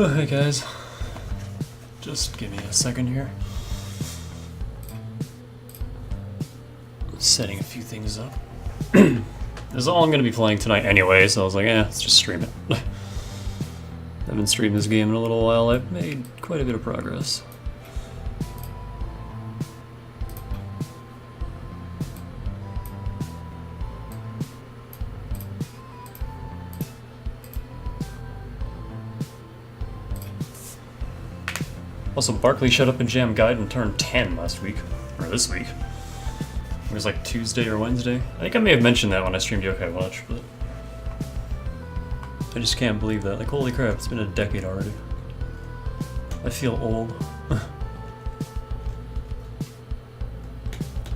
Hey guys, just give me a second here. Setting a few things up. This is all I'm going to be playing tonight anyway, so I was like, let's just stream it. I haven't streamed this game in a little while. I've made quite a bit of progress. Also, Barkley showed up in Jam Guide and turned 10 last week. Or this week. It was like Tuesday or Wednesday. I think I may have mentioned that when I streamed Yokai Watch, but I just can't believe that. Like, holy crap, it's been a decade already. I feel old.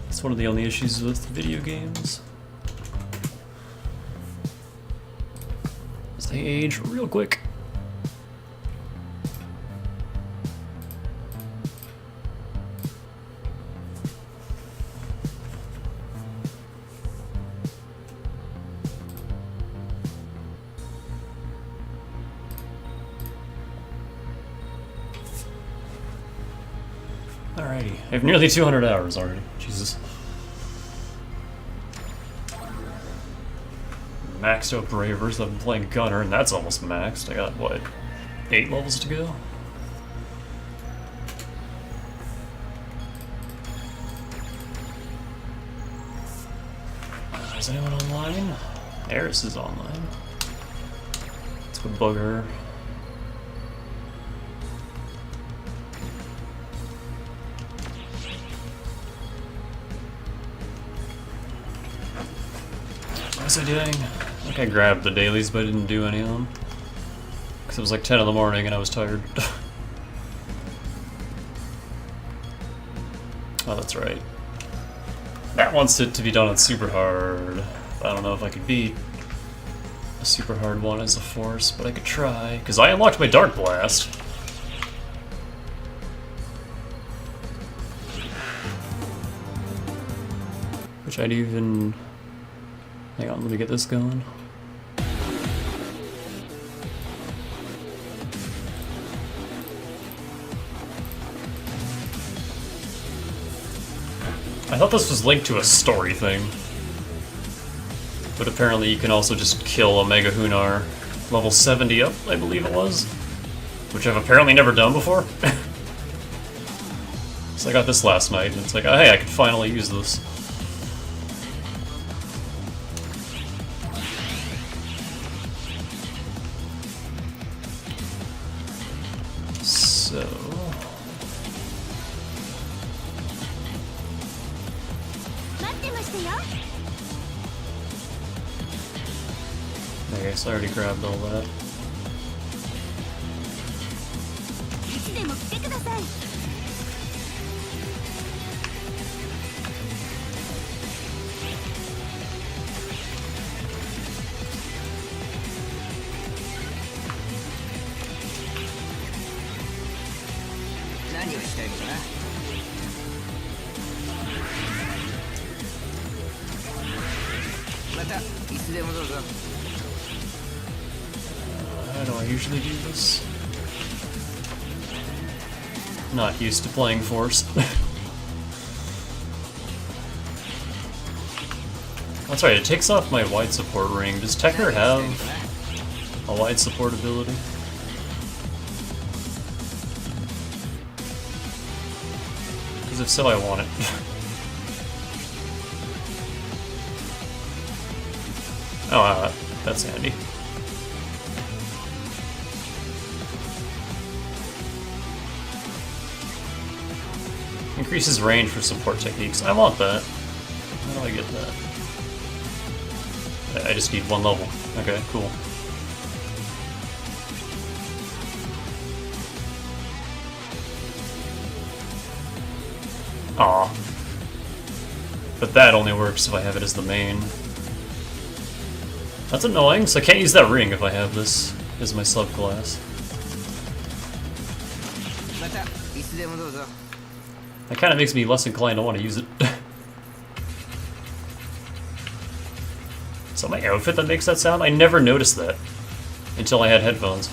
It's one of the only issues with video games. They age real quick. Alrighty, I have nearly 200 hours already. Jesus. Maxed out Bravers. I've been playing Gunner, and that's almost maxed. I got, what, 8 levels to go? Is anyone online? Eris is online. Let's go bug her. What was I doing? I think I grabbed the dailies, but I didn't do any of them. Because it was like 10 in the morning and I was tired. Oh, that's right. That wants it to be done on super hard. I don't know if I could beat a super hard one as a force, but I could try. Because I unlocked my Dark Blast. Which I'd even... Hang on, let me get this going. I thought this was linked to a story thing. But apparently you can also just kill a Mega Hunar level 70 up, I believe it was. Which I've apparently never done before. So I got this last night, and it's like, oh hey, I can finally use this. So... I guess I already grabbed all that. How do I usually do this? Not used to playing Force. That's right, it takes off my wide support ring. Does Tekker have a wide support ability? Because if so, I want it. Oh, that's handy. Increases range for support techniques. I want that. How do I get that? I just need 1 level. Okay, cool. Aw. But that only works if I have it as the main. That's annoying, so I can't use that ring if I have this as my subclass. That kind of makes me less inclined to want to use it. Is that my outfit that makes that sound? I never noticed that until I had headphones.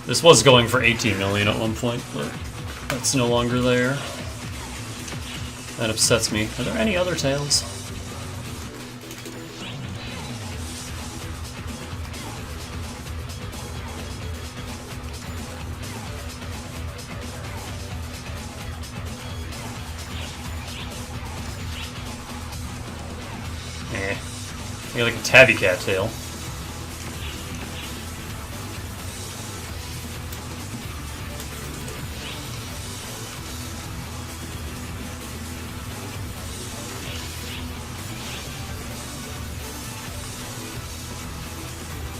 This was going for 18 million at one point, but that's no longer there. That upsets me. Are there any other tails? I got like a tabby cat tail.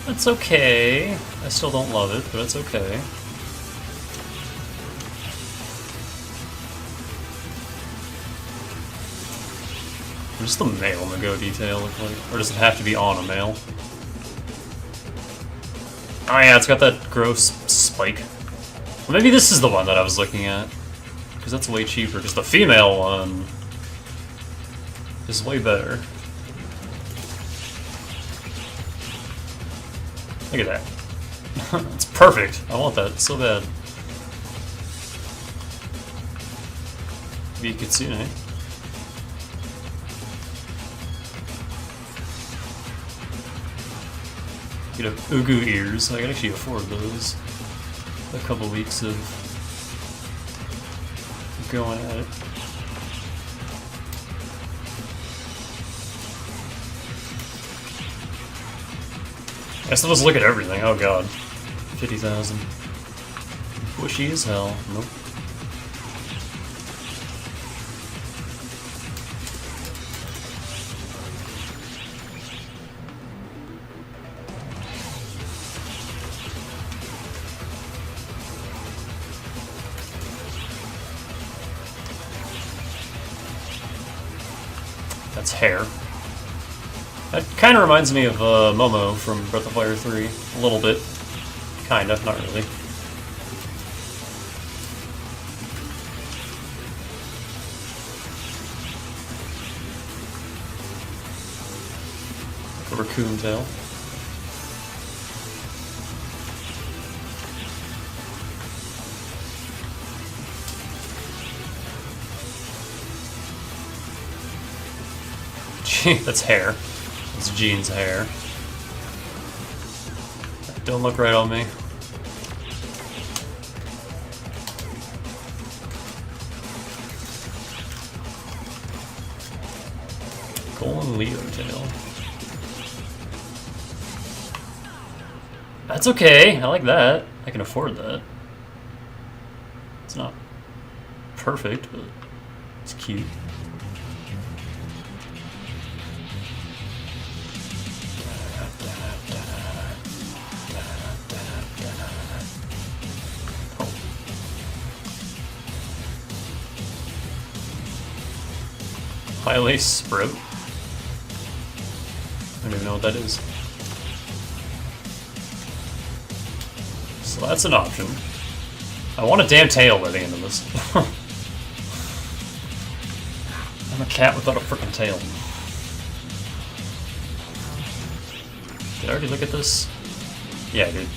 It's okay. I still don't love it, but it's okay. What does the male Mago detail look like? Or does it have to be on a male? Oh yeah, it's got that gross spike. Well, maybe this is the one that I was looking at. Because that's way cheaper, because the female one is way better. Look at that. It's perfect. I want that so bad. Maybe Kitsune. Get a Ugu ears. I can actually afford those. A couple weeks of going at it. I still just look at everything. Oh god. 50,000. Bushy as hell. Nope. That's hair. That kind of reminds me of Momo from Breath of Fire 3. A little bit. Kind of, not really. A raccoon tail. Gee, that's hair. It's Jean's hair. Don't look right on me. Golden Leo tail. That's okay. I like that. I can afford that. It's not perfect, but it's cute. High lace sprout. I don't even know what that is. So that's an option. I want a damn tail by the end of this. I'm a cat without a frickin' tail. Did I already look at this? Yeah, I did.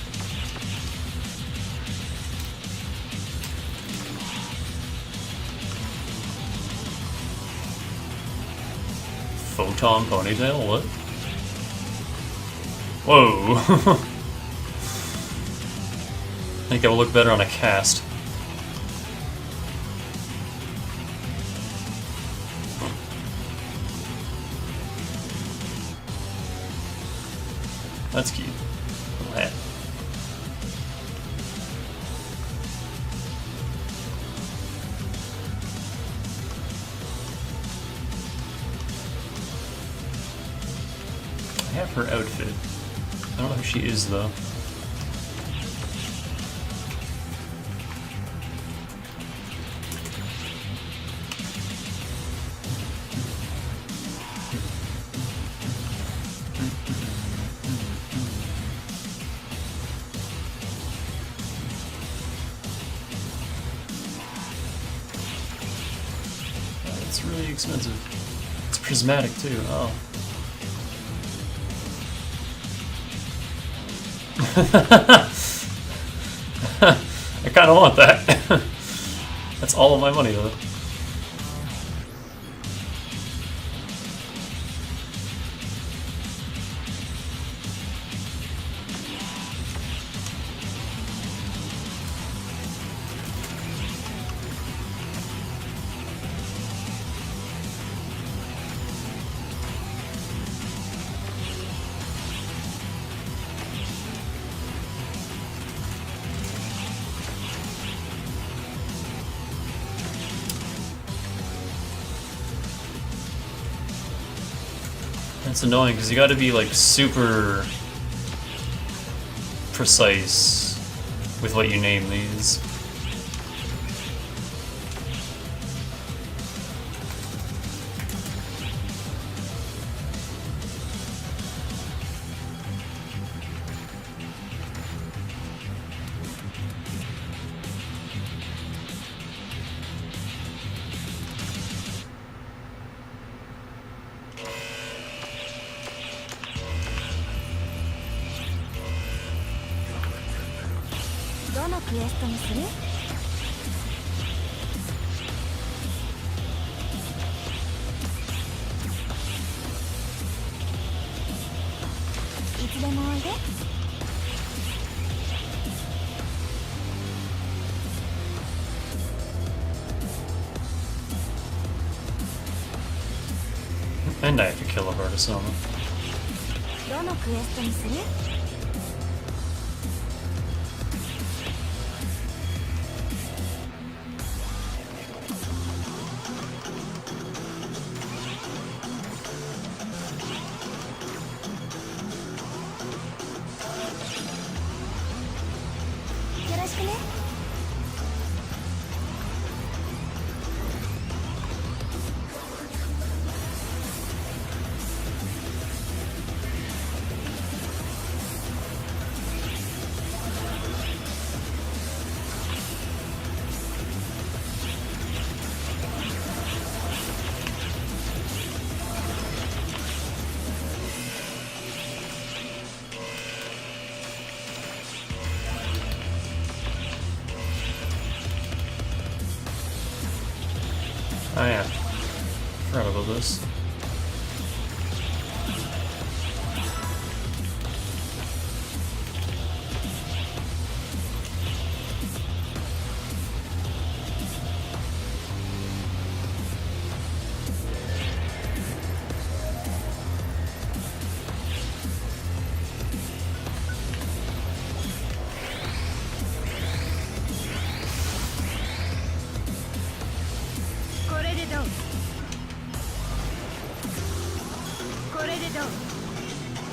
Photon ponytail? What? Whoa! I think that will look better on a cast. That's cute. Little hat. I have her outfit. I don't know who she is though. It's really expensive. It's prismatic too. Oh. I kind of want that. That's all of my money, though. It's annoying because you got to be like super precise with what you name these. And I have to kill a Vertisoma. Oh yeah, forgot about this.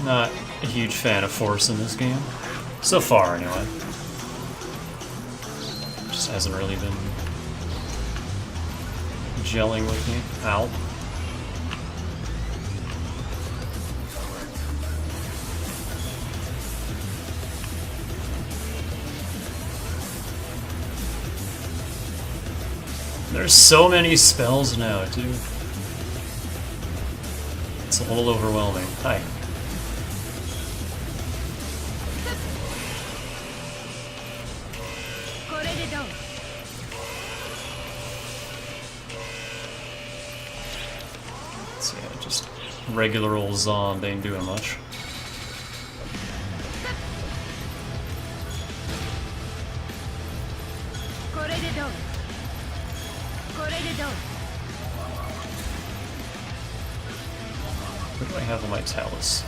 Not a huge fan of force in this game. So far, anyway. Just hasn't really been gelling with me. Ow. There's so many spells now, too. It's a little overwhelming. Hi. So yeah, just regular old zombie ain't doing much. What do I have on my talus?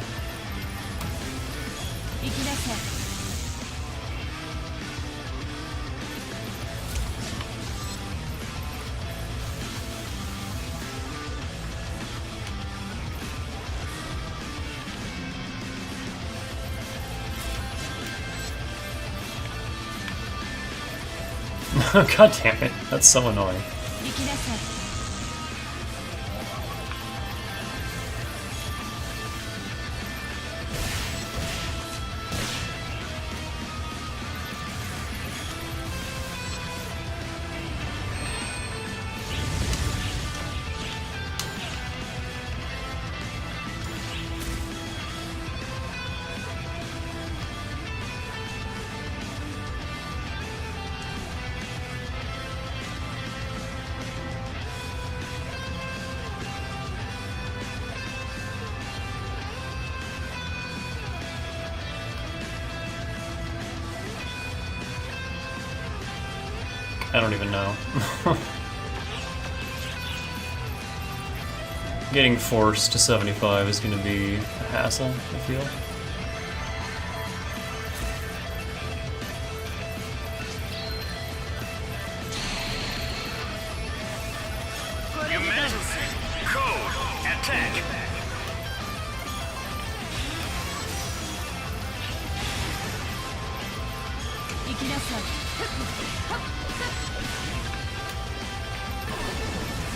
God damn it, that's so annoying. I don't even know. Getting force to 75 is going to be a hassle, I feel.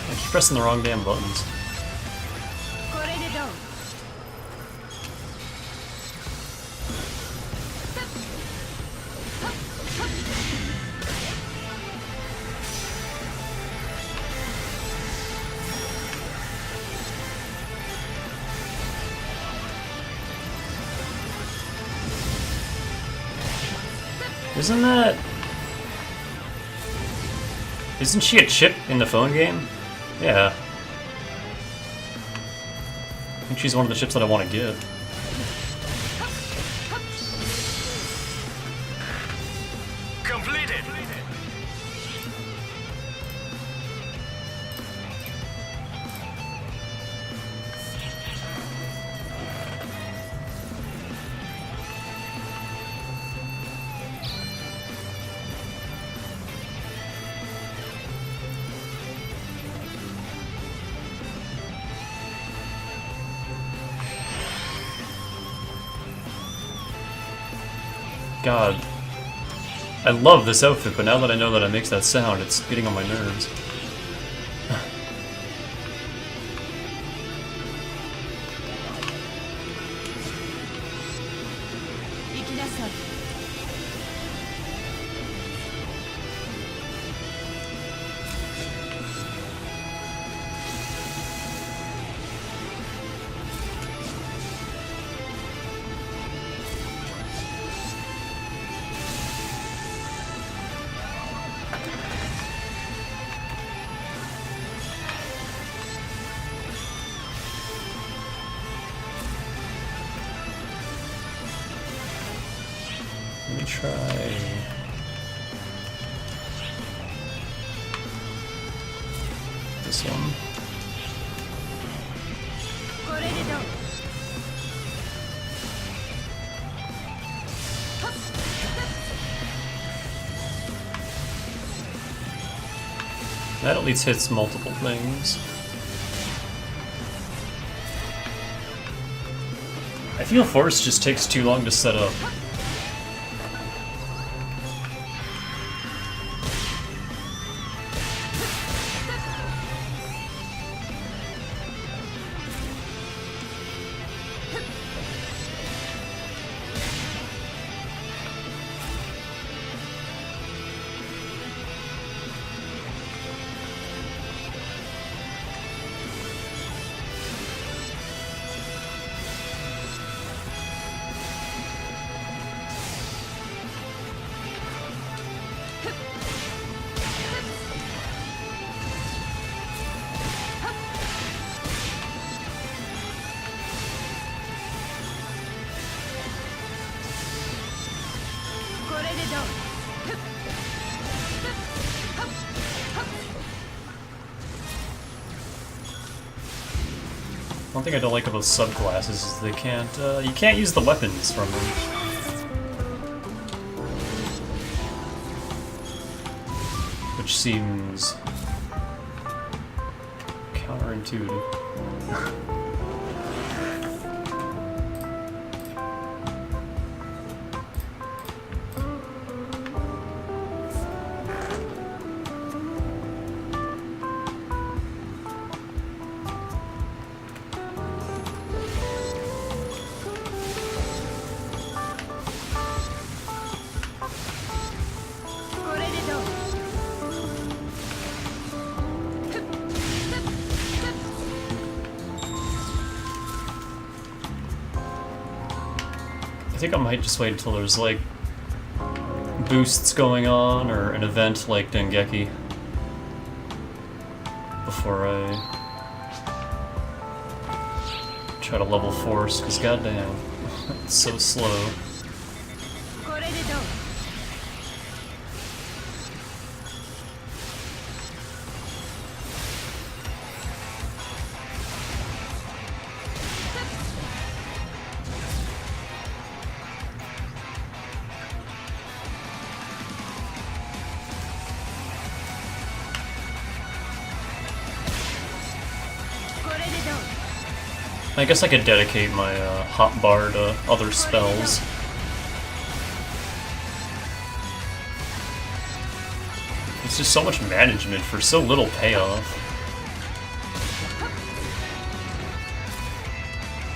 I keep pressing the wrong damn buttons. Isn't she a chip in the phone game? Yeah. I think she's one of the chips that I want to get. Completed. God. I love this outfit, but now that I know that it makes that sound, it's getting on my nerves. Let me try... this one. That at least hits multiple things. I feel Force just takes too long to set up. One thing I don't like about subclasses is they can't, you can't use the weapons from them. Which seems counterintuitive. I think I might just wait until there's like boosts going on or an event like Dengeki before I try to level Force, because goddamn, it's so slow. I guess I could dedicate my hotbar to other spells. It's just so much management for so little payoff.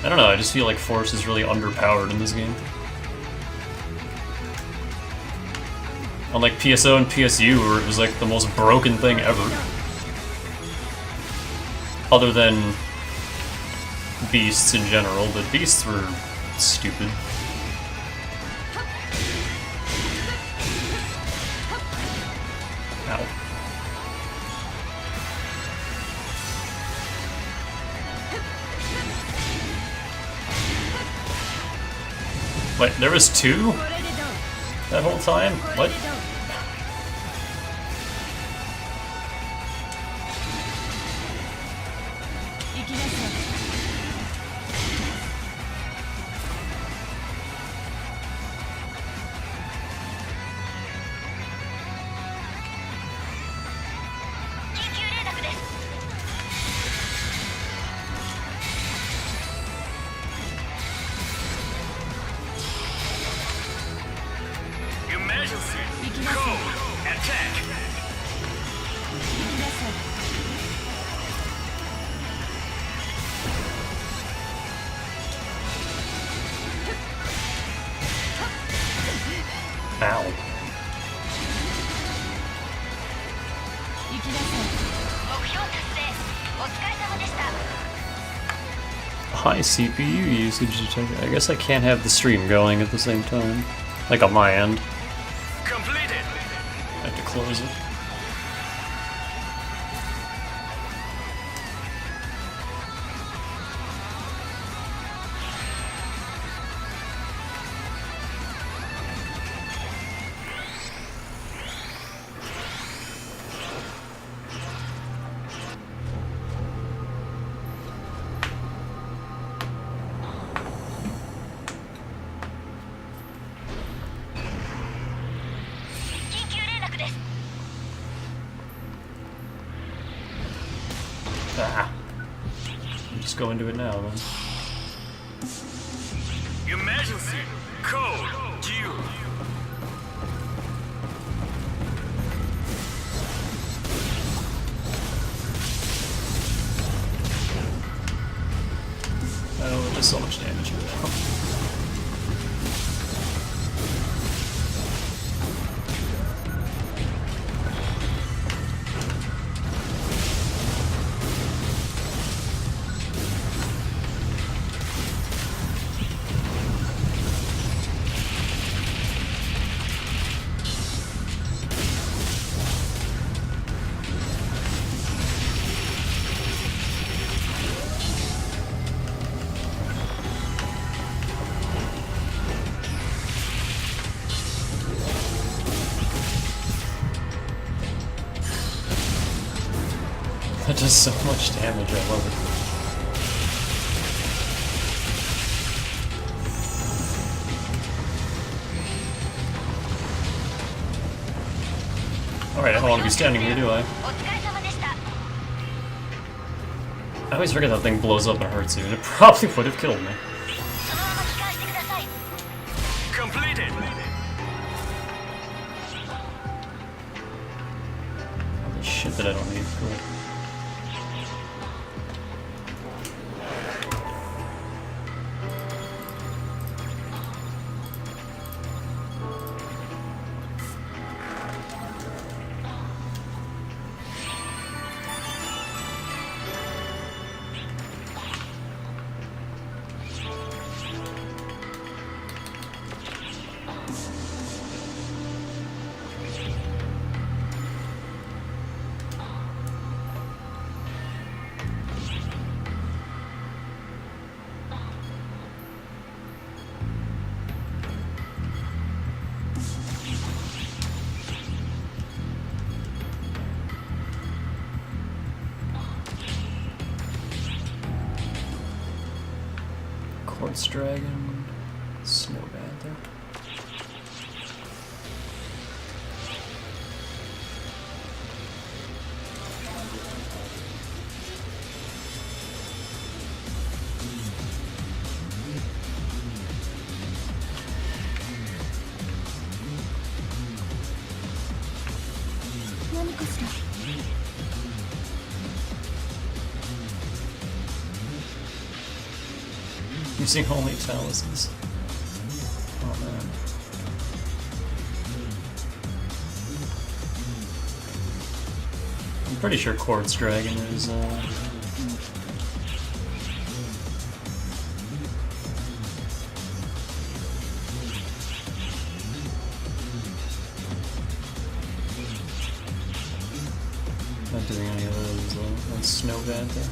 I don't know, I just feel like Force is really underpowered in this game. Unlike PSO and PSU, where it was like the most broken thing ever. Other than beasts in general, but beasts were stupid. Ow. Wait, there was two? That whole time? What? Ow. High CPU usage. I guess I can't have the stream going at the same time. Like on my end. Completed. I have to close it. Ah. Just go into it now, then. Emergency code due. Oh, it does so much damage here now. That does so much damage, I love it. Alright, I don't want to be standing here, do I? I always forget that thing blows up and hurts you, and it probably would have killed me. Completed. All the shit that I don't need. Cool. Quartz Dragon, Snow Panther. Using only chalices. Oh man. I'm pretty sure Quartz Dragon is not doing any of those on Snow Bantha.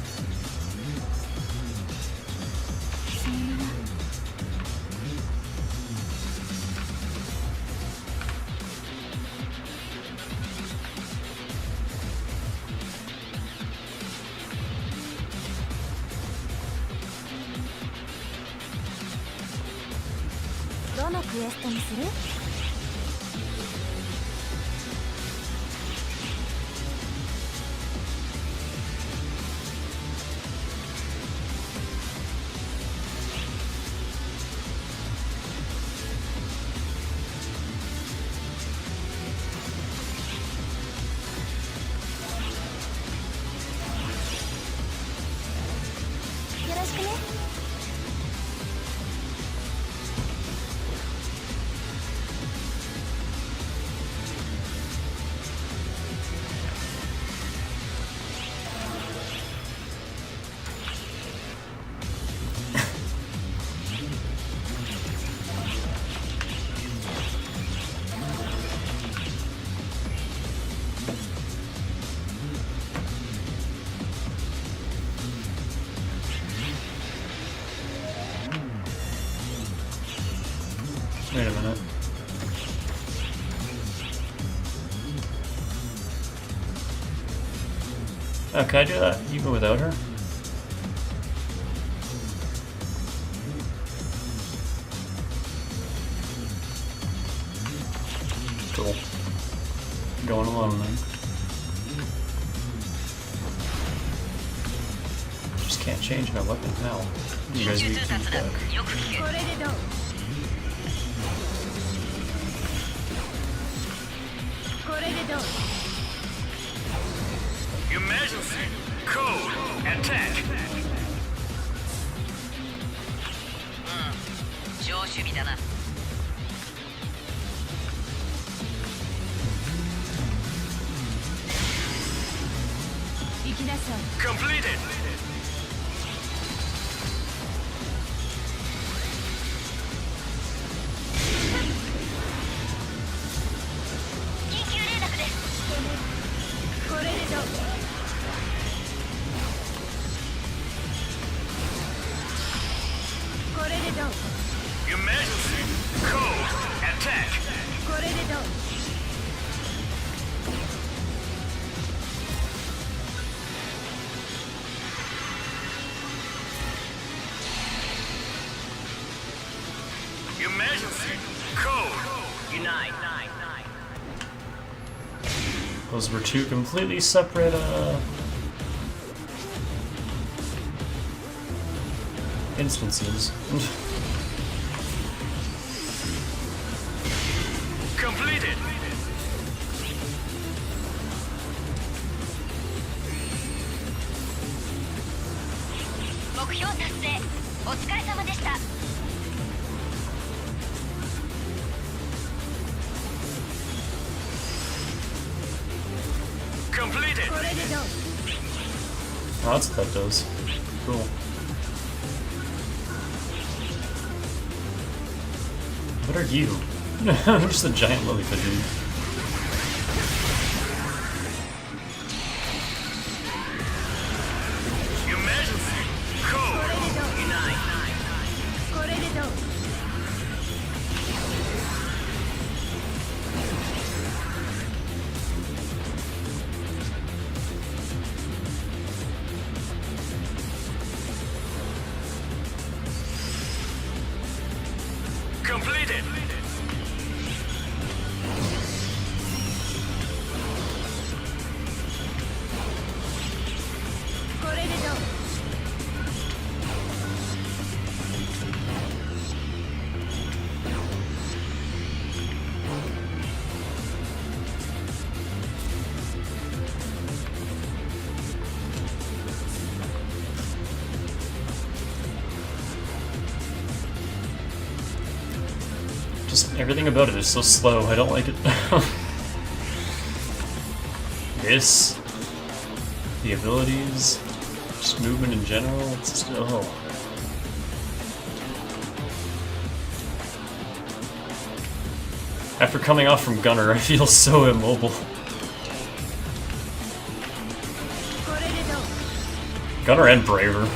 Wait a minute. Oh, can I do that even without her? Cool. Going alone then. Just can't change my weapon now. You guys need feedback. Emergency! Code! Attack! 上守備だな。行きなさい。Completed! 緊急連絡です。これでどう？ Emergency! Code! Attack! これでどう？ Emergency! Code! Unite! Those were two completely separate instances. Completed! Completed! Oh, that's what that does. Cool. What are you? I'm just a giant lilliput dude. Emergency! Code! Unite! Completed! Just everything about it is so slow, I don't like it. This, the abilities, just movement in general, it's just, oh. After coming off from Gunner, I feel so immobile. Gunner and Braver.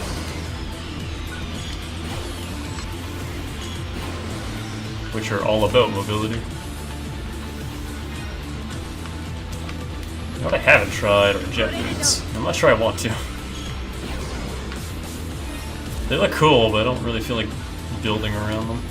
Which are all about mobility. What I haven't tried are jet boots. I'm not sure I want to. They look cool, but I don't really feel like building around them.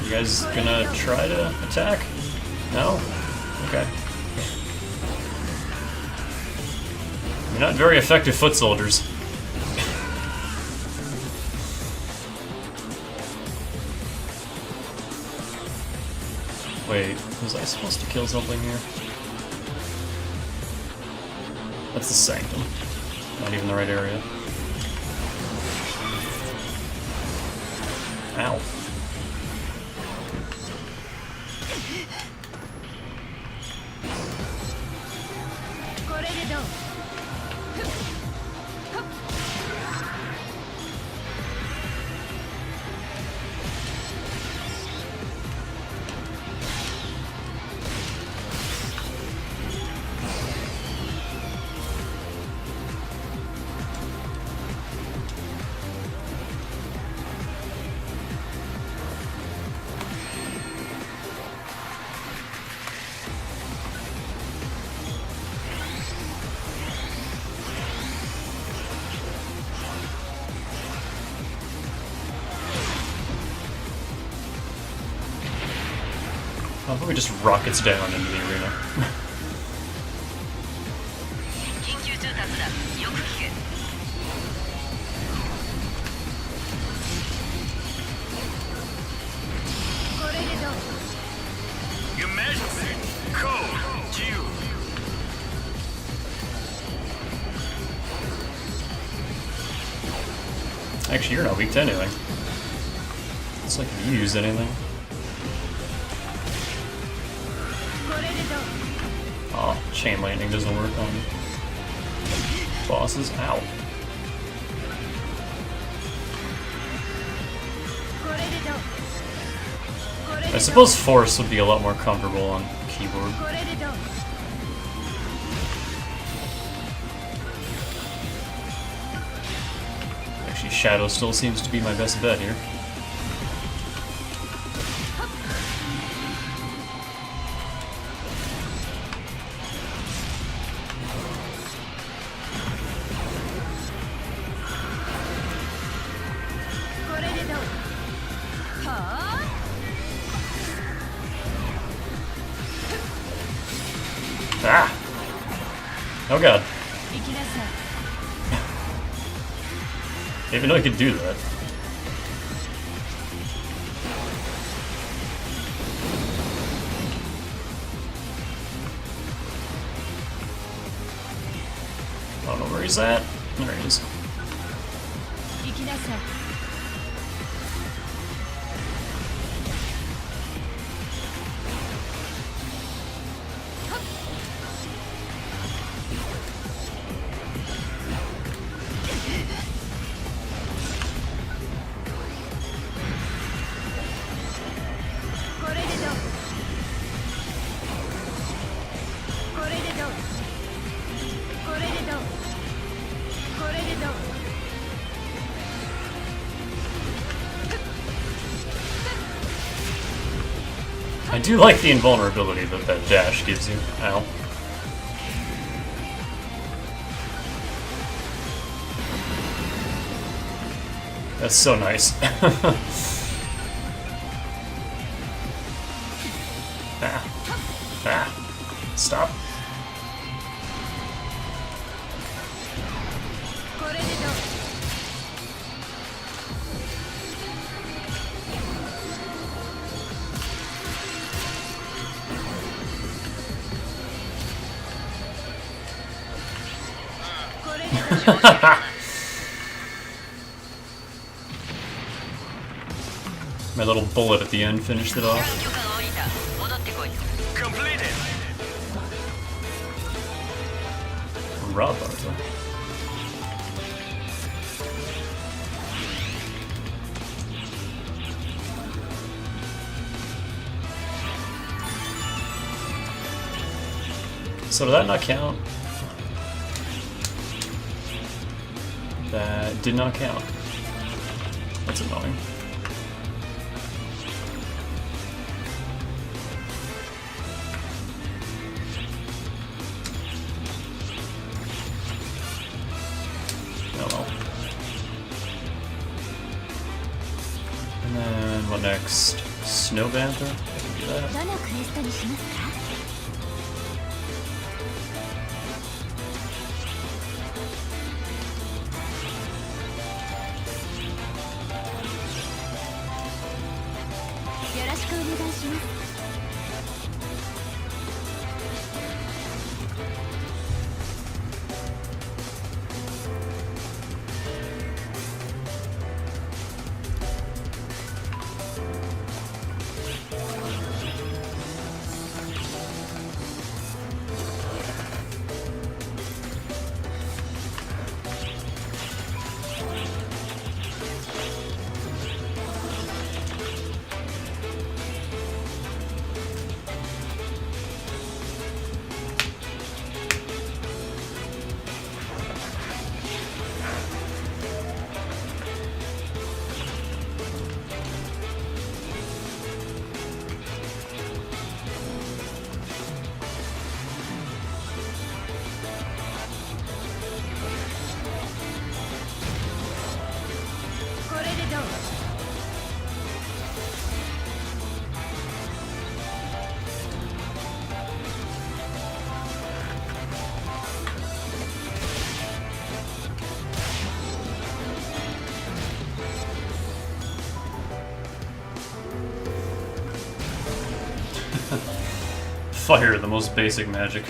You guys gonna try to attack? No? Okay. You're not very effective foot soldiers. Wait, was I supposed to kill something here? That's the Sanctum. Not even the right area. Ow. How about we just rockets down into the arena? Your Majesty, code to you. Actually, you're not weak to anything. It's like if you use anything. Oh, chain lightning doesn't work on bosses. Ow. I suppose force would be a lot more comfortable on keyboard. Actually, Shadow still seems to be my best bet here. Ah! Oh god. I didn't even know I could do that. I don't know where he's at. There he is. I do like the invulnerability that that dash gives you. Ow. That's so nice. Ah. Ah. Stop. My little bullet at the end finished it off. Completed. Rob Barto. So did that not count? That did not count. That's annoying. Oh well. And then what next? Snow Banther? I can do that. どのクエストにしますか？ よろしくお願いします。 これでどう？ Fire, the most basic magic.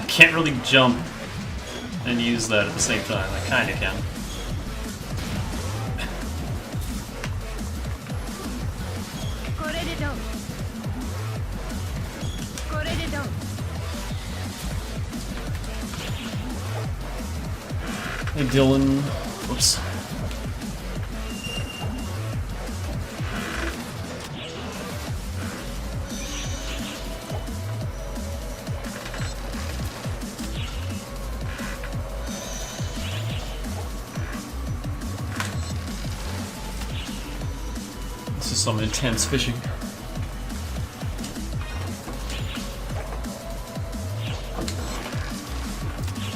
I can't really jump and use that at the same time. I kinda can. Hey Dylan. Whoops. This is some intense fishing.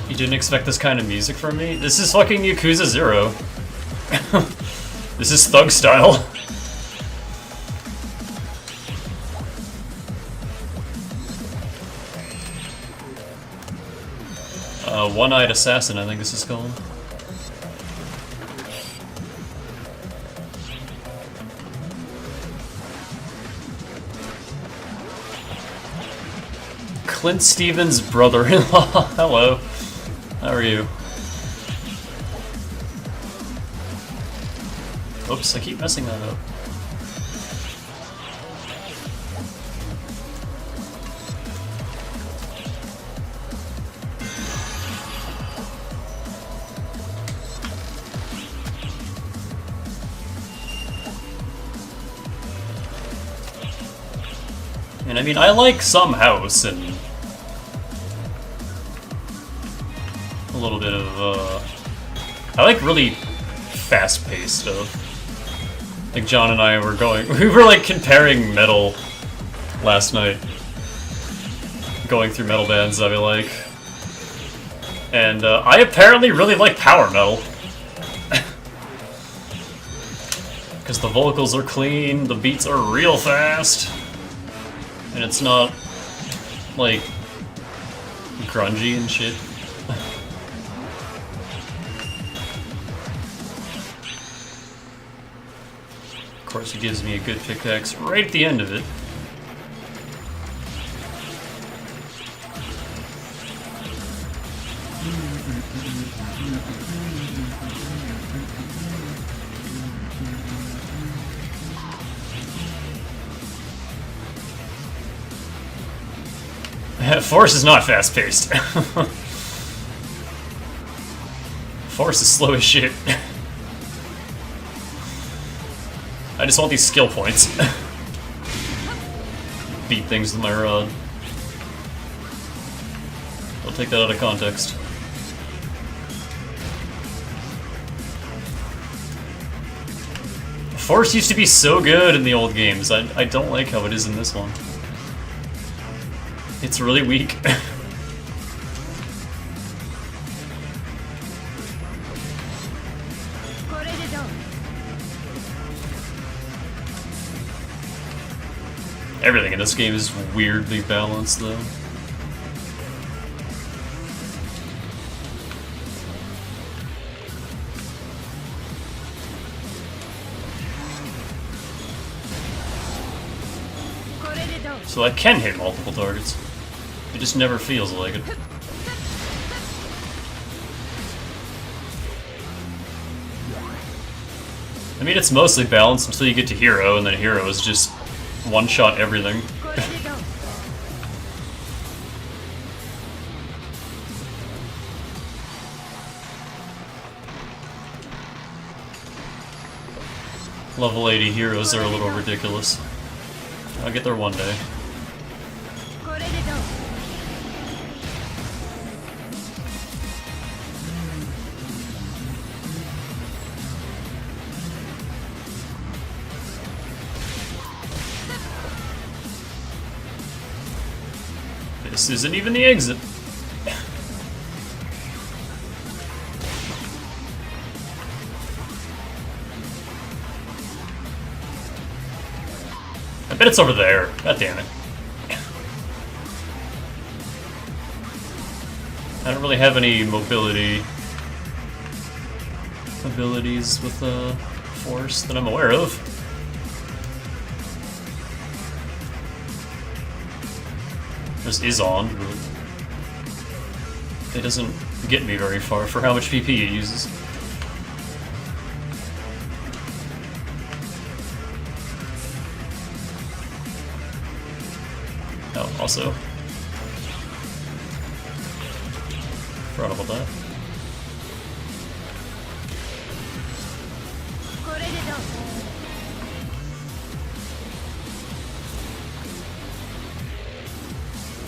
You didn't expect this kind of music from me? This is fucking Yakuza 0. This is thug style. One-Eyed Assassin, I think this is called. Clint Stevens' brother-in-law. Hello. How are you? Oops, I keep messing that up. And I mean, I like some house and a little bit of, I like really fast-paced stuff. Like John and I were we were like comparing metal last night. Going through metal bands that we like. And I apparently really like power metal. Because the vocals are clean, the beats are real fast, and it's not, like, grungy and shit. Of course, he gives me a good pickaxe right at the end of it. Force is not fast-paced. Force is slow as shit. I just want these skill points. Beat things with my rod. I'll take that out of context. Force used to be so good in the old games. I don't like how it is in this one. It's really weak. Everything in this game is weirdly balanced, though. So I can hit multiple targets. It just never feels like it. I mean, it's mostly balanced until you get to Hero, and then Hero is just one-shot everything. Level 80 heroes are a little ridiculous. I'll get there one day. This isn't even the exit. I bet it's over there. God damn it. I don't really have any mobility abilities with Force that I'm aware of. This is on, but it doesn't get me very far for how much PP it uses. Oh, also, forgot about that.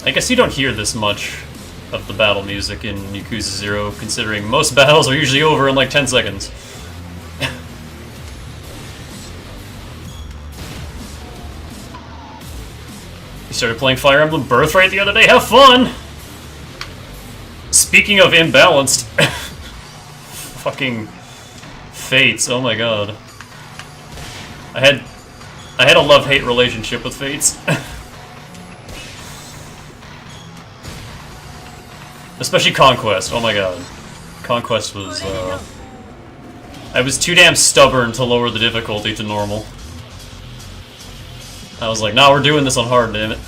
I guess you don't hear this much of the battle music in Yakuza 0, considering most battles are usually over in like 10 seconds. You started playing Fire Emblem Birthright the other day? Have fun! Speaking of imbalanced, fucking Fates, oh my god. I had a love-hate relationship with Fates. Especially Conquest, oh my god. Conquest was, I was too damn stubborn to lower the difficulty to normal. I was like, nah, we're doing this on hard, damn it.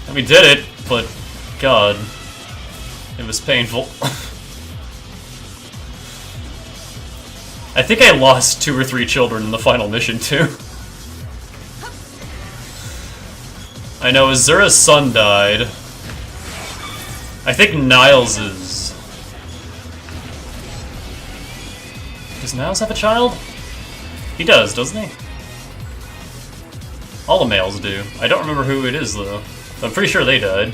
And we did it, but, god, it was painful. I think I lost 2 or 3 children in the final mission, too. I know Azura's son died. I think Niles's. Does Niles have a child? He does, doesn't he? All the males do. I don't remember who it is, though. I'm pretty sure they died.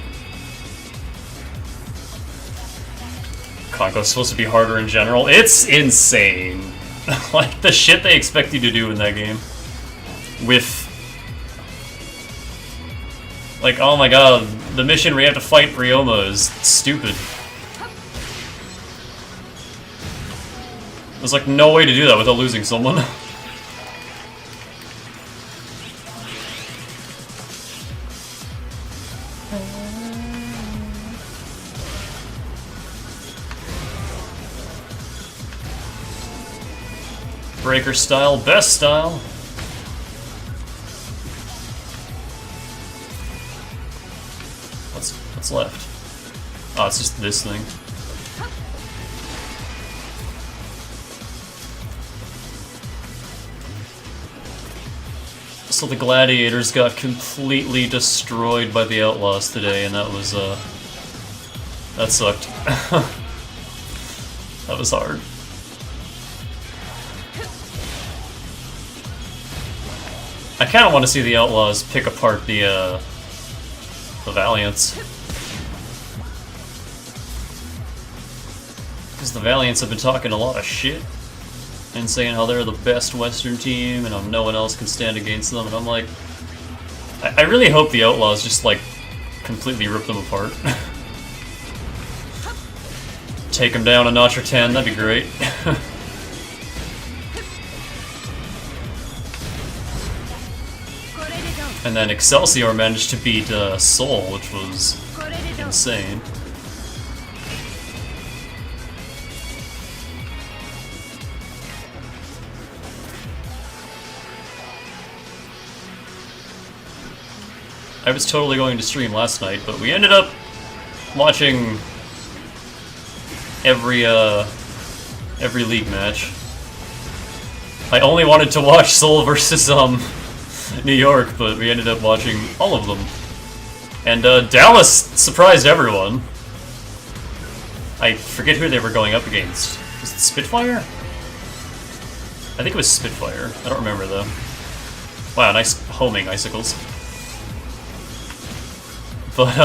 Conquest's supposed to be harder in general. It's insane. Like, the shit they expect you to do in that game. With... Like, oh my god, the mission where you have to fight Ryoma is stupid. There's like no way to do that without losing someone. Breaker style, best style. What's left? Oh, it's just this thing. So the gladiators got completely destroyed by the outlaws today, and that was that sucked. That was hard. I kind of want to see the outlaws pick apart the Valiants. Because the Valiants have been talking a lot of shit and saying how they're the best Western team and how no one else can stand against them, and I'm like, I really hope the Outlaws just like completely rip them apart. Take them down a notch or 10, that'd be great. And then Excelsior managed to beat Seoul, which was insane. I was totally going to stream last night, but we ended up watching every league match. I only wanted to watch Seoul versus New York, but we ended up watching all of them. And Dallas surprised everyone. I forget who they were going up against. Was it Spitfire? I think it was Spitfire. I don't remember though. Wow, nice homing icicles. But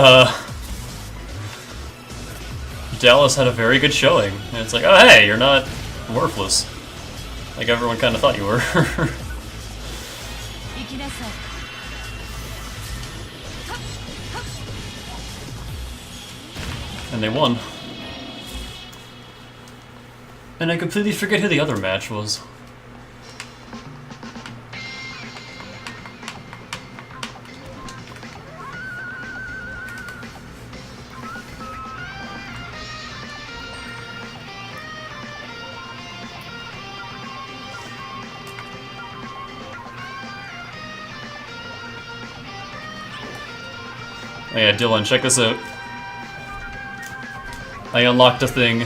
Dallas had a very good showing. And it's like, oh hey, you're not worthless. Like everyone kind of thought you were. And they won. And I completely forget who the other match was. Oh yeah, Dylan, check this out. I unlocked a thing.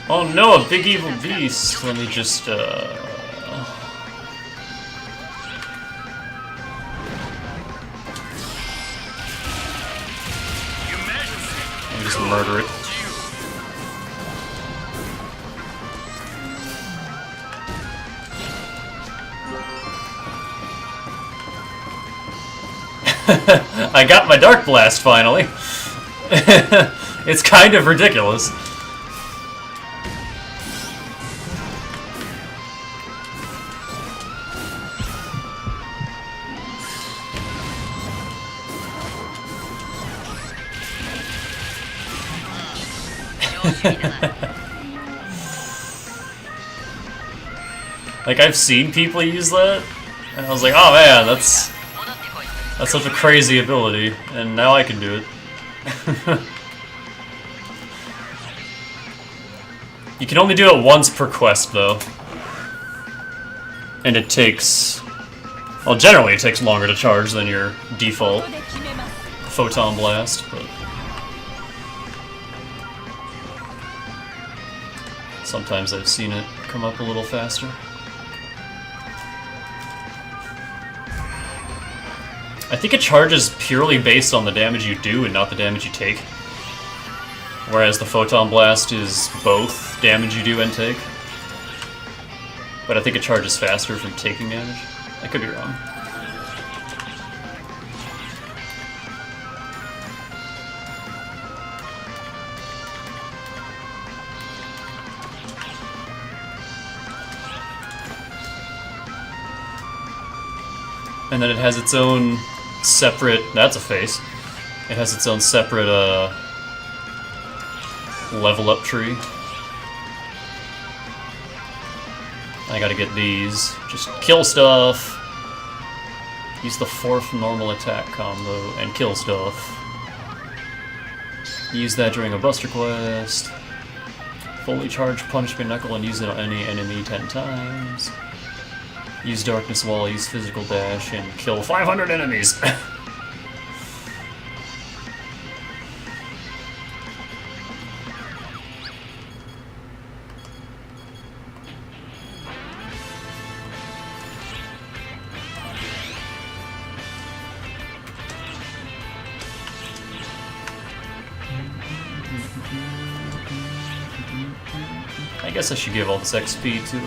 Oh no, a big evil beast. Let me just, Let me just murder it. I got my Dark Blast finally. It's kind of ridiculous. Like, I've seen people use that, and I was like, oh man, that's such a crazy ability, and now I can do it. You can only do it once per quest, though. And it takes... well, generally it takes longer to charge than your default Photon Blast, but... sometimes I've seen it come up a little faster. I think it charges purely based on the damage you do and not the damage you take. Whereas the Photon Blast is both damage you do and take. But I think it charges faster from taking damage. I could be wrong. And then it has its own separate... that's a face. It has its own separate level up tree. I gotta get these. Just kill stuff. Use the 4th normal attack combo and kill stuff. Use that during a Buster Quest. Fully charge Punishment Knuckle and use it on any enemy 10 times. Use Darkness Wall, use Physical Dash, and kill 500 enemies! I guess I should give all this XP to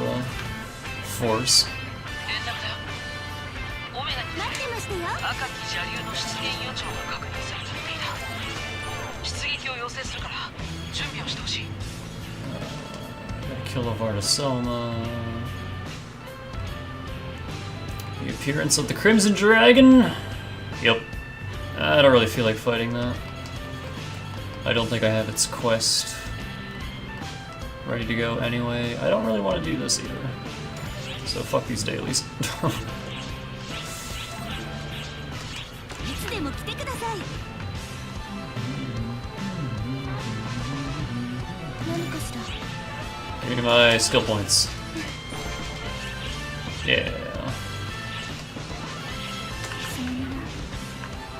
Force. 連絡だ。オメガに待ってましたよ。赤き邪竜の出現予兆が確認されたみたいだ。出撃を要請するから準備をしてほしい。Kill of Artisoma. The appearance of the Crimson Dragon? Yep. I don't really feel like fighting that. I don't think I have its quest ready to go anyway. I don't really want to do this either. So fuck these dailies. いつでも来てください。何かしら。 Give me my skill points. Yeah.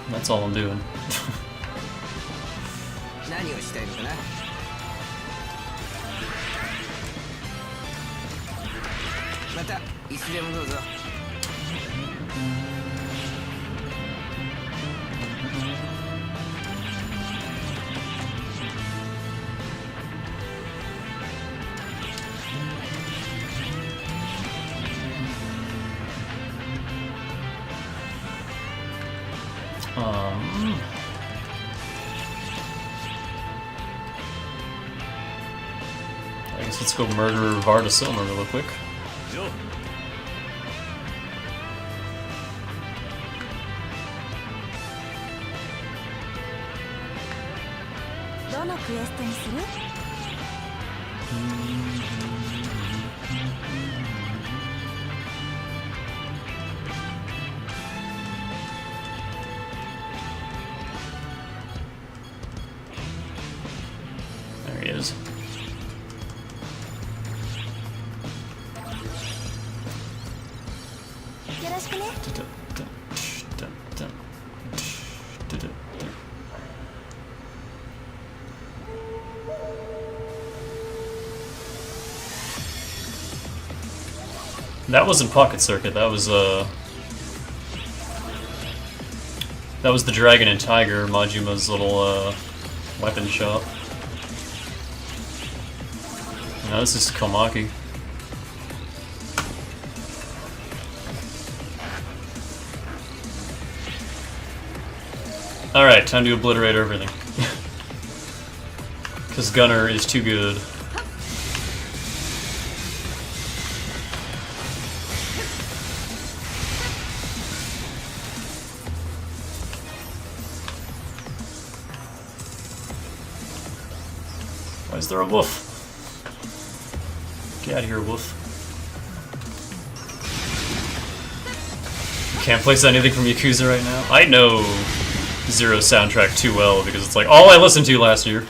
That's all I'm doing. 何をしたいのかな。またいつでもどうぞ。I guess let's go murder Vardasoma real quick. どのクエストにする？ There he is. That wasn't Pocket Circuit, that was the Dragon and Tiger, Majima's little weapon shop. Now this is Komaki. Alright, time to obliterate everything. Because Gunner is too good. Why is there a wolf? Get out of here, wolf. You can't place anything from Yakuza right now? I know Zero's soundtrack too well because it's like all I listened to last year.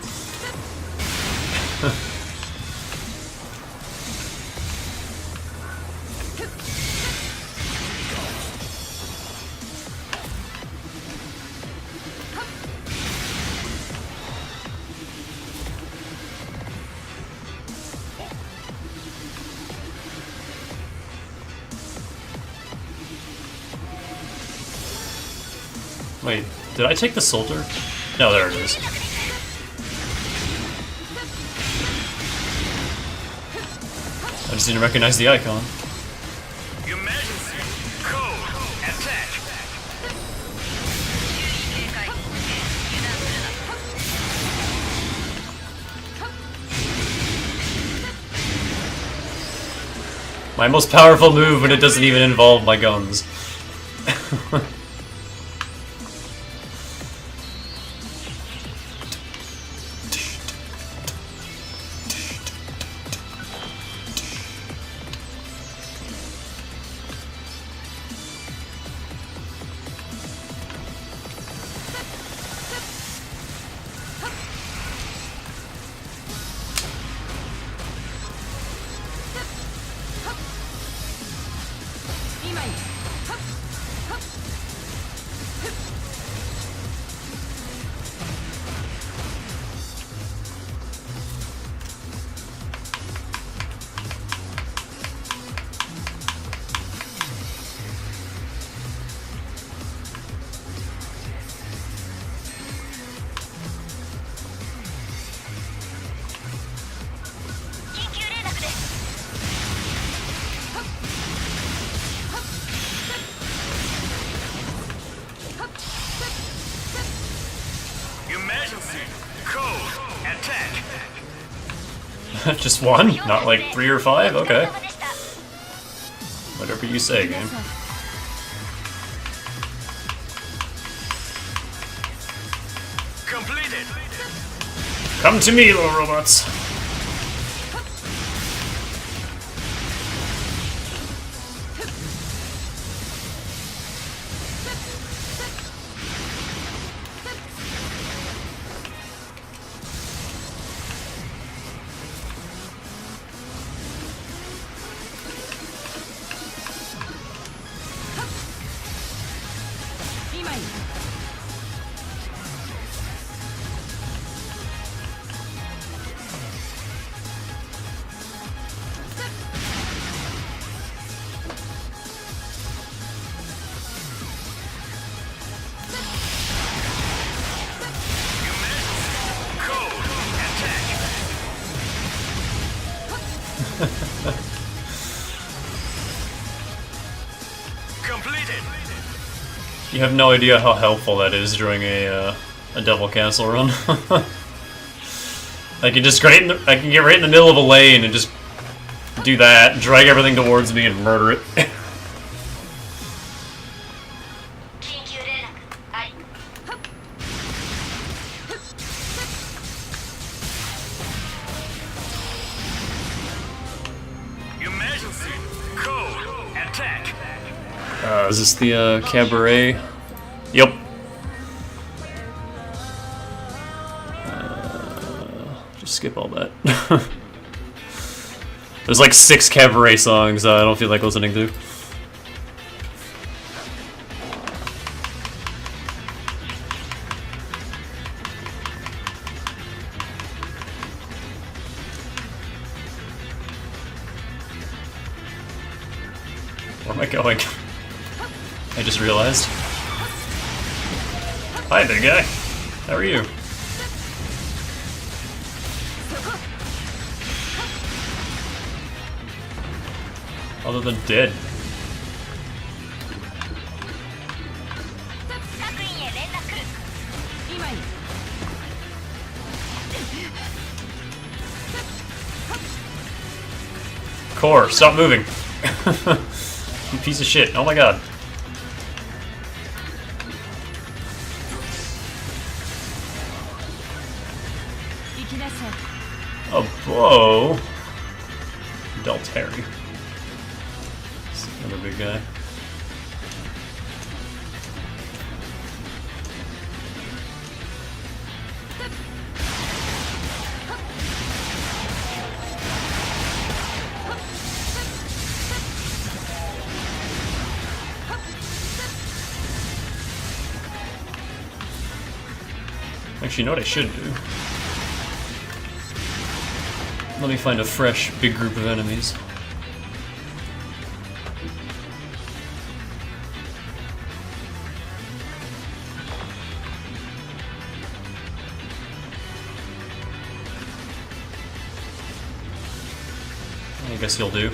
Wait, did I take the Soldier? No, there it is. I just didn't recognize the icon. Your Majesty, code, attack. My most powerful move when it doesn't even involve my guns. Emergency. Code. Attack. Just one? Not like 3 or 5? Okay. Whatever you say, game. Completed. Come to me, little robots. Completed. You have no idea how helpful that is during a double cancel run. I can just I can get right in the middle of a lane and just do that, drag everything towards me, and murder it. Emergency. Code. Attack. Is this the cabaret? Yep. Just skip all that. There's like 6 cabaret songs I don't feel like listening to. Where am I going? I just realized. Hi there, guy. How are you? Other than dead. Core, stop moving. You piece of shit. Oh my god. A bow. Del Terry. Another big guy. Actually, you know what I should do? Let me find a fresh, big group of enemies. I guess you'll do.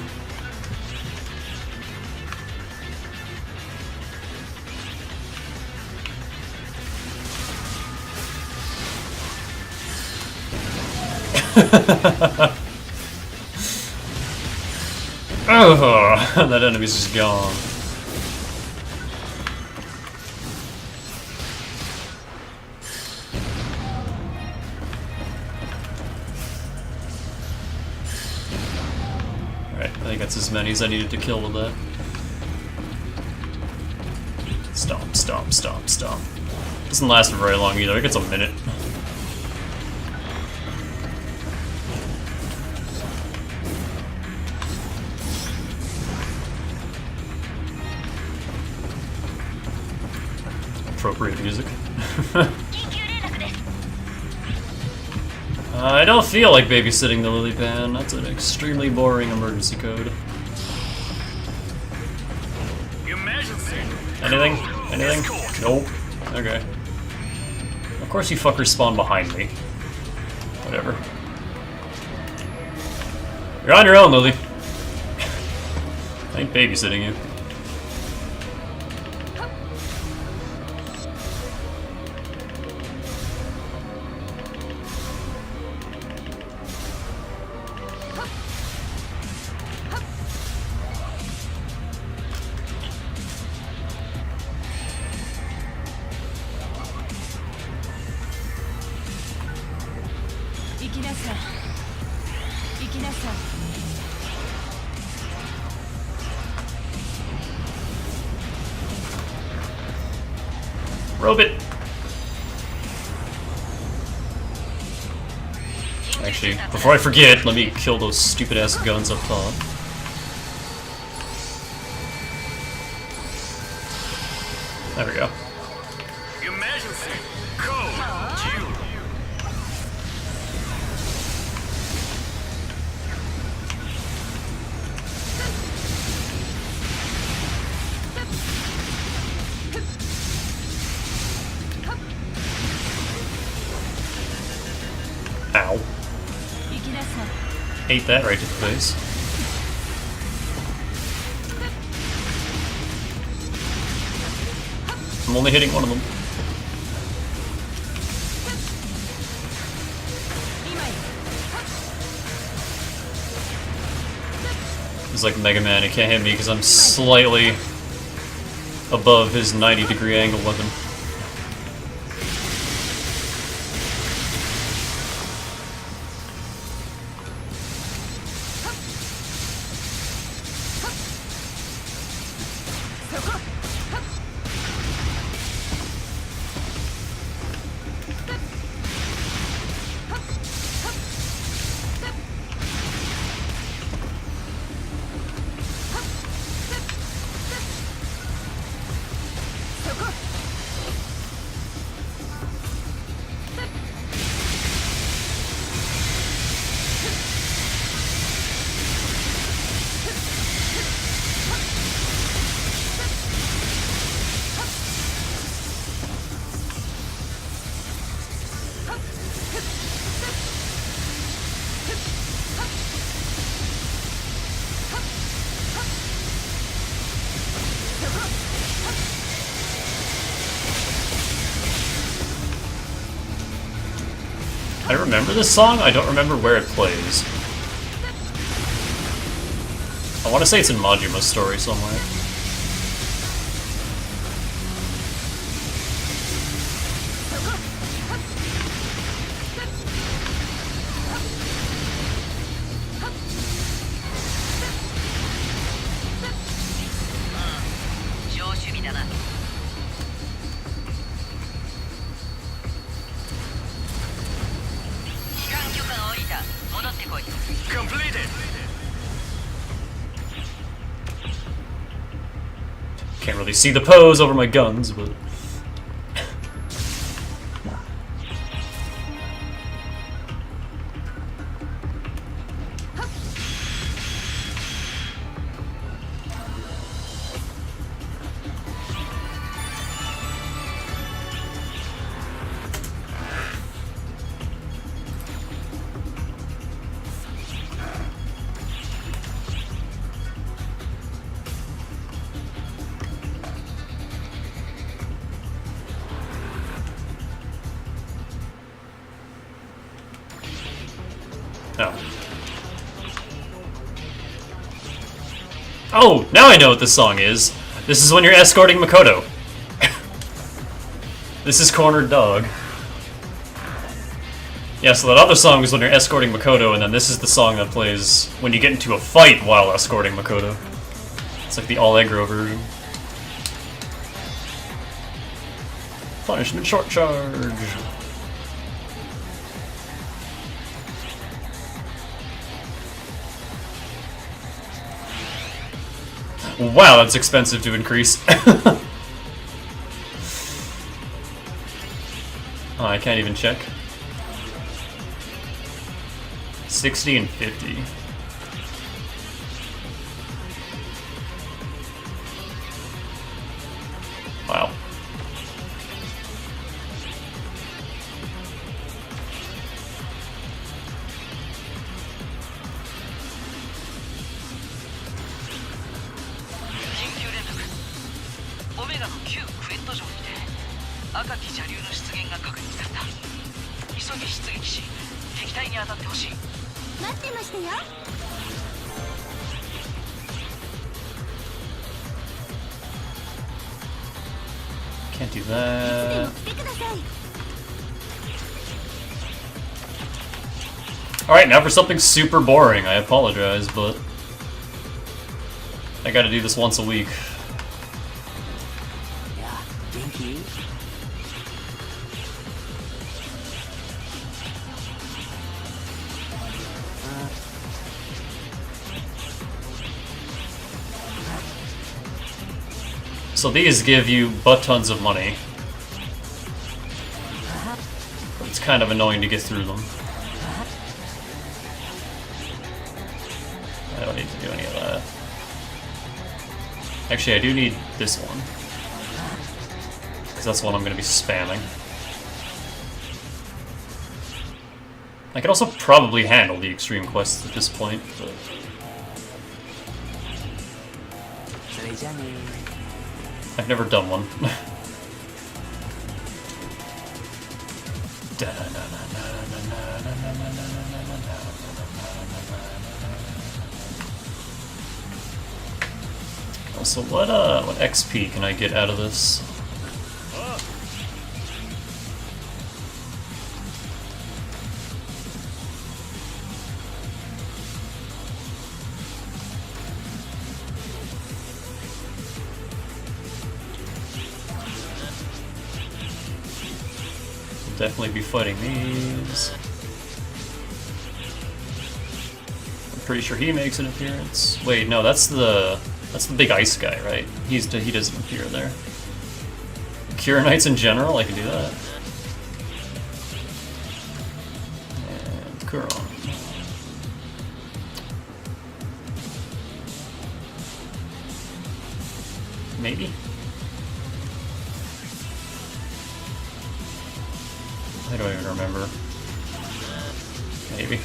Oh, that enemy's just gone. Alright, I think that's as many as I needed to kill with that. Stomp, stomp, stomp, stomp. Doesn't last for very long either, it gets a minute. appropriate music. I don't feel like babysitting the lily pan. That's an extremely boring emergency code. Emergency. Anything? Anything? Nope. Okay. Of course you fuckers spawn behind me. Whatever. You're on your own, Lily. I ain't babysitting you. Robe it! Actually, before I forget, let me kill those stupid ass guns up top. There we go. Emergency. Code. Q. Ow. Ate that right to the face. I'm only hitting one of them. He's like Mega Man, he can't hit me because I'm slightly above his 90-degree angle weapon. I remember this song, I don't remember where it plays. I want to say it's in Majima's story somewhere. Completed. Can't really see the pose over my guns, but... Oh, now I know what this song is. This is when you're escorting Makoto. This is Cornered Dog. Yeah, so that other song is when you're escorting Makoto, and then this is the song that plays when you get into a fight while escorting Makoto. It's like the all-aggro version. Punishment short charge. Wow, that's expensive to increase. Oh, I can't even check. 60 and 50. Wow. Can't do that. Alright, now for something super boring. I apologize, but I gotta do this once a week. Yeah, thank you. So these give you butt tons of money. It's kind of annoying to get through them. I don't need to do any of that. Actually, I do need this one. Because that's one I'm going to be spamming. I could also probably handle the extreme quests at this point, but... I've never done one. Also, what XP can I get out of this? Definitely be fighting these. I'm pretty sure he makes an appearance. Wait, no, that's the big ice guy, right? He doesn't appear there. Cure Knights in general, I can do that. And Kuron. Maybe. I don't even remember. Maybe.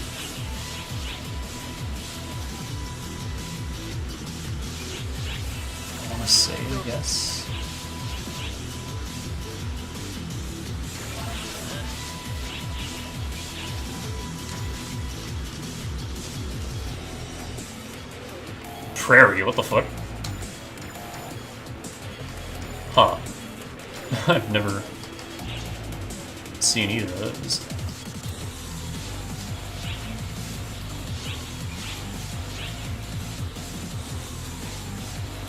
I want to say yes. Prairie, what the fuck? Huh. I've never seen either of those.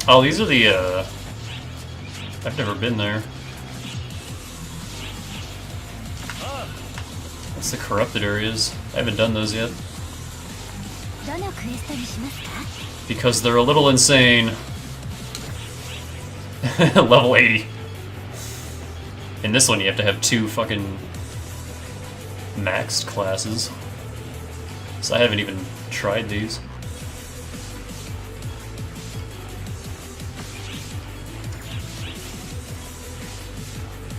Oh, these are the, I've never been there. That's the corrupted areas. I haven't done those yet. Because they're a little insane. Level 80. In this one, you have to have 2 fucking maxed classes. So I haven't even tried these.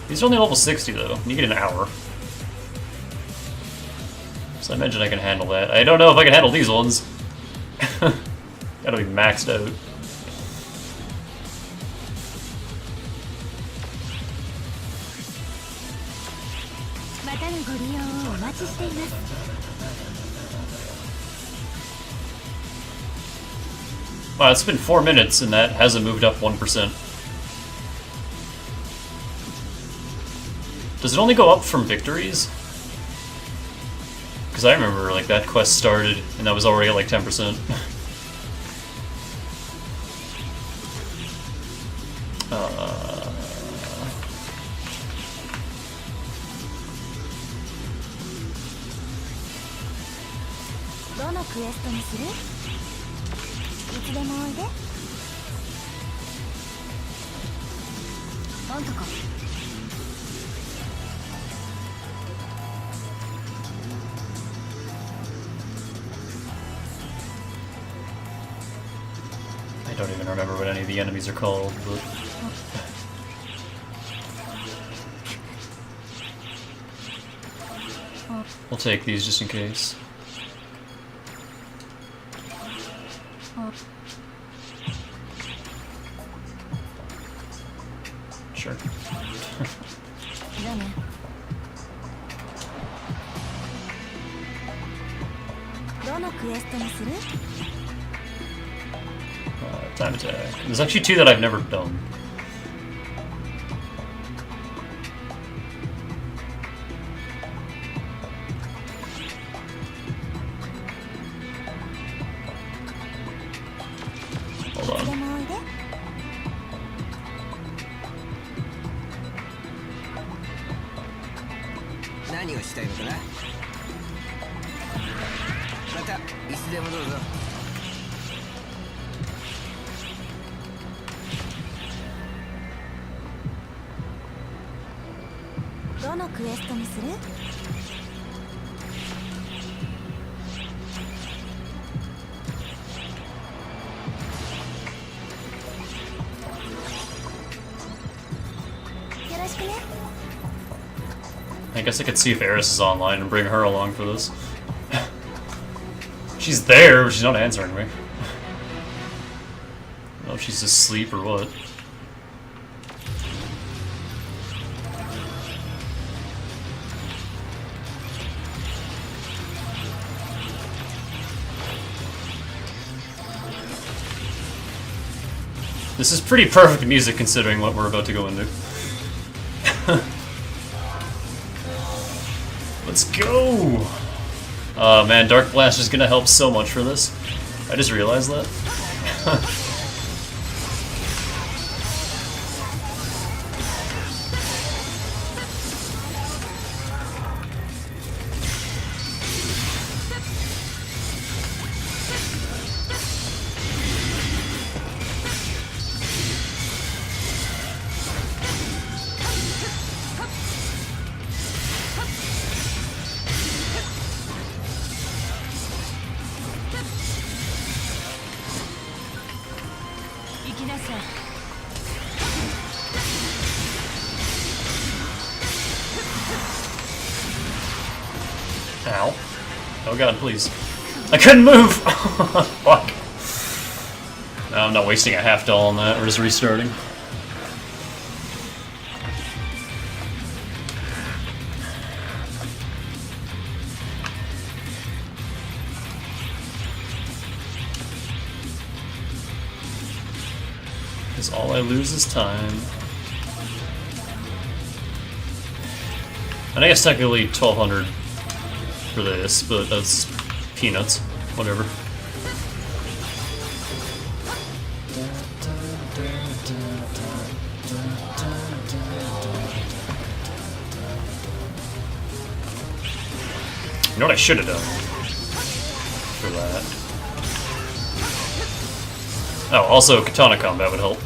These are only level 60 though. You get an hour. So I imagine I can handle that. I don't know if I can handle these ones. Gotta be maxed out. Wow, it's been 4 minutes and that hasn't moved up 1%. Does it only go up from victories? Because I remember like that quest started and that was already at like 10%. the enemies are called, but... We'll take these just in case. Sure. じゃあね。どのクエストにする？ Time attack. There's actually two that I've never done. Hold いつで on. もおいで。何をしたいのかな。またいつでもどうぞ。どのクエストにする？ よろしくね。 I guess I could see if Eris is online and bring her along for this. She's there, but she's not answering me. I don't know if she's asleep or what. This is pretty perfect music considering what we're about to go into. Let's go! Oh man, Dark Blast is gonna help so much for this. I just realized that. Ow. Oh god, please. I couldn't move! Fuck. No, I'm not wasting a half doll on that, we're just restarting. Because all I lose is time. And I guess technically 1200 for this, but that's peanuts. Whatever. You know what I should have done for that? Oh, also katana combat would help.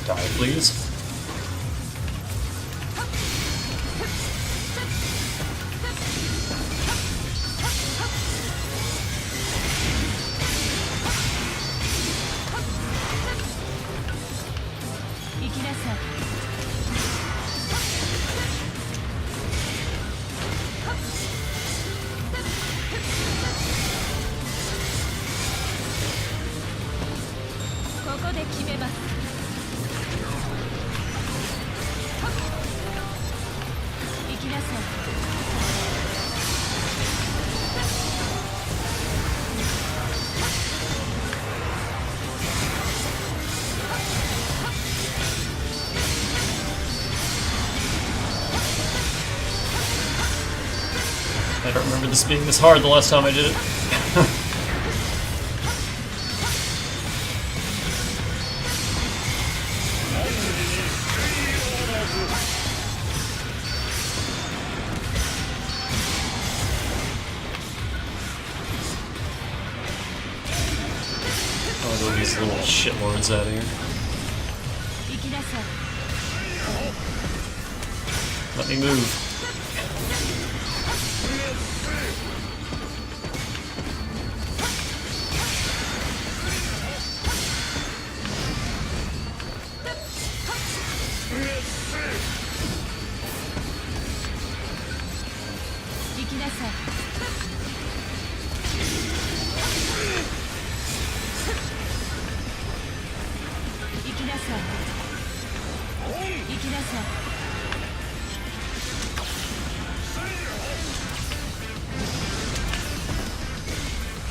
Die, please. I don't remember the this being this hard the last time I did it. Oh, go these little shitlords out of here. Let me move.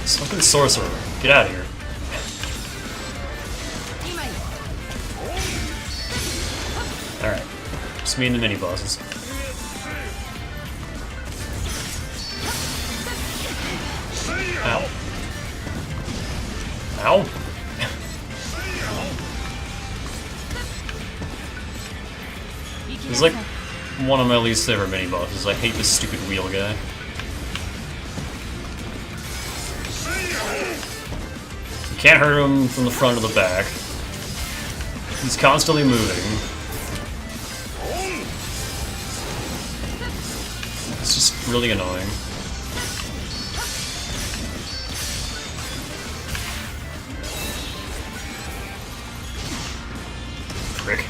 Fucking sorcerer, get out of here. Alright, just me and the mini bosses. Ow. Ow. He's like one of my least favorite mini bosses. I hate this stupid wheel guy. You can't hurt him from the front or the back. He's constantly moving. It's just really annoying. Prick.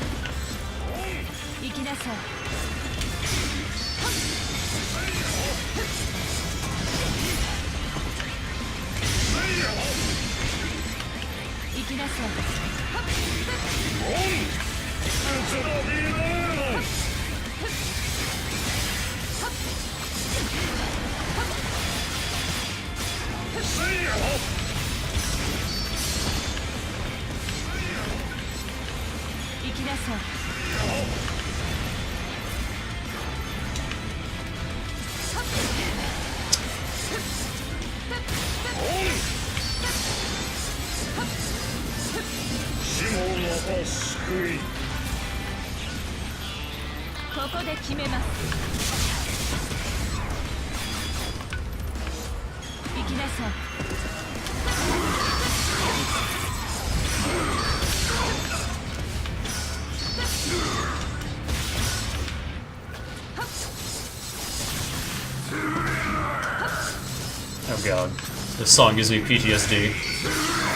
Oh god, this song gives me PTSD.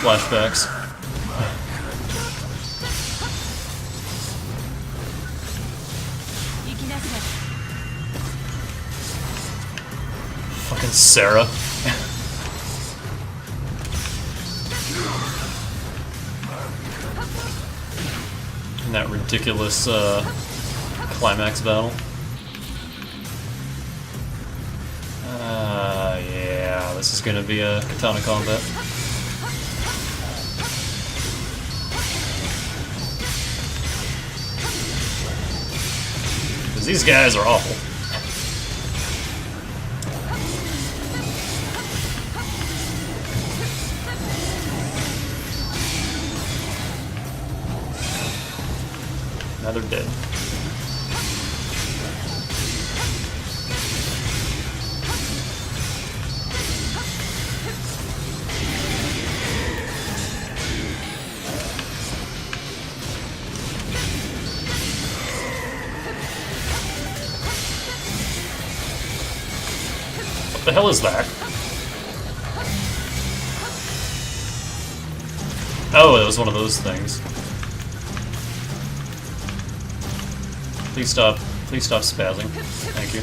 Flashbacks. Fucking Sarah. And that ridiculous climax battle. Yeah, this is gonna be a katana combat. Because these guys are awful. Now they're dead. What the hell is that? Oh, it was one of those things. Please stop spazzing. Thank you.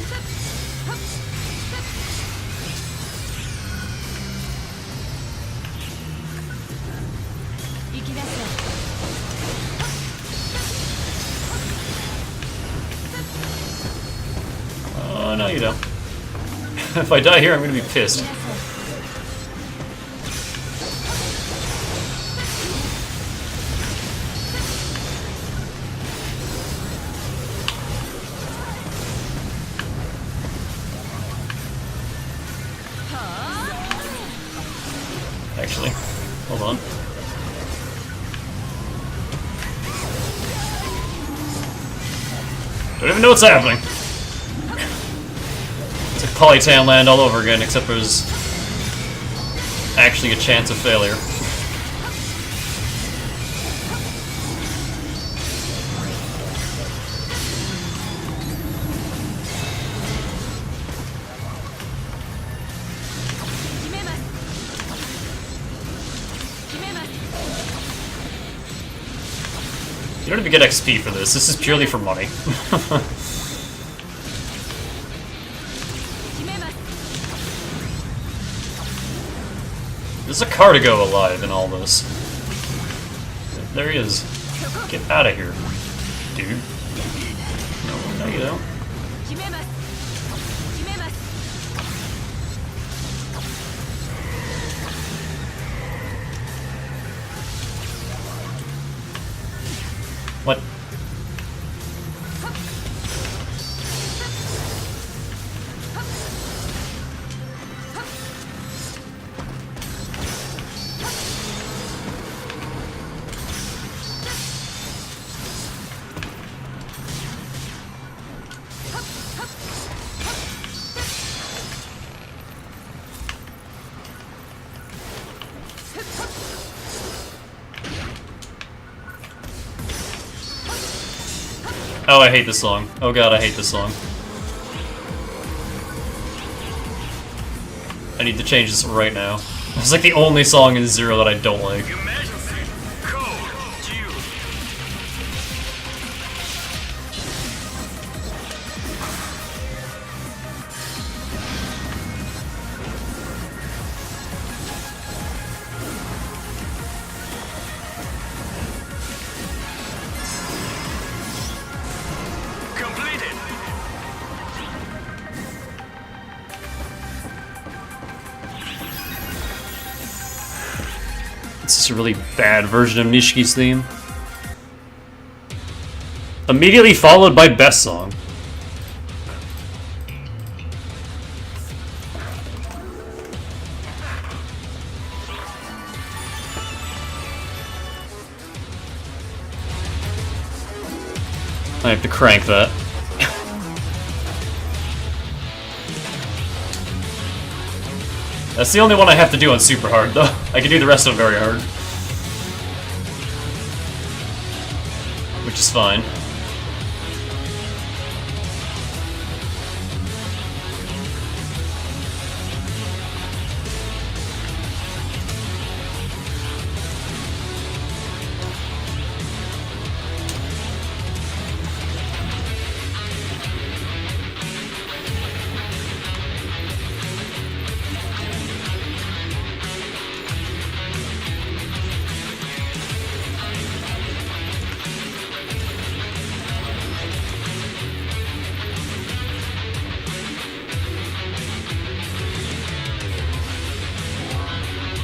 Oh, no you don't. If I die here, I'm gonna be pissed. Actually, hold on. Don't even know what's happening. It's like Polytan Land all over again, except there's actually a chance of failure. You don't even get XP for this. This is purely for money. There's a Cardigo alive in all this. There he is. Get out of here, dude. No, you don't. What? Oh, I hate this song. Oh god, I hate this song. I need to change this right now. It's like the only song in Zero that I don't like. It's just a really bad version of Nishiki's theme. Immediately followed by Best Song. I have to crank that. That's the only one I have to do on super hard, though. I can do the rest of it very hard. Which is fine.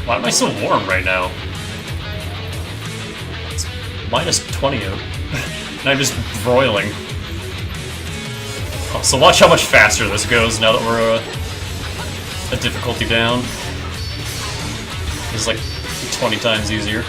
Why am I so warm right now? It's minus 20 out. And I'm just broiling. Oh, so watch how much faster this goes now that we're a difficulty down. It's like 20 times easier.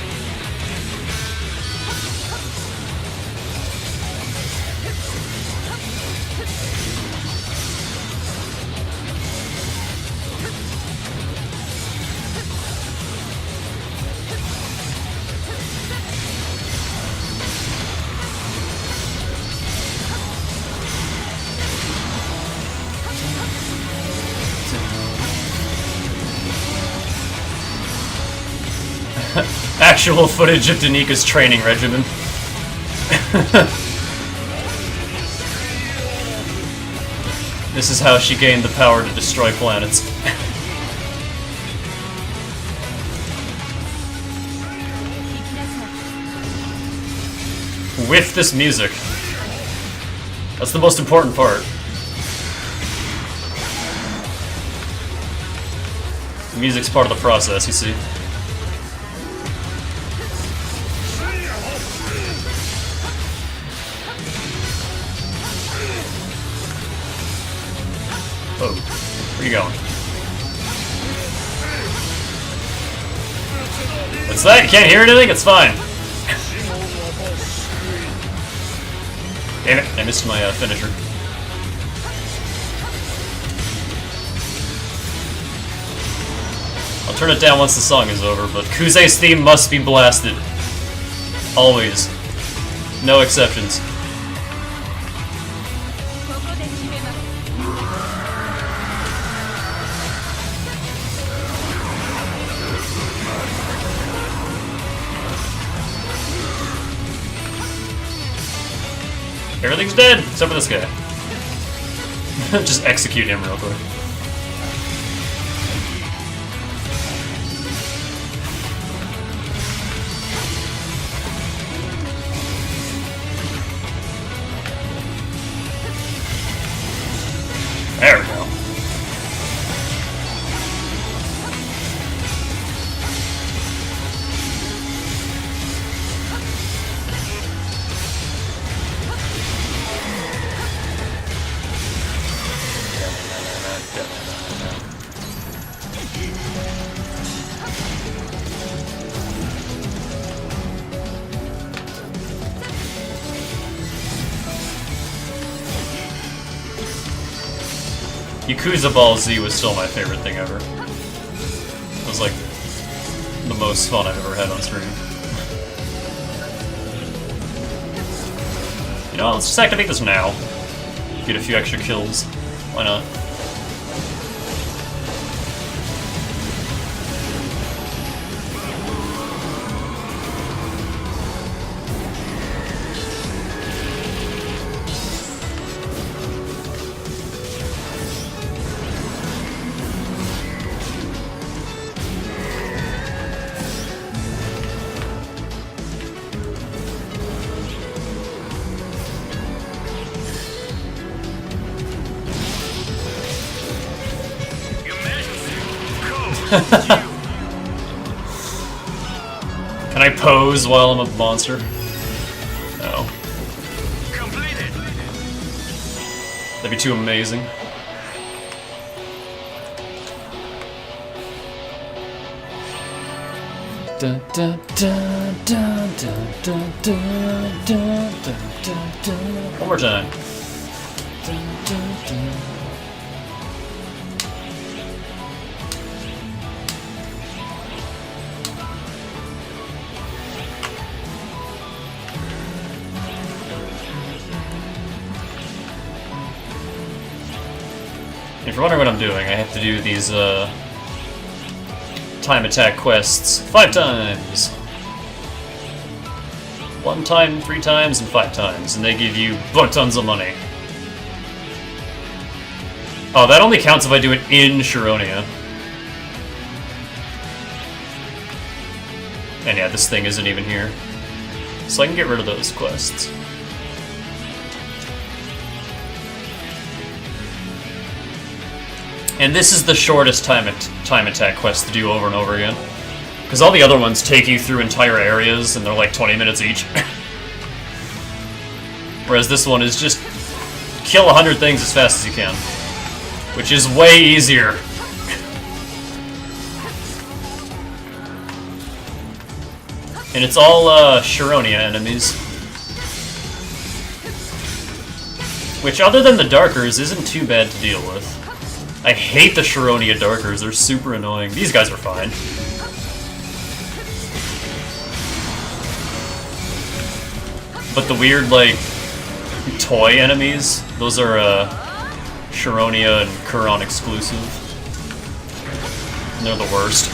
Actual footage of Danika's training regimen. This is how she gained the power to destroy planets. With this music. That's the most important part. The music's part of the process, you see. Oh, where you going? What's that? You can't hear anything? It's fine. Damn it, I missed my finisher. I'll turn it down once the song is over, but Kuze's theme must be blasted. Always. No exceptions. ここで決めます Everything's dead, except for this guy. Just execute him real quick. There we go. Yakuza Ball Z was still my favorite thing ever. It was like the most fun I've ever had on stream. You know, let's just activate this now. Get a few extra kills. Why not? Can I pose while I'm a monster? No. Completed. That'd be too amazing. Dun, dun, dun, dun, dun, dun, dun, dun, dun, dun, dun. One more time. Dun, dun, dun. If you're wondering what I'm doing, I have to do these time attack quests 5 times. 1 time, 3 times, and 5 times, and they give you butt tons of money. Oh, that only counts if I do it in Sharonia. And yeah, this thing isn't even here. So I can get rid of those quests. And this is the shortest time attack quest to do over and over again. Because all the other ones take you through entire areas, and they're like 20 minutes each. Whereas this one is just kill 100 things as fast as you can. Which is way easier. And it's all Sharonia enemies. Which, other than the Darkers, isn't too bad to deal with. I hate the Sharonia Darkers, they're super annoying. These guys are fine. But the weird, like, toy enemies, those are Sharonia and Kuron exclusive. And they're the worst.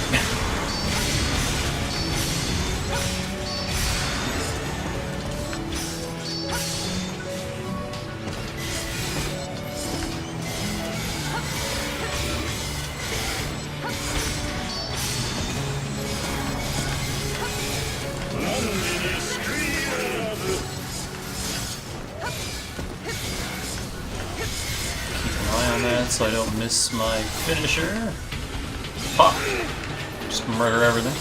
So I don't miss my finisher. Pop! Just murder everything.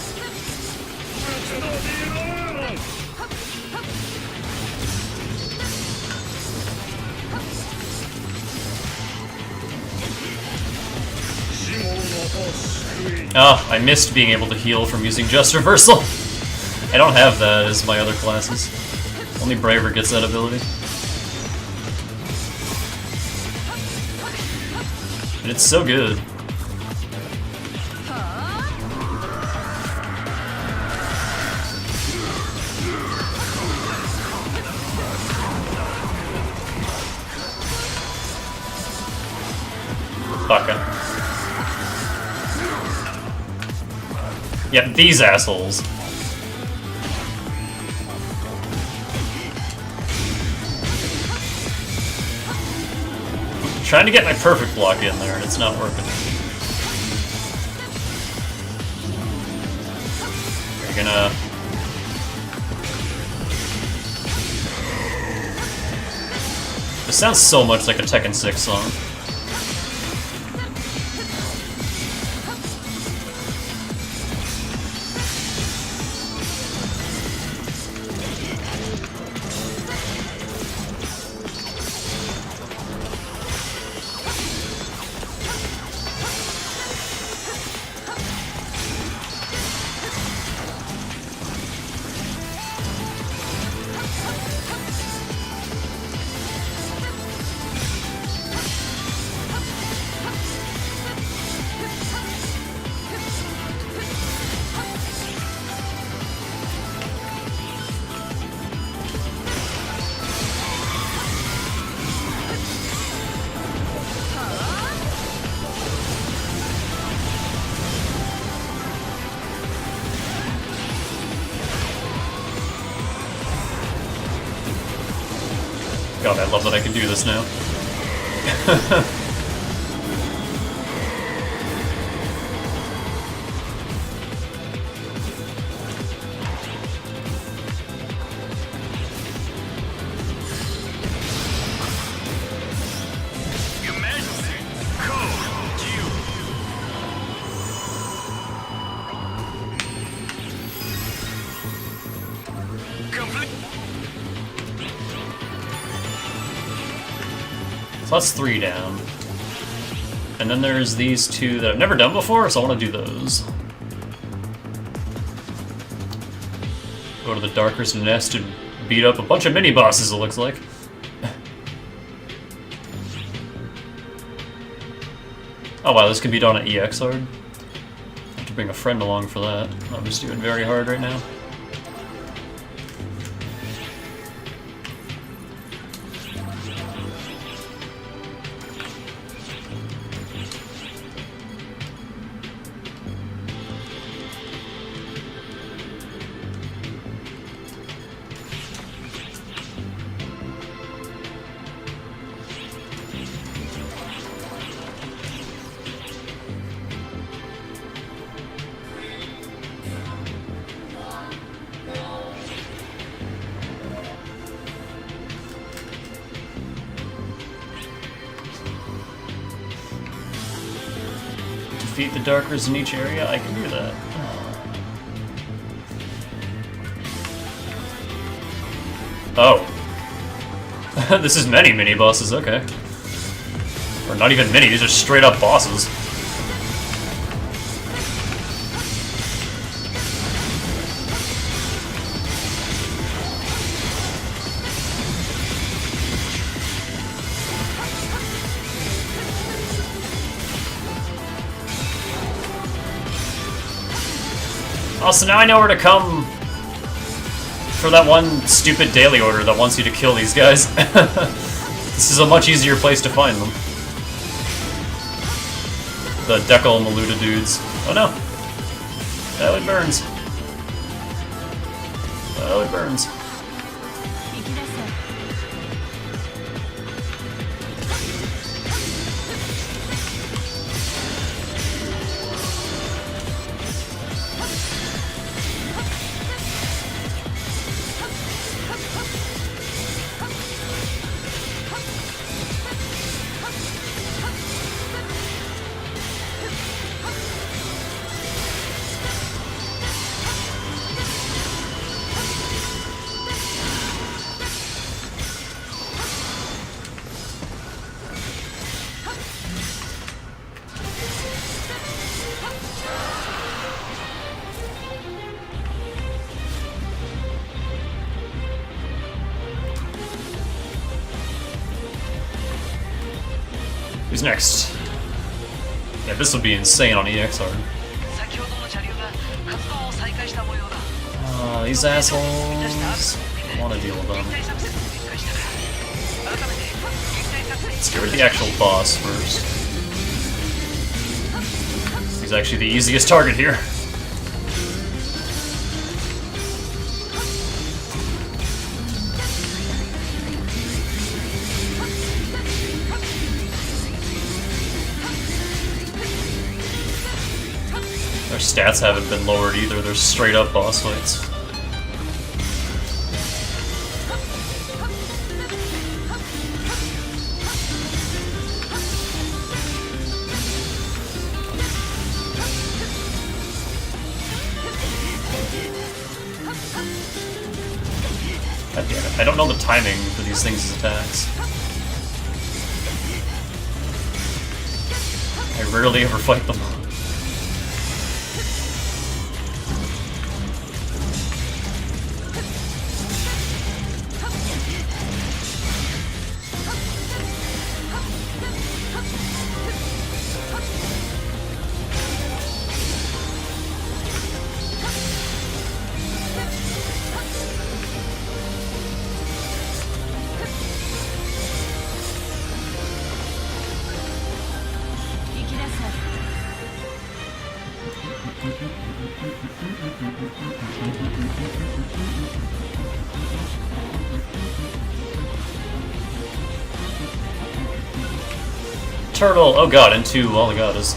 Oh, I missed being able to heal from using Just Reversal. I don't have that as my other classes. Only Braver gets that ability. And it's so good. Fucking. Yep, these assholes. Trying to get my perfect block in there, and it's not working. You're gonna... This sounds so much like a Tekken 6 song. God, I love that I can do this now. Your Majesty, code Q. Complete. So that's 3 down. And then there's these 2 that I've never done before, so I want to do those. Go to the Darker's Nest and beat up a bunch of mini-bosses, it looks like. Oh wow, this can be done at EX hard. I have to bring a friend along for that. I'm just doing very hard right now. Defeat the Darkers in each area? I can do that. Oh. This is many mini-bosses, okay. Or not even mini, these are straight up bosses. Oh, so now I know where to come for that one stupid daily order that wants you to kill these guys. This is a much easier place to find them. The Decal Maluda dudes. Oh no. Oh, it burns. Oh, it burns. Who's next? Yeah, this would be insane on EXR. 先ほどの車両が活動を再開した模様だ。 These assholes. I don't want to deal with them. 撃退作戦を展開したから改めて撃退作戦 Let's get rid of the actual boss first. He's actually the easiest target here. Their stats haven't been lowered either, they're straight up boss fights. God damn it, I don't know the timing for these things' attacks. I rarely ever fight them. Turtle! Oh god, into all the goddess.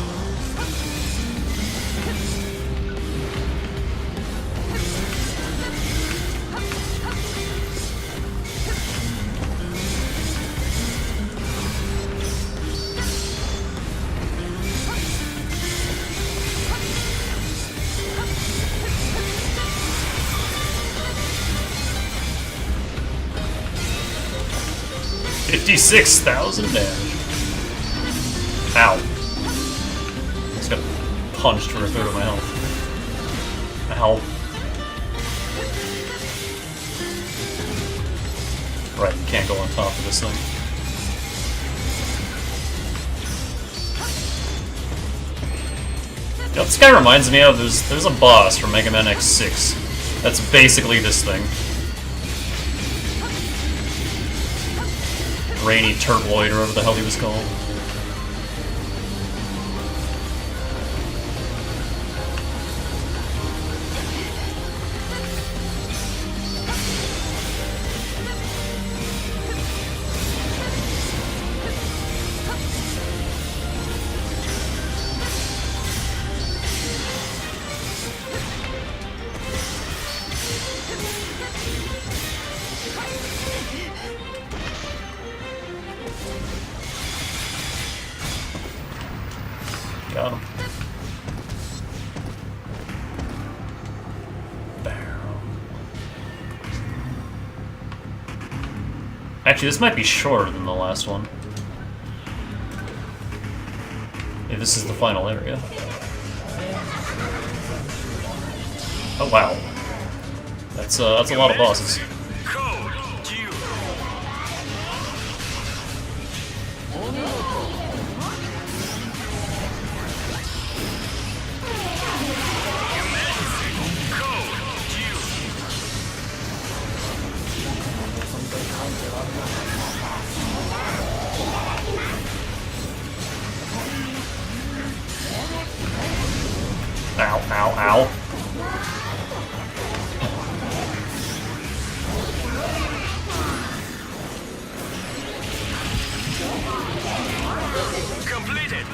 $56,000 damage. Ow. Just got punched for a third of my health. Ow. Right, you can't go on top of this thing. You know what this guy reminds me of? There's a boss from Mega Man X6 that's basically this thing. Rainy Turtloid, or whatever the hell he was called. Got him. Actually, this might be shorter than the last one. Yeah, this is the final area. Oh wow. That's a lot of bosses. Code Q. Ow, ow, ow. Completed.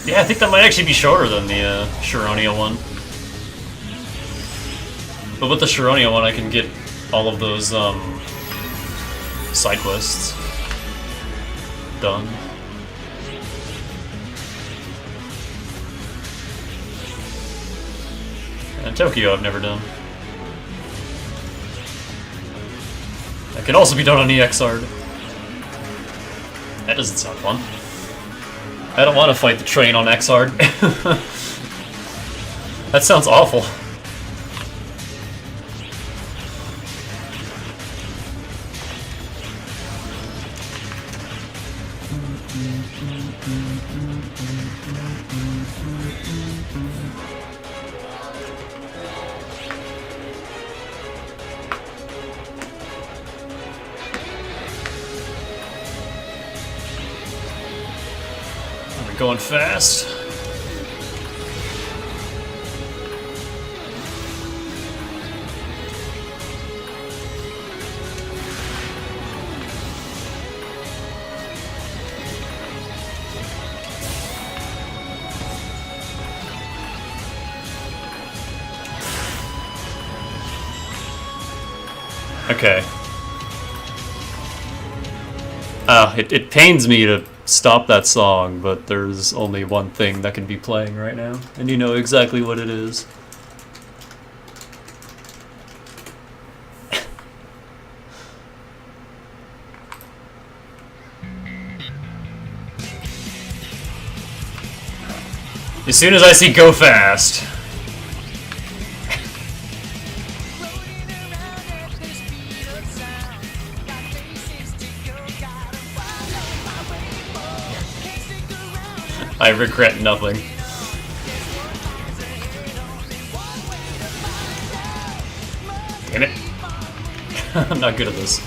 Yeah, I think that might actually be shorter than the Sharonia one. But with the Sharonia one, I can get all of those side quests done. And Tokyo I've never done. That can also be done on EXR. That doesn't sound fun. I don't want to fight the train on Xrd. That sounds awful. going fast. Okay. It pains me to stop that song, but there's only one thing that can be playing right now, and you know exactly what it is. As soon as I see Go Fast. I regret nothing. Damn it. I'm not good at this.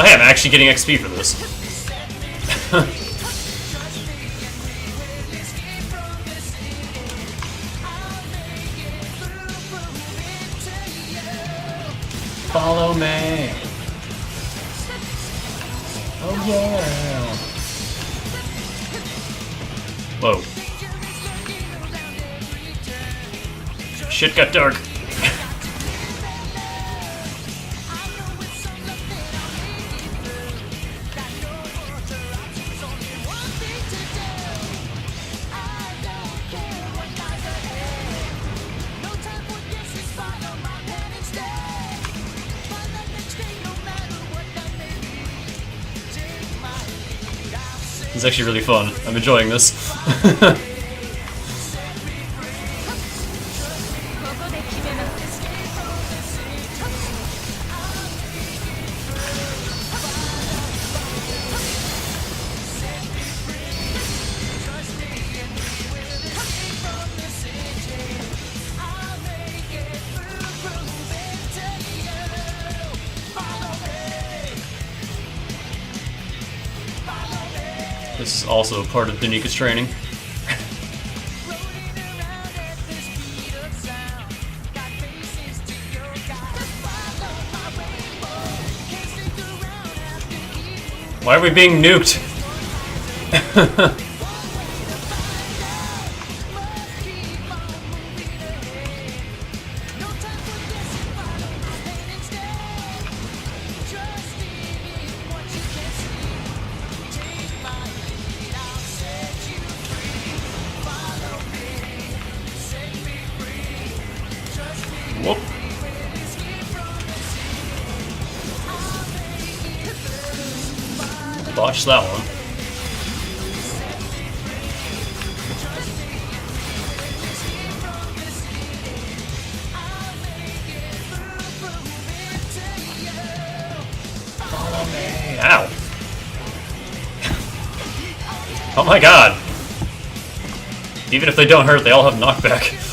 I am actually getting XP for this. Follow me. Oh yeah. Whoa. Shit got dark. It's actually really fun. I'm enjoying this. This is also part of Danika's training. Why are we being nuked? Whoop. Botch that one. Follow me. Ow. Oh my god. Even if they don't hurt, they all have knockback.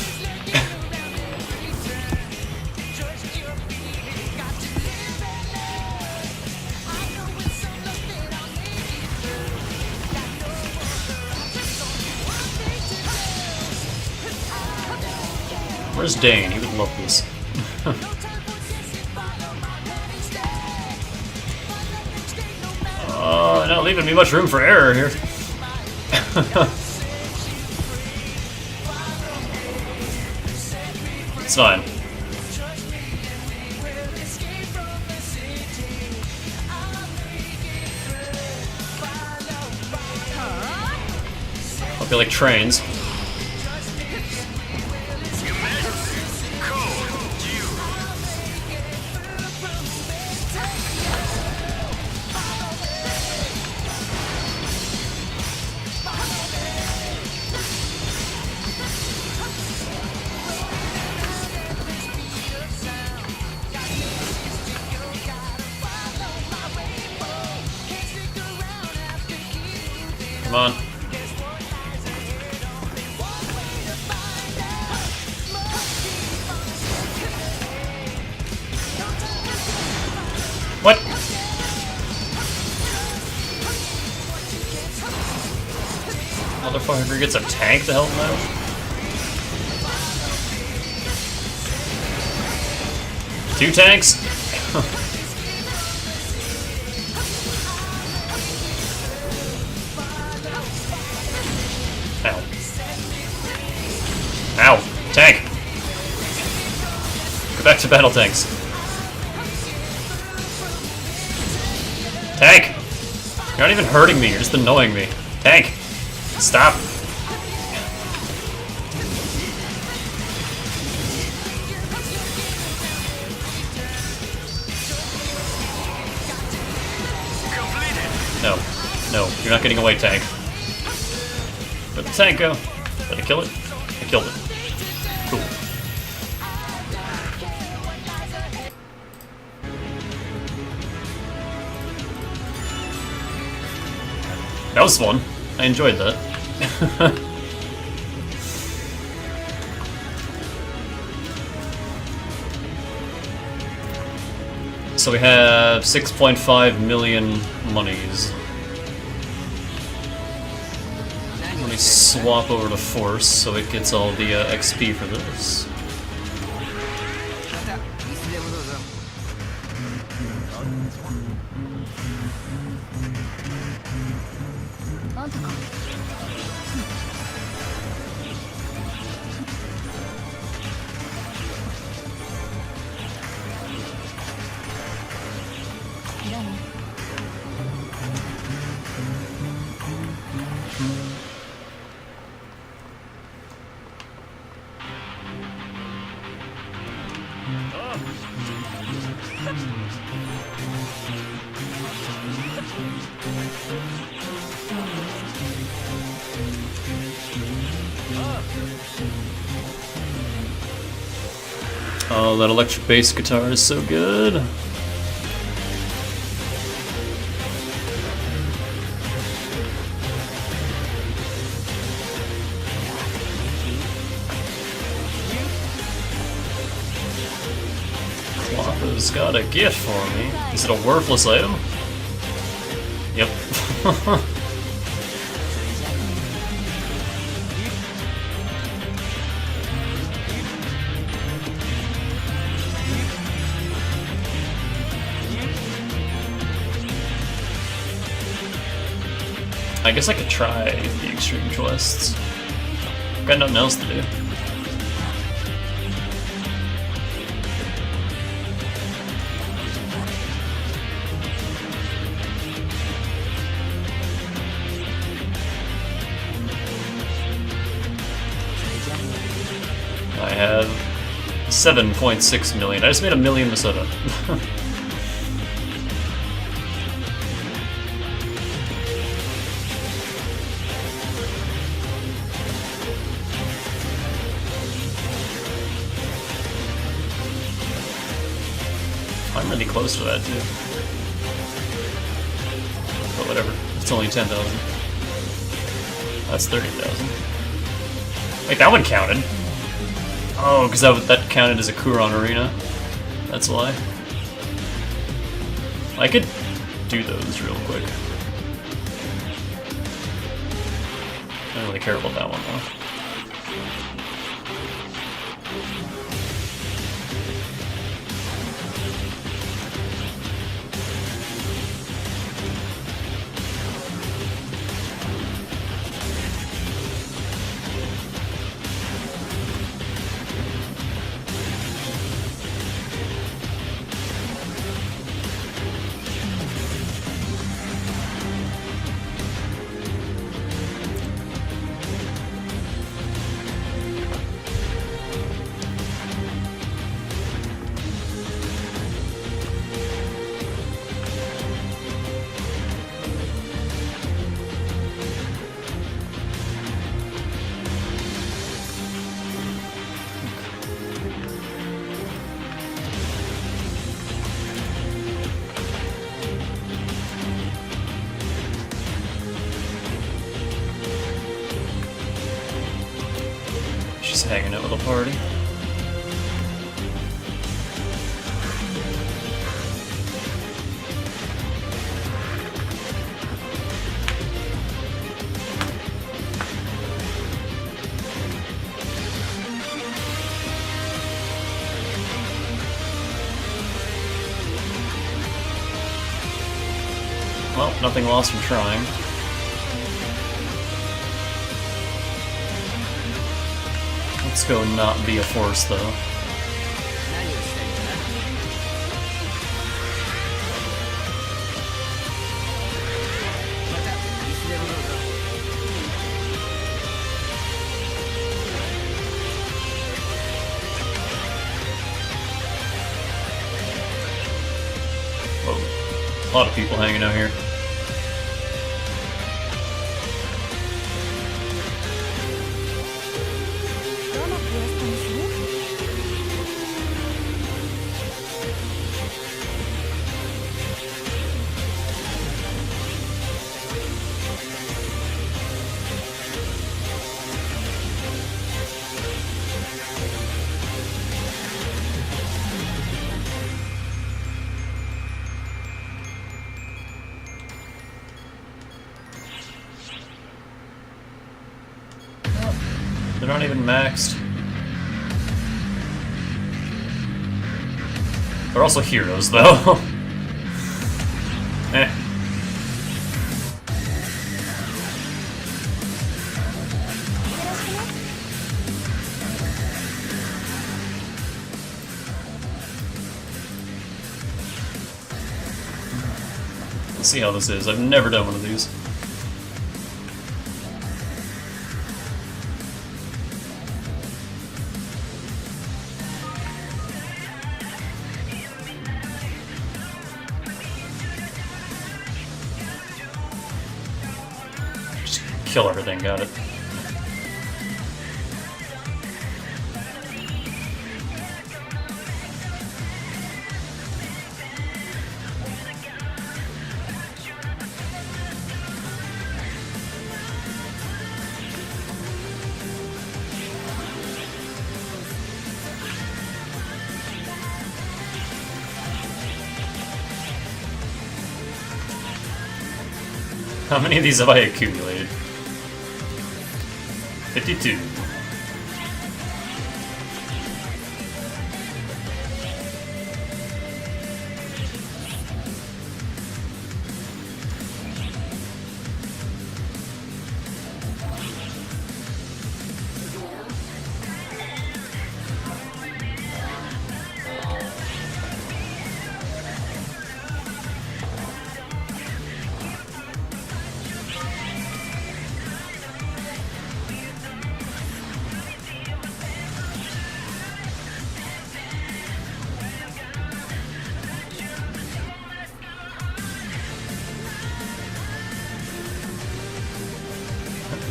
Where's Dane? He would love this. Not leaving me much room for error here. It's fine. Hope you like trains. Come on. What? Motherfucker gets a tank to help him out? Two tanks? Ow. Ow. Tank! Go back to battle tanks. Tank! You're not even hurting me, you're just annoying me. Tank! Stop! No. No, you're not getting away, tank. Where'd the tank go? Did I kill it? I killed it. Cool. That was fun. I enjoyed that. So we have 6.5 million monies. Let me swap over to Force so it gets all the XP for this. またいつでもどうぞ。あんたか。いらない。Oh, that electric bass guitar is so good. Cloppa's got a gift for me. Is it a worthless item? Yep. I guess I could try the extreme quests. Got nothing else to do. I have 7.6 million. I just made 1 million Minnesota. I'm really close to that too. But whatever, it's only 10,000. That's 30,000. Wait, that one counted. Oh, because that counted as a Kuron Arena. That's why. I could do those real quick. I don't really care about that one though. Just hanging out with a party. Well, nothing lost from trying. Let's go not be a force, though. 何をしたいんだな。またいつでもどうぞ。Whoa. A lot of people hanging out here. They're not even maxed. They're also heroes, though. Eh. Let's see how this is. I've never done one of these. Kill everything, got it. How many of these have I accumulated? 52.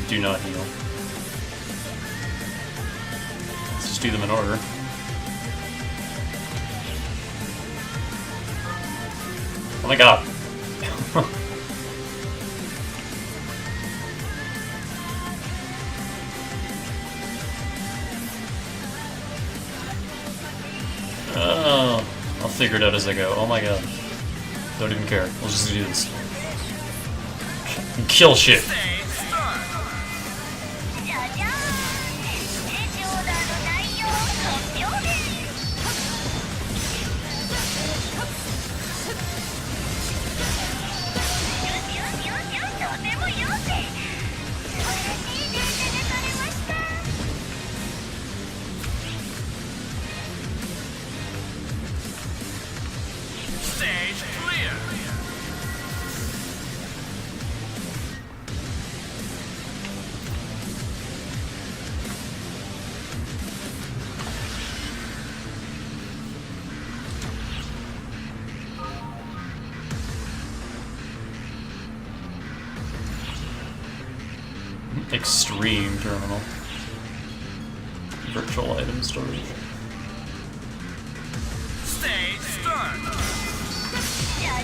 Do not heal. Let's just do them in order. Oh my god. Oh, I'll figure it out as I go. Oh my god. Don't even care. We'll just do this. Kill shit. Stage clear. Extreme terminal. Virtual item storage. Stage start. There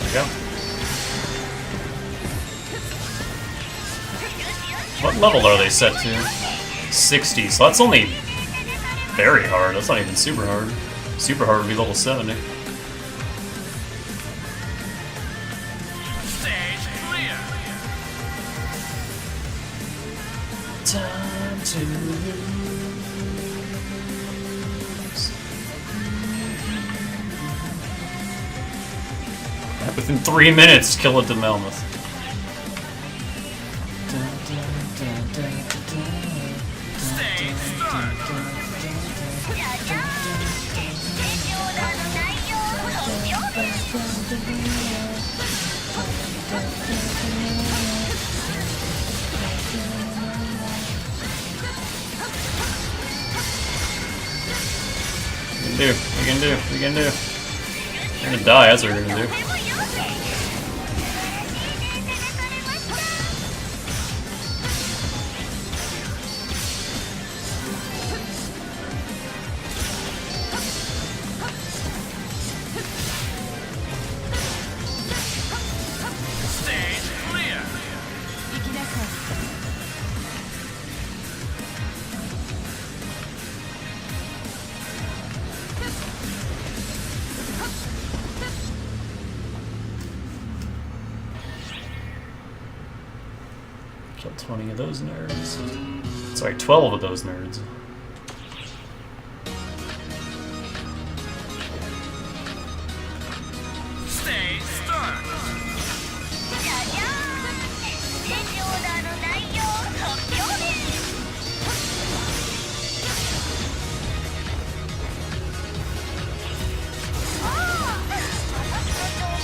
we go. level are they set to? 60, so that's only very hard. That's not even super hard. Super hard would be level 70. Stage clear. Time to lose. Within 3 minutes, kill a Demelmoth. Stage start. We can do. We're gonna die, that's what we're gonna do. Stage clear. 行きなさい。Kill 20 of those nerds. Sorry, 12 of those nerds. Stage start.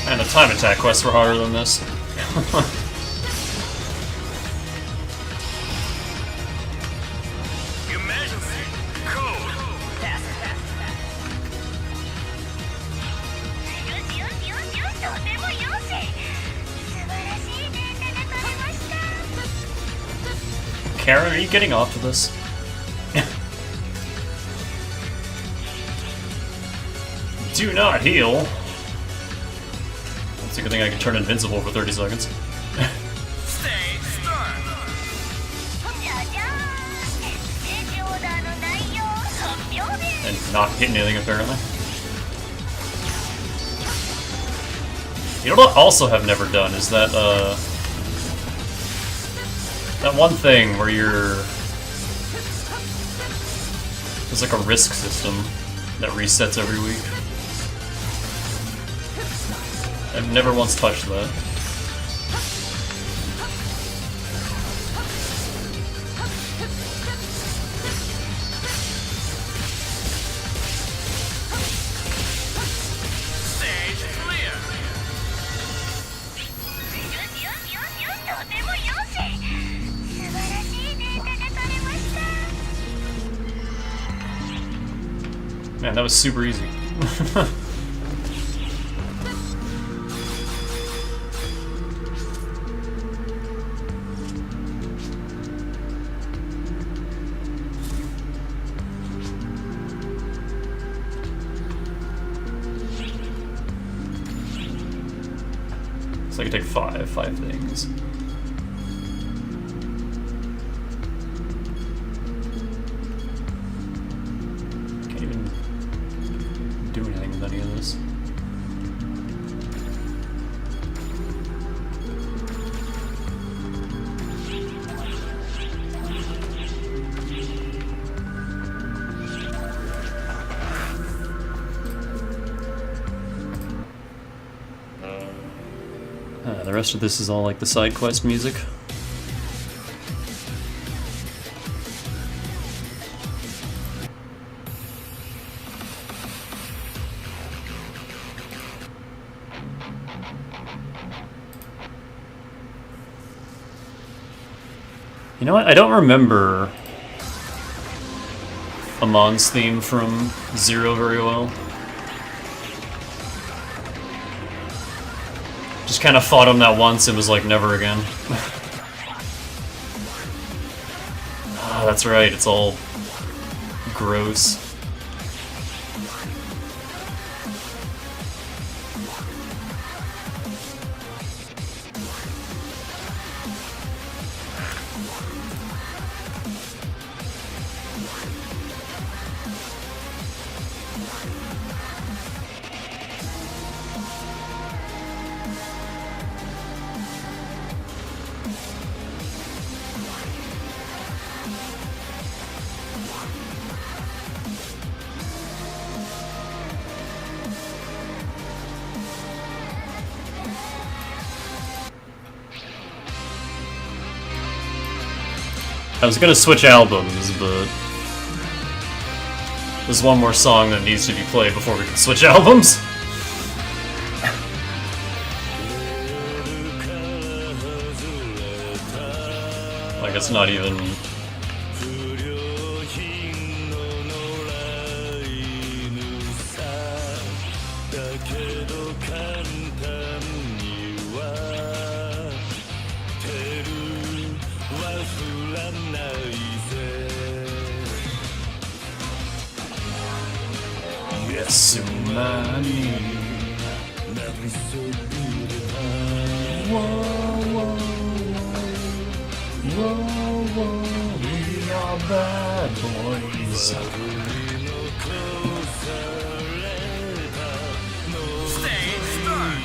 And the time attack quests were harder than this. Emergency code. Karen, are you getting off to this? Do not heal. That's a good thing I can turn invincible for 30 seconds. Stage start. And not hit anything, apparently. You know what I also have never done is that, that one thing where there's like a risk system that resets every week. I've never once touched that. Stage clear. Man, that was super easy. So I can take five things. Can't even do anything with any of this. The rest of this is all like the side quest music. You know what? I don't remember Amon's theme from Zero very well. Just kind of fought him that once and was like, never again. Ah, that's right, it's all gross. I was gonna switch albums, but there's one more song that needs to be played before we can switch albums. Like, it's not even... Yes, money. Whoa, whoa, whoa, whoa, we are bad boys. Stage start.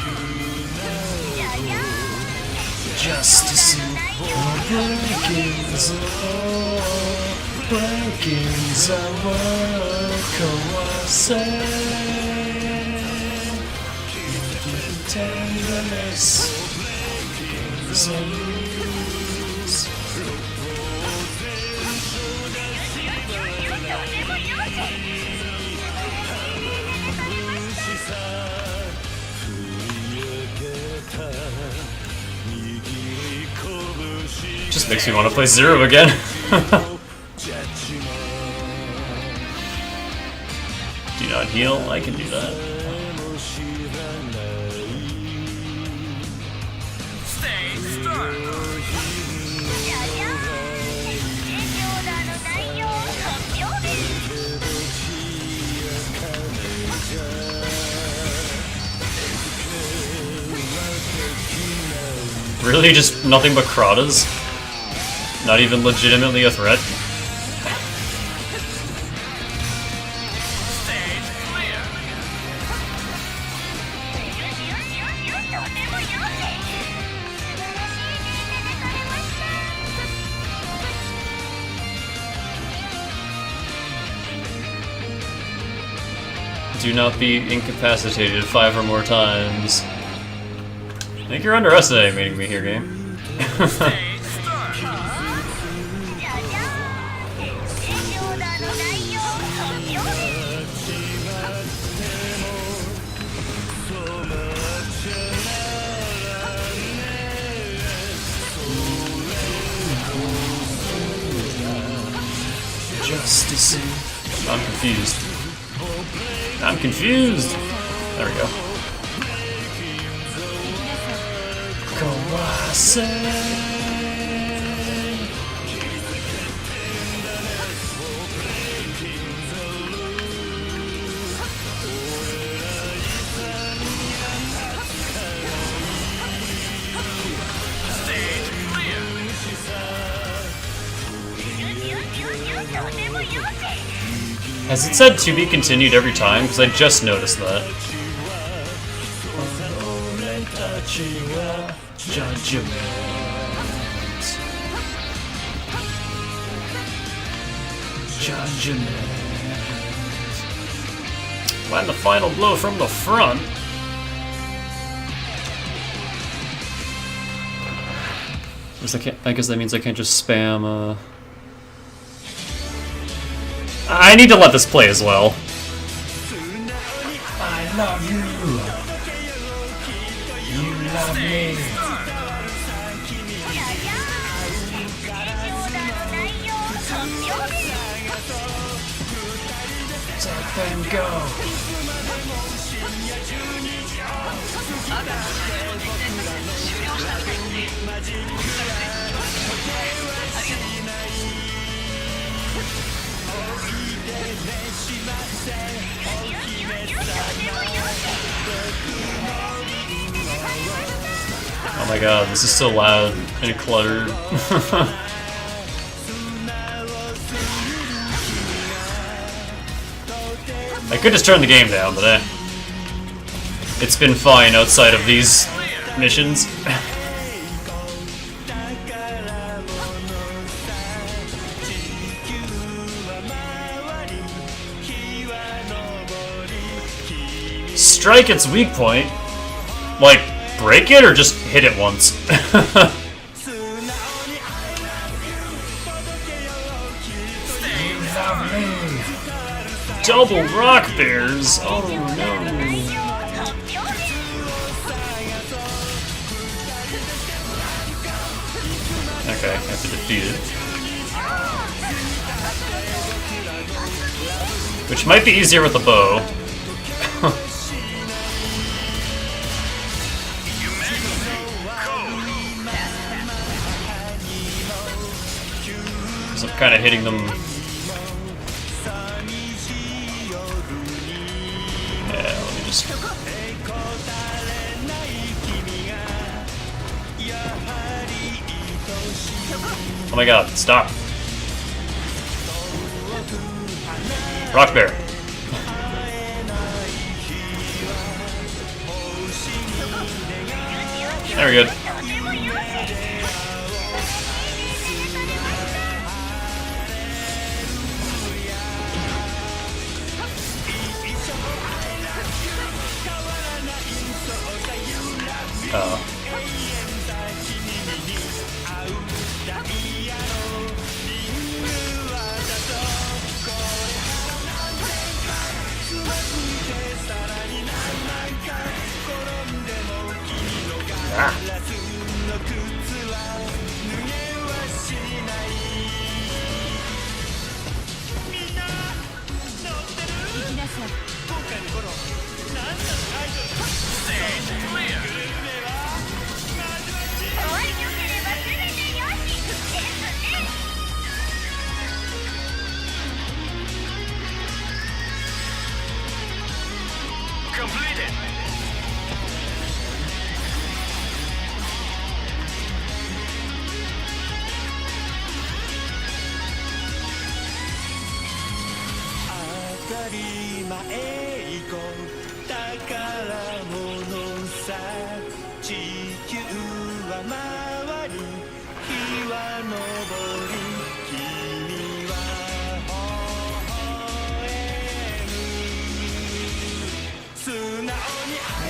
Justice and breakings of Kawase. Tenderness is a lose. Just makes me want to play Zero again. Do not heal, I can do that. Stage start. Really, just nothing but Kratas? Not even legitimately a threat? Stage clear. Do not be incapacitated 5 or more times. I think you're underestimating me here, game. Stage start. Justice. I'm confused. I'm confused. There we go. Kawase. Stage clear. Has it said to be continued every time? Because I just noticed that. Judgment. Land the final blow from the front. I guess that means I can't just spam. I need to let this play as well. I love you. You love me. Take them go. Oh my god, this is so loud and cluttered. I could just turn the game down, but it's been fine outside of these missions. Strike its weak point? Like, break it or just hit it once? double rock bears! Oh no! Okay, I have to defeat it. Which might be easier with the bow. So I'm kind of hitting them. Yeah, let me just. Oh my god, stop. Rock bear. Very good. Completed.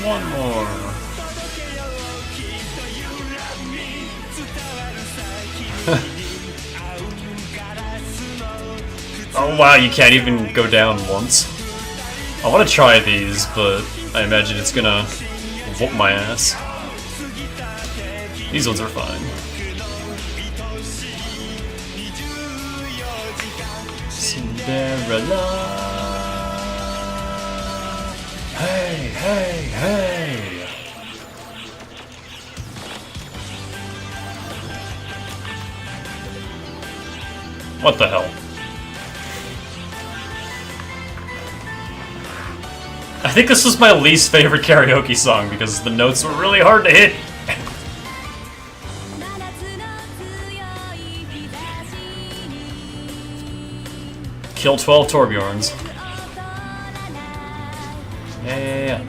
One more. Oh wow, you can't even go down once. I want to try these, but I imagine it's gonna whoop my ass. These ones are fine. Cinderella. Hey, hey, hey! What the hell? I think this was my least favorite karaoke song because the notes were really hard to hit. Kill 12 Torbjorns. Yeah.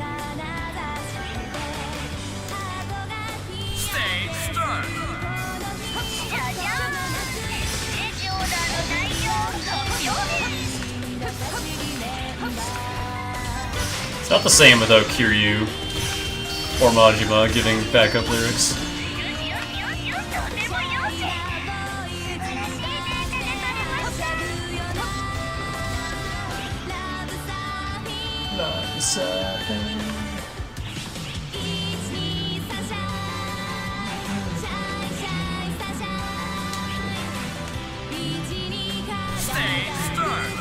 Stage start. It's not the same without Kiryu or Majima giving backup lyrics. Stage start.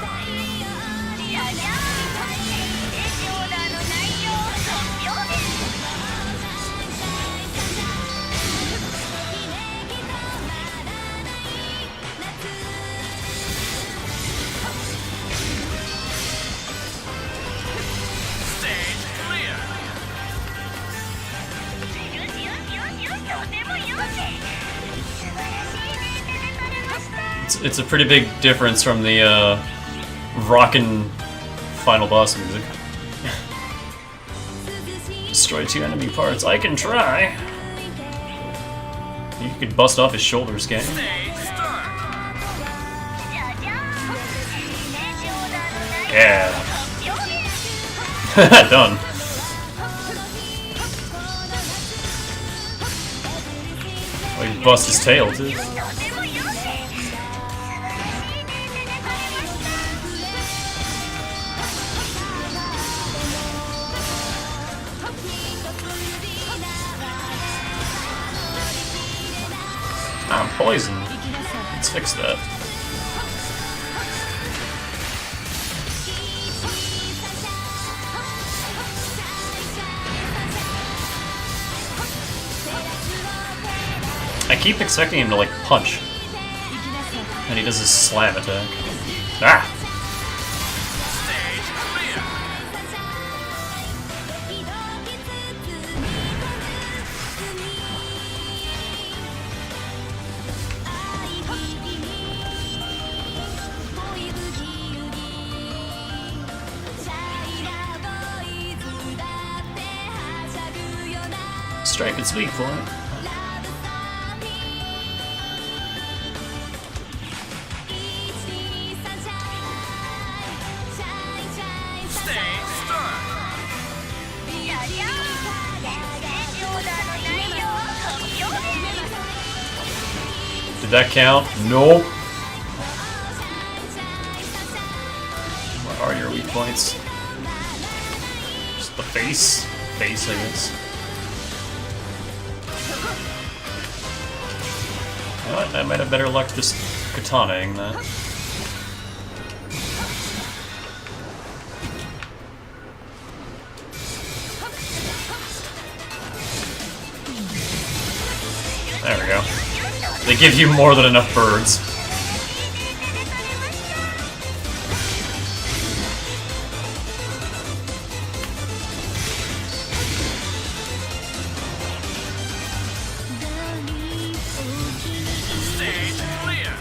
Stage clear. It's a pretty big difference from the rockin' final boss music. Destroy 2 enemy parts. I can try. You could bust off his shoulders, can't you? Stage start. Yeah. Done. Oh, he bust his tail too. poison. Let's fix that. I keep expecting him to like punch, and he does his slam attack. Ah! Stage clear. Strike its weak point. Stage start. Did that count? Nope. What are your weak points? Just the face? Face, I guess. You know what? I might have better luck just katanaing that. There we go. They give you more than enough birds. Stage clear.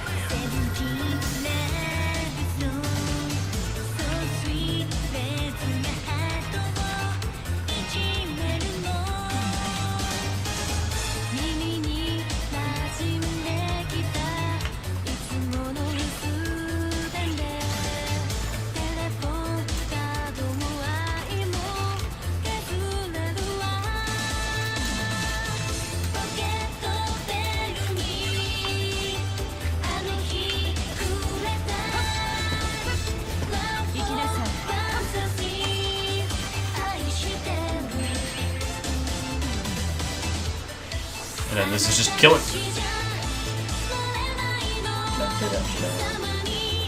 And then this is just kill it.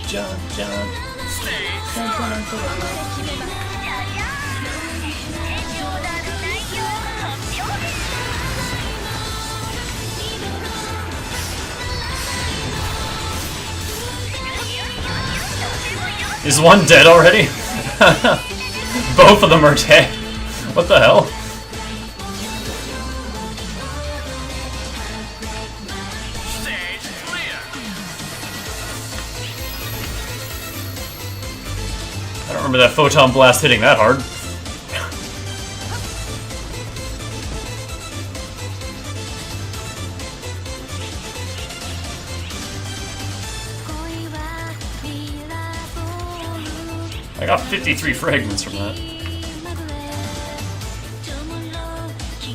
John. Stage start. Is one dead already? Both of them are dead. What the hell? Stage clear. I don't remember that photon blast hitting that hard. I got 53 fragments from that.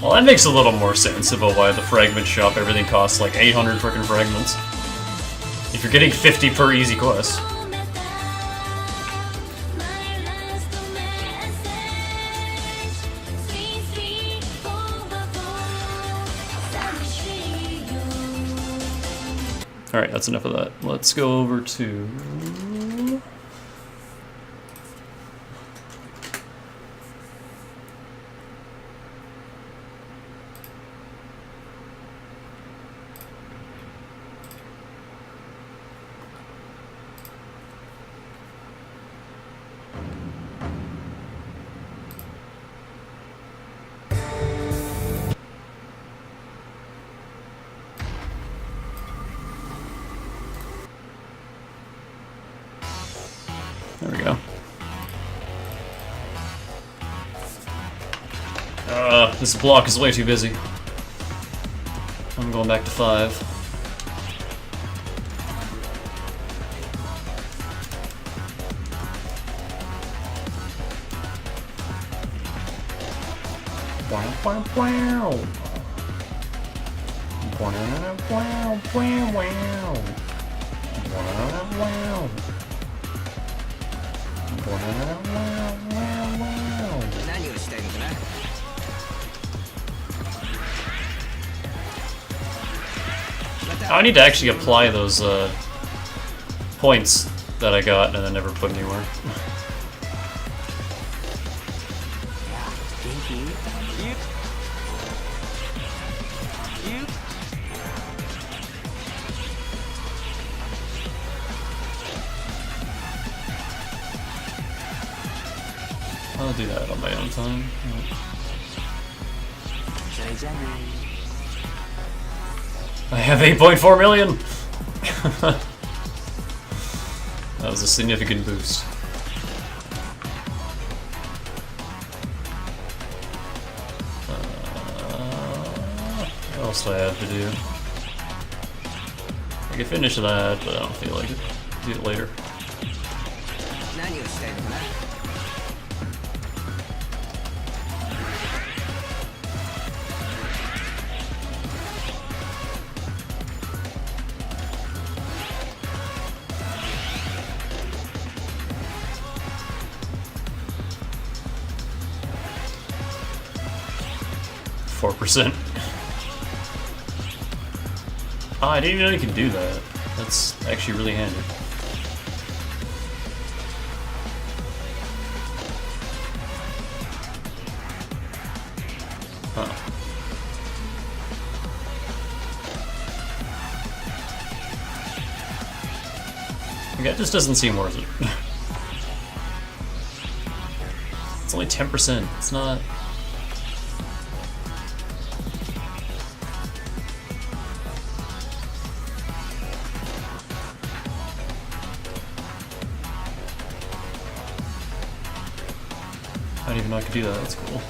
Well, that makes a little more sense about why the fragment shop everything costs like 800 frickin' fragments. If you're getting 50 per easy quest. Alright, that's enough of that. Let's go over to... There we go. This block is way too busy. I'm going back to 5. Wow, wow, wow. Wow, wow, wow, wow. Wow, wow. 何をしたいのかな。また I need to actually apply those points that I got and then never put anywhere. 元気ゆっ I'll do that on my own time. それじゃあね I have 8.4 million! That was a significant boost. What else do I have to do? I could finish that, but I don't feel like it. Do it later. 何をしたいのかな 4%. Ah, I didn't even know you could do that. That's actually really handy. Huh. Okay, that just doesn't seem worth it. It's only 10%. It's not... I didn't even know I could do that. That's cool.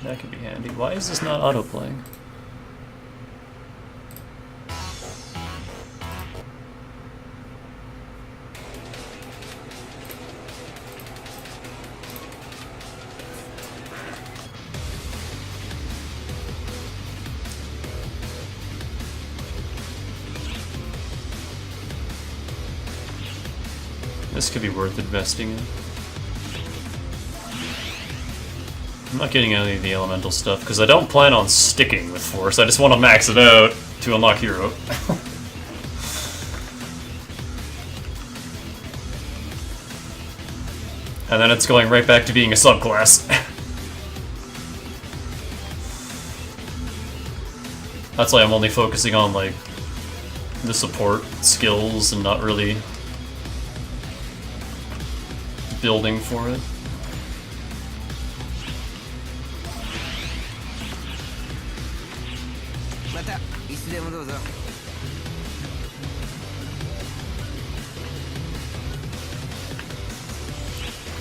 That could be handy. Why is this not auto-playing? This could be worth investing in. I'm not getting any of the elemental stuff because I don't plan on sticking with Force. I just want to max it out to unlock Hero. And then it's going right back to being a subclass. That's why I'm only focusing on like the support skills and not really building for it.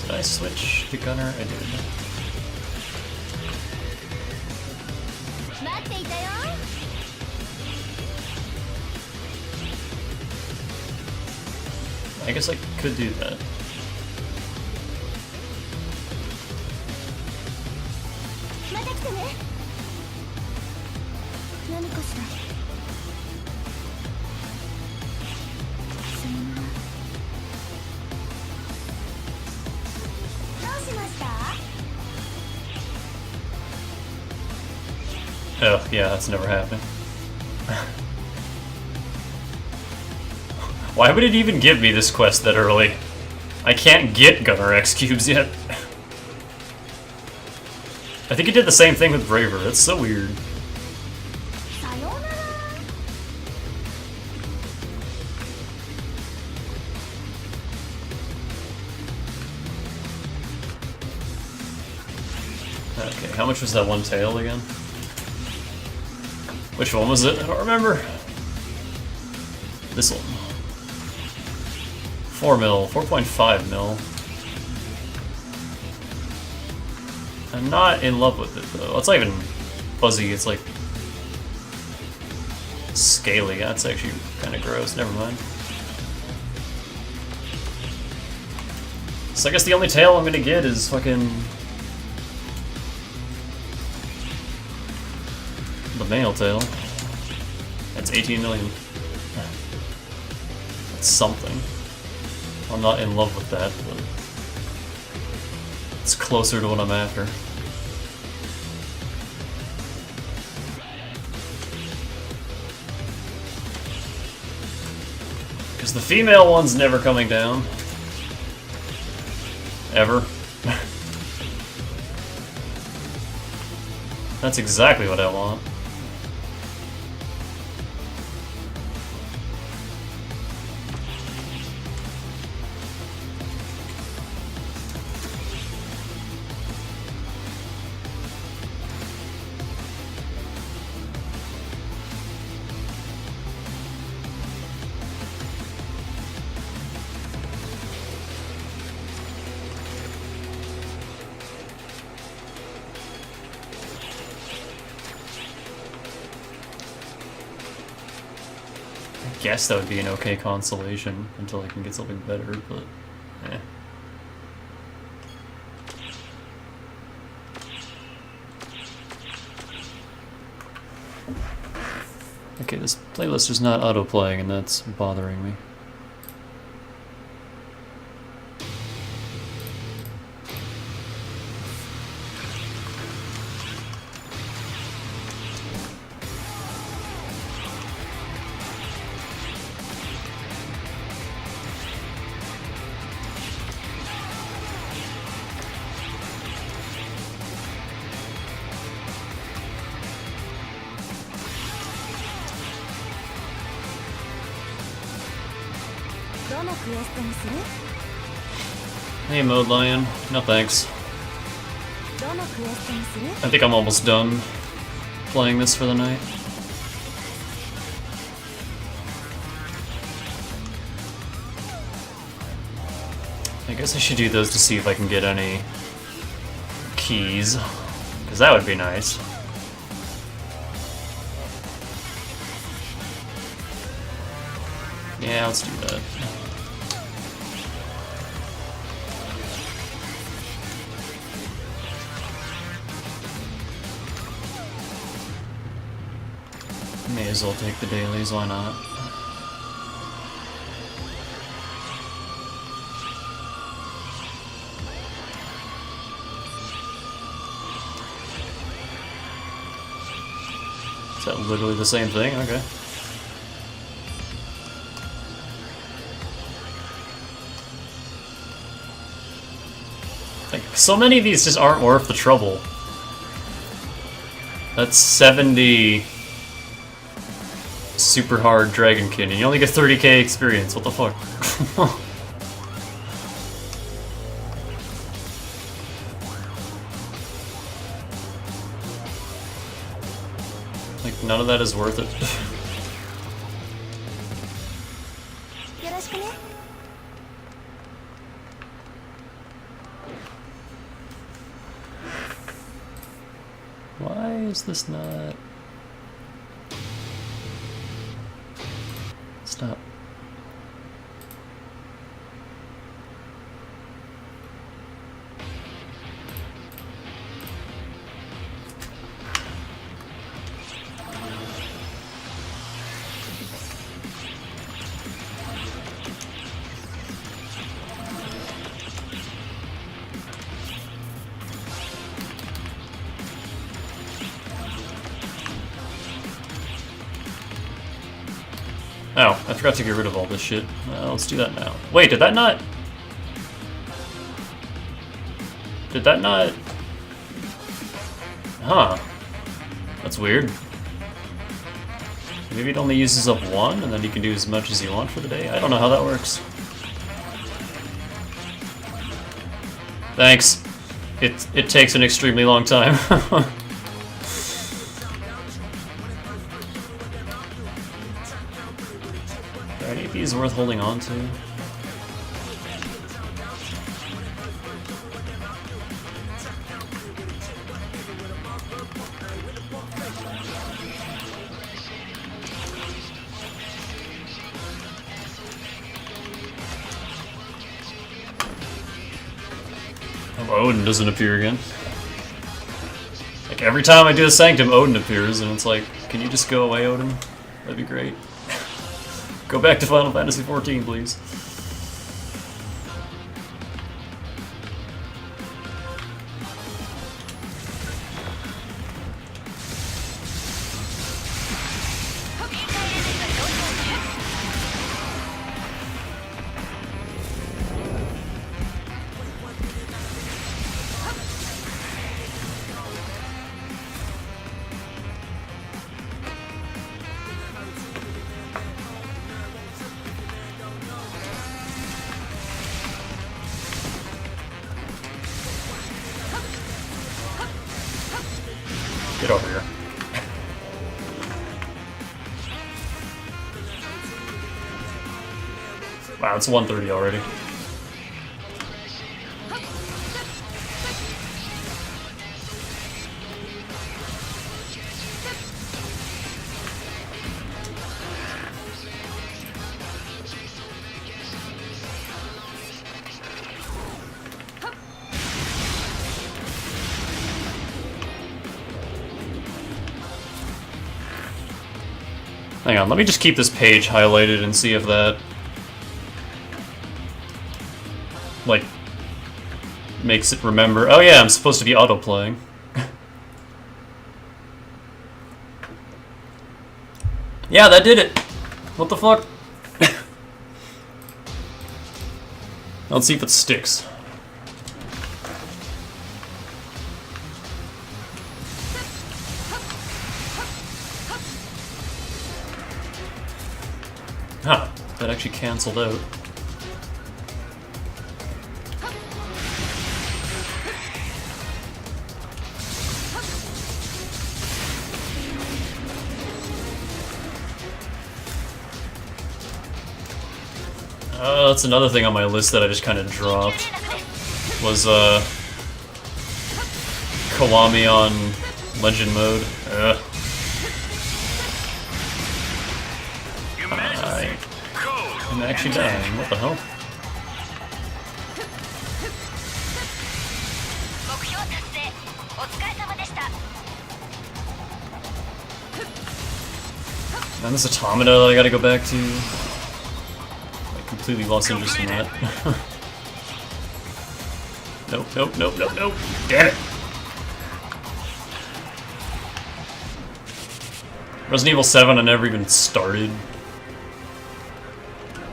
Did I switch to Gunner? I did. 待っていたよ I guess I could do that. また来てね何かしらすみませんどうしました Oh, yeah, that's never happened. Why would it even give me this quest that early? I can't get Gunner X cubes yet. I think it did the same thing with Braver. That's so weird. さようなら Okay, how much was that one tail again? Which one was it? I don't remember. This one. 4 mil, 4.5 mil. I'm not in love with it though. It's not even fuzzy, it's like scaly. That's actually kind of gross. Never mind. So I guess the only tail I'm gonna get is fucking the male tail. That's 18 million. That's something. I'm not in love with that, but it's closer to what I'm after. Because the female one's never coming down. Ever. That's exactly what I want. I guess that would be an okay consolation until I can get something better, but eh. Okay, this playlist is not auto-playing and that's bothering me. Hey, Mode Lion. No thanks. I think I'm almost done playing this for the night. I guess I should do those to see if I can get any keys, because that would be nice. Yeah, let's do that. May as well take the dailies, why not? Is that literally the same thing? Okay. Like, so many of these just aren't worth the trouble. That's 70 super hard Dragonkin, and you only get 30k experience. What the fuck? Like, none of that is worth it. Why is this not... Stop. Oh, I forgot to get rid of all this shit. Let's do that now. Wait, did that not... Did that not... Huh. That's weird. Maybe it only uses up one, and then you can do as much as you want for the day? I don't know how that works. Thanks. It takes an extremely long time. Are any of these worth holding on to? Odin doesn't appear again. Like, every time I do a Sanctum, Odin appears, and it's like, can you just go away, Odin? That'd be great. Go back to Final Fantasy XIV, please. Get over here. Wow, it's 1:30 already. Hang on, let me just keep this page highlighted and see if that, like, makes it remember. Oh yeah, I'm supposed to be auto-playing. Yeah, that did it! What the fuck? Let's see if it sticks. Huh, that actually canceled out. That's another thing on my list that I just kind of dropped. Was, Kiwami on Legend mode. I'm actually dying. What the hell? And this automata that I gotta go back to. I completely lost interest in that. Nope, nope, nope, nope, nope. Damn it! Resident Evil 7 I never even started.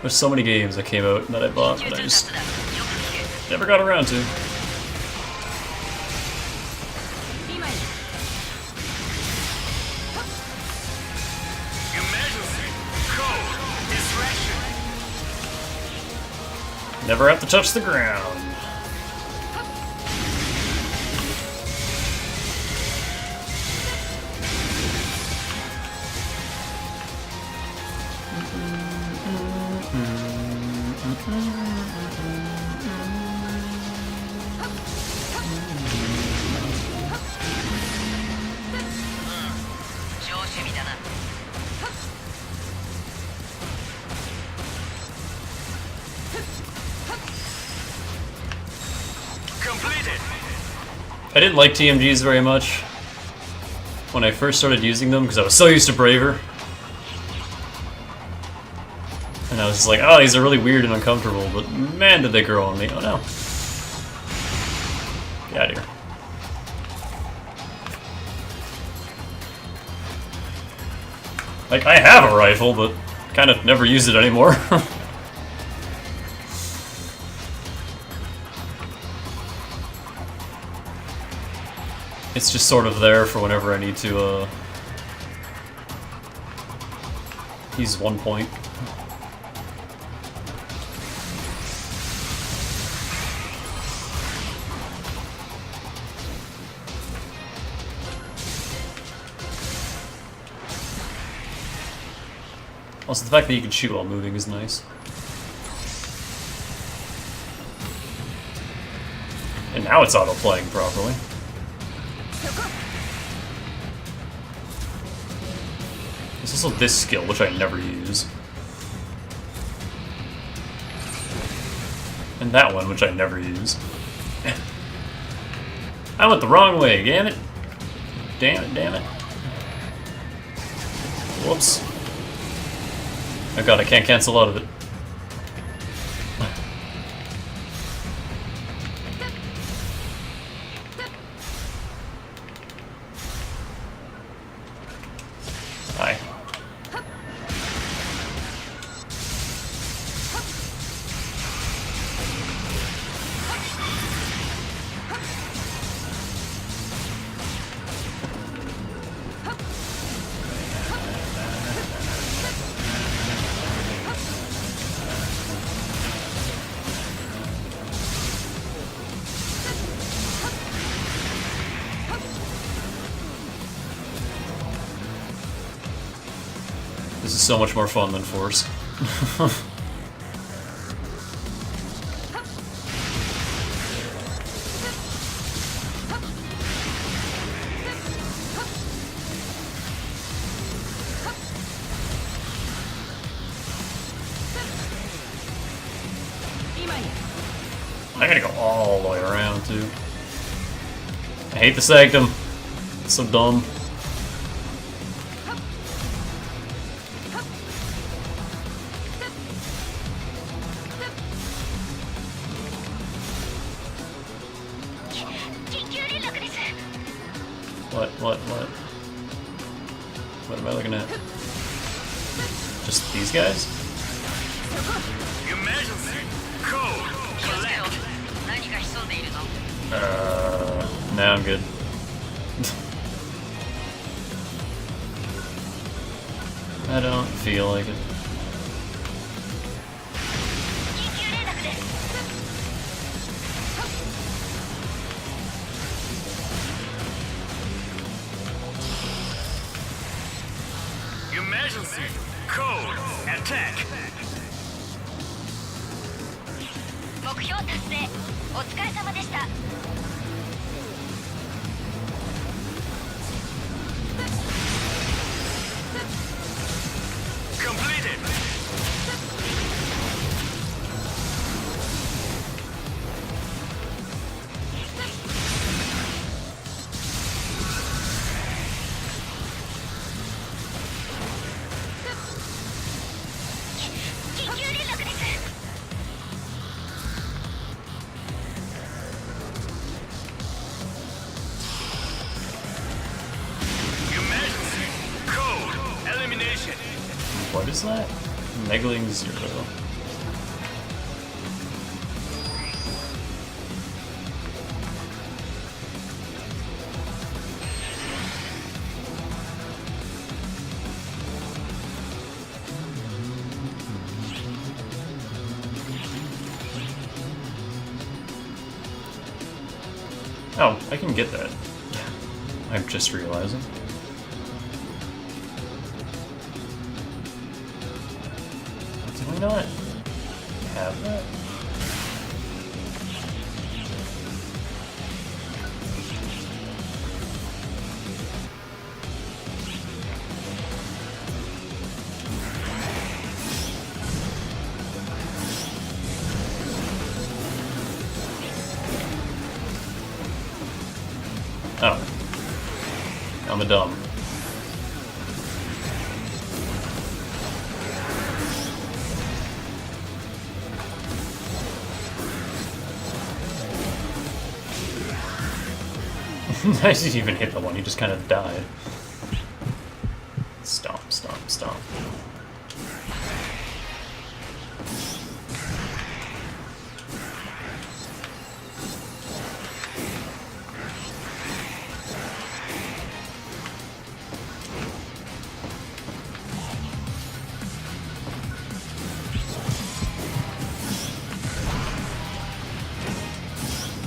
There's so many games that came out that I bought that I just never got around to. Never have to touch the ground. I didn't like TMGs very much when I first started using them because I was so used to Braver. And I was just like, oh, these are really weird and uncomfortable, but man, did they grow on me. Oh no. Get out of here. Like, I have a rifle, but kind of never use it anymore. It's just sort of there for whenever I need to, use one point. Also, the fact that you can shoot while moving is nice. And now it's auto-playing properly. There's also this skill, which I never use. And that one, which I never use. I went the wrong way, damn it. Damn it, damn it. Whoops. Oh god, I can't cancel out of it. Hi. This is so much more fun than Force. I gotta go all the way around too. I hate the Sanctum. It's so dumb. What? What am I looking at? Just these guys? Emergency code 気をつけよ collect. う。何か潜んでいるぞ。Nah, I'm good. I don't feel like it. 緊急連絡です。 Emergency code attack. 目標達成。お疲れ様でした。 Completed. Emergency code elimination. What is that? Megling 0. Oh, I can get that. I'm just realizing. Do we not have that? Oh. I'm a dumb. I didn't even hit the one, he just kind of died. Stomp, stomp, stomp.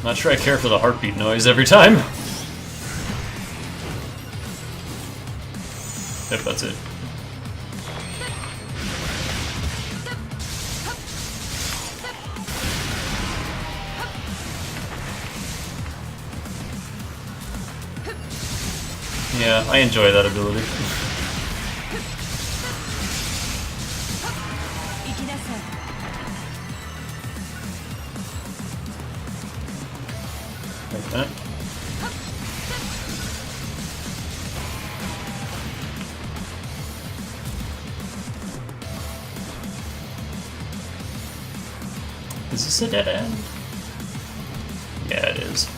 Not sure I care for the heartbeat noise every time. Yep, that's it. Yeah, I enjoy that ability. Like that. Is this a dead end? Yeah, it is.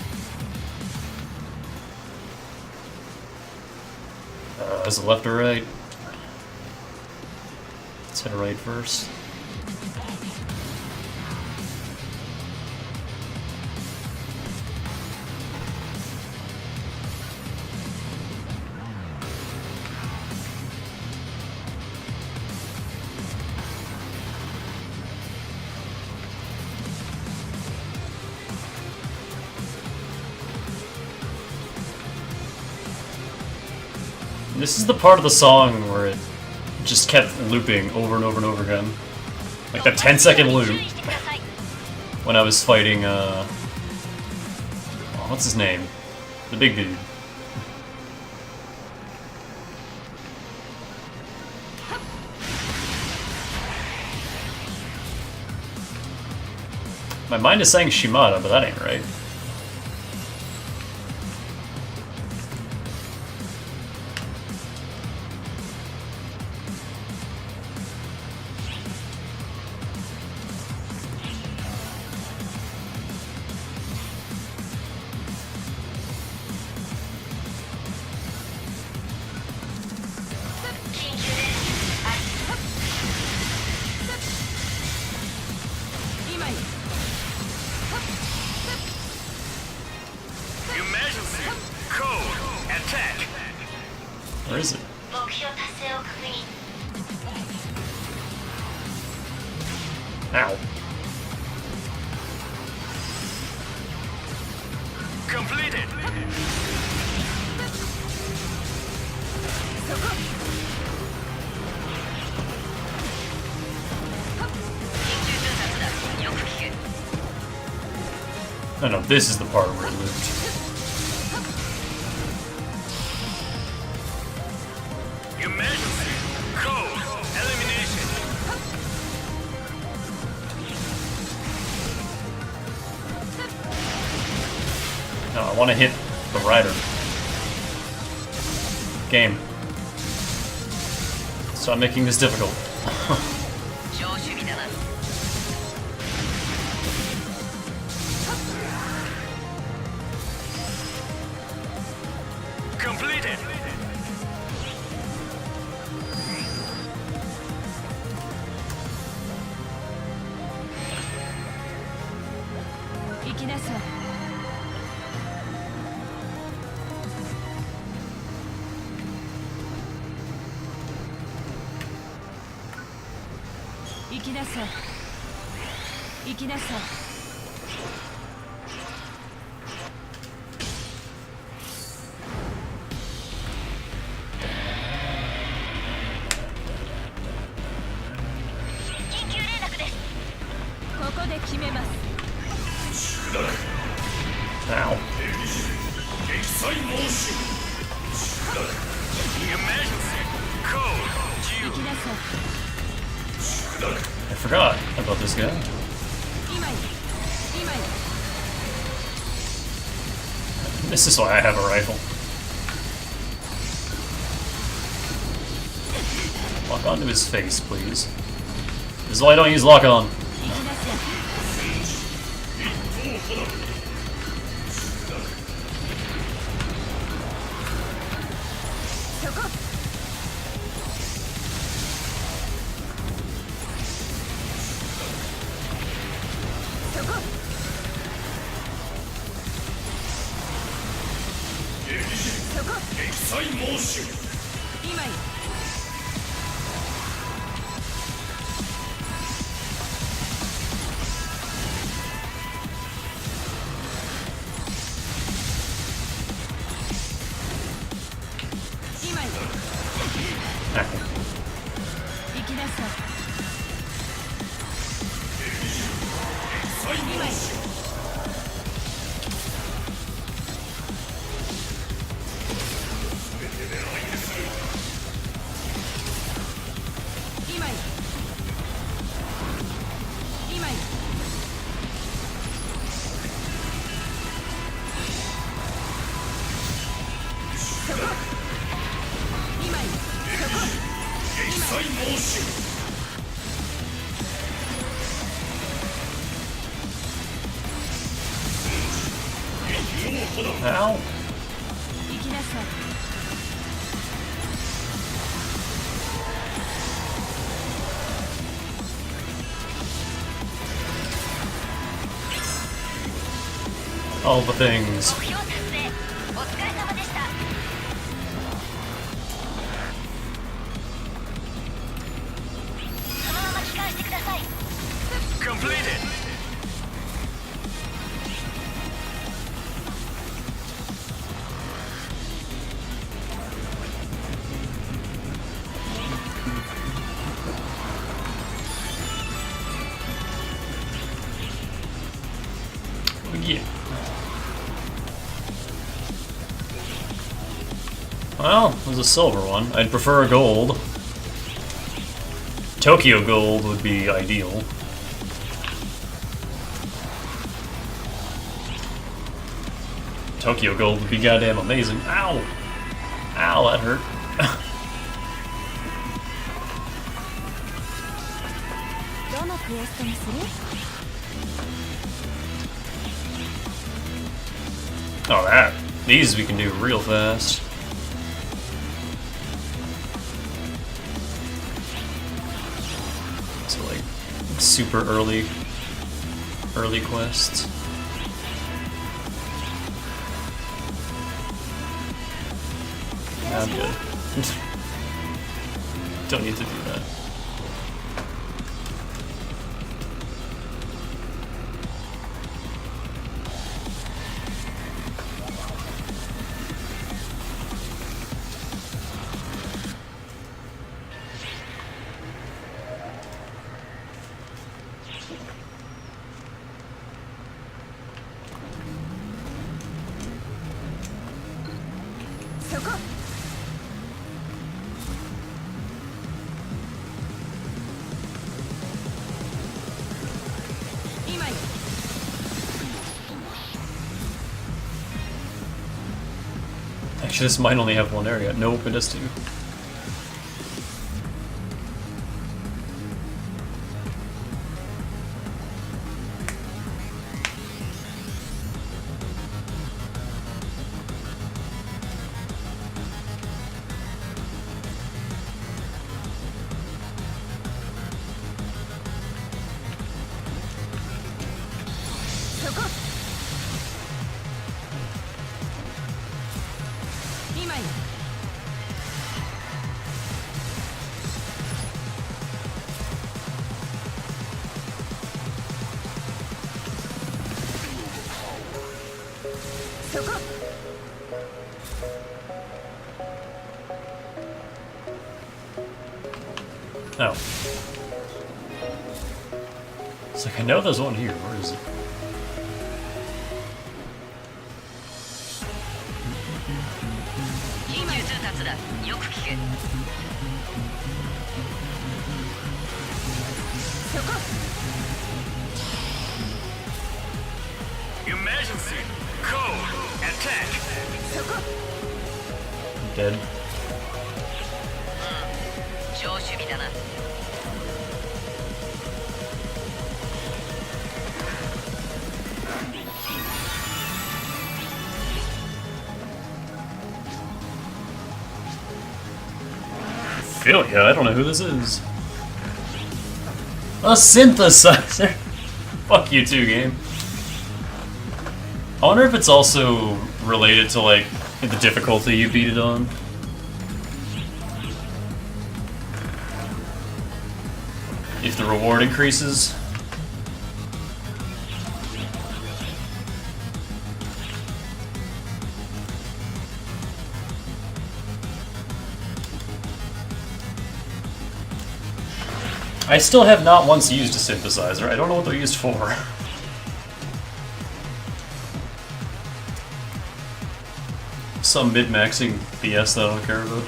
Is it left or right? Let's hit right first. This is the part of the song where it just kept looping over and over and over again. Like that 10-second loop when I was fighting, oh, what's his name? The big dude. My mind is saying Shimada, but that ain't right. Emergency. Code. Attack. Where is it? Ow. Completed. No, no, this is the part where it looped. Emergency. Code. Elimination. No, I want to hit the rider. Game. Stop making this difficult. Completed. Ow. Emergency. Code. I forgot about this guy. This is why I have a rifle. Lock onto his face, please. This is why I don't use lock on. Ow. 行きなさい All the things. 目標達成お疲れ様でしたそのまま帰還してください Completed. Yeah. Well, there's a silver one. I'd prefer a gold. Tokyo gold would be ideal. Tokyo gold would be goddamn amazing. Ow! Ow, that hurt. Oh, that. These we can do real fast. So, like, super early quests. I'm good. Don't need to do that. Actually, this might only have one area. Nope, it does two. Oh. It's like, I know there's one here. Where is it? Emergency. Code. Attack. I'm dead. 超守備だな Ophelia? I don't know who this is. A synthesizer! Fuck you too, game. I wonder if it's also related to, like, the difficulty you beat it on. If the reward increases. I still have not once used a synthesizer. I don't know what they're used for. Some mid-maxing BS that I don't care about.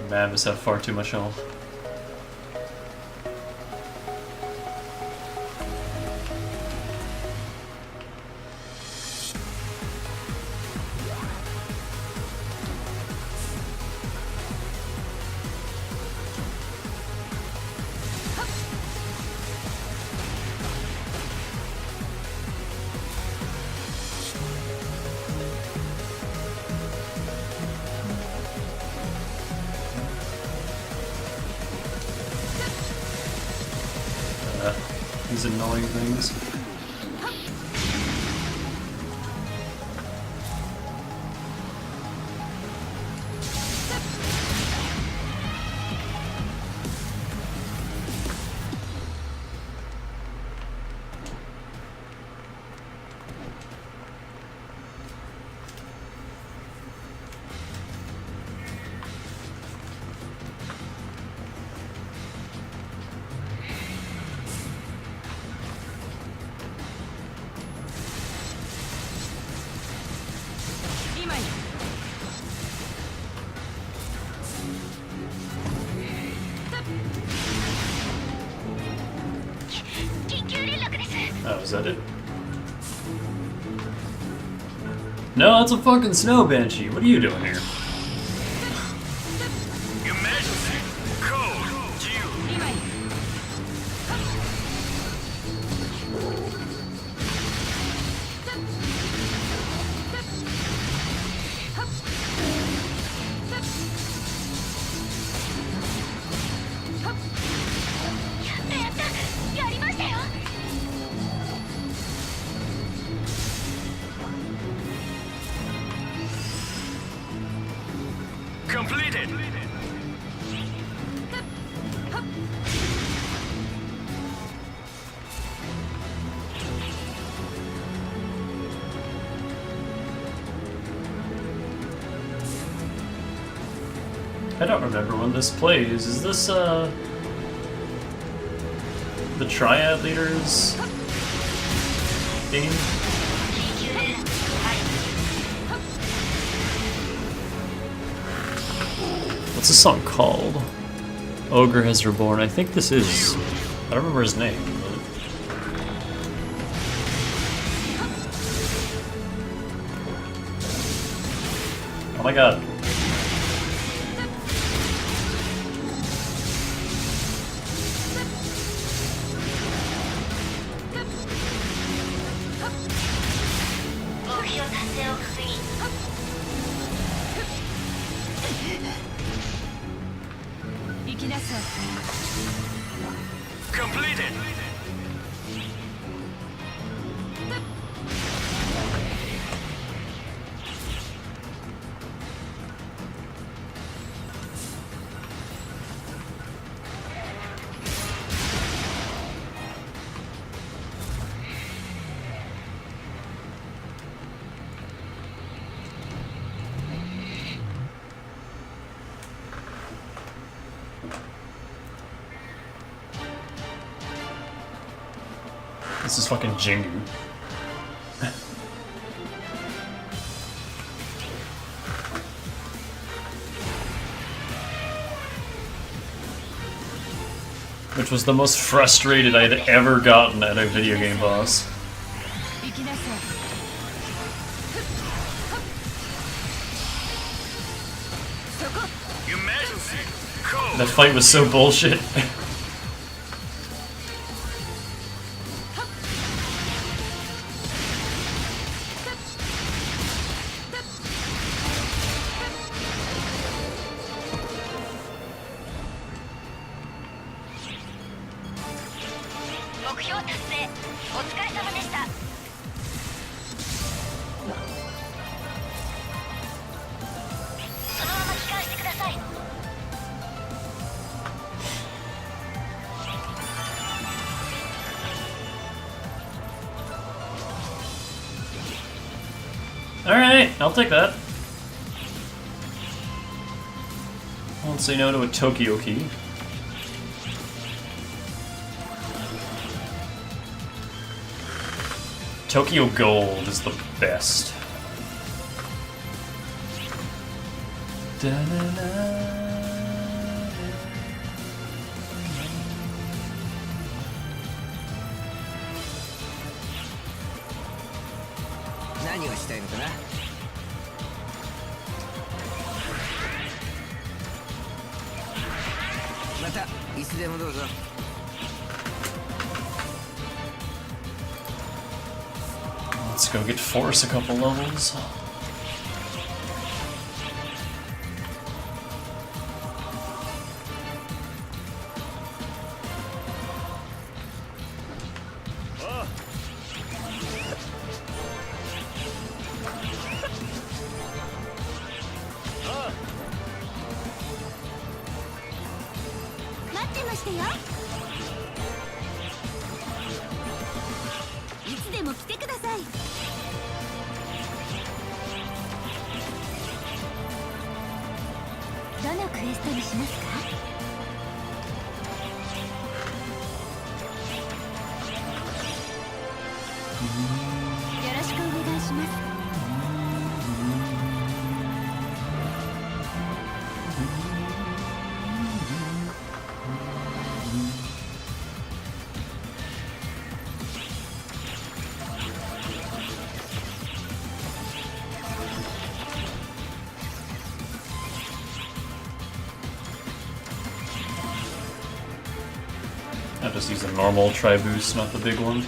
Mavis have far too much health. these annoying things. Oh, is that it? No, it's a fucking snow banshee. What are you doing here? Emergency. Code. Due. Completed. I don't remember when this plays. Is this, the Triad Leaders game? What's this song called? Ogre Has Reborn. I think this is... I don't remember his name. Oh my god. Completed. This is fucking Jingu. Which was the most frustrated I'd ever gotten at a video game boss. Emergency. Code. That fight was so bullshit. Alright, I'll take that. Won't say no to a Tokyo key. Tokyo Gold is the best. Da-na-na. 何をしたいのかな。またいつでもどうぞ。 Let's go get Force a couple levels. ますか？よろしくお願いします。I'll just use a normal tri-boost, not the big one.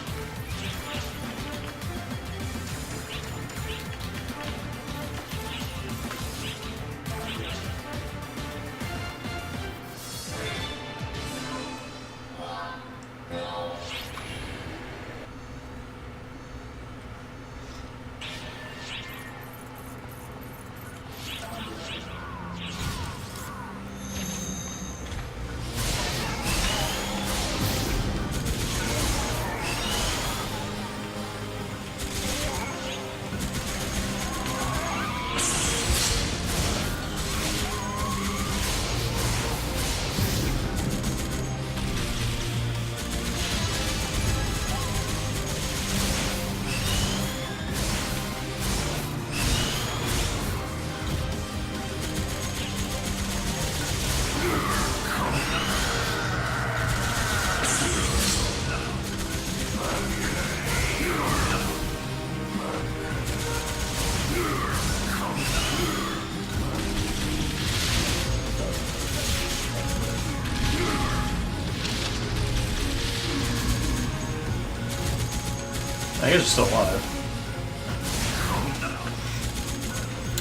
I guess you're still alive.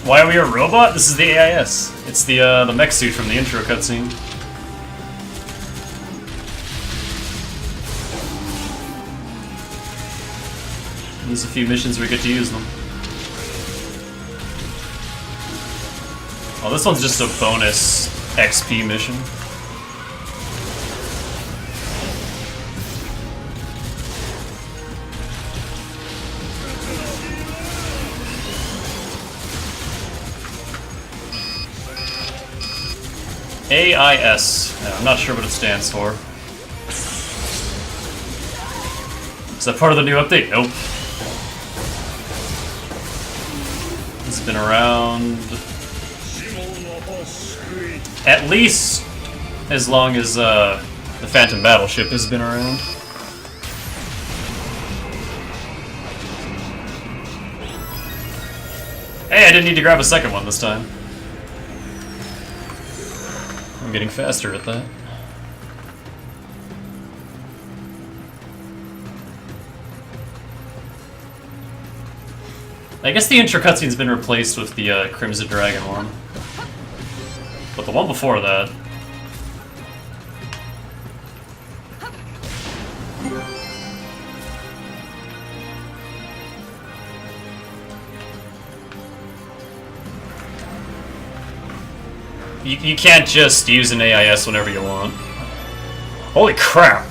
Why are we a robot? This is the AIS. It's the mech suit from the intro cutscene. There's a few missions we get to use them. Oh, this one's just a bonus XP mission. AIS. I'm not sure what it stands for. Is that part of the new update? Nope. It's been around at least as long as the Phantom Battleship has been around. Hey, I didn't need to grab a second one this time. I'm getting faster at that. I guess the intro cutscene's been replaced with the Crimson Dragon one. But the one before that... You can't just use an AIS whenever you want. Holy crap!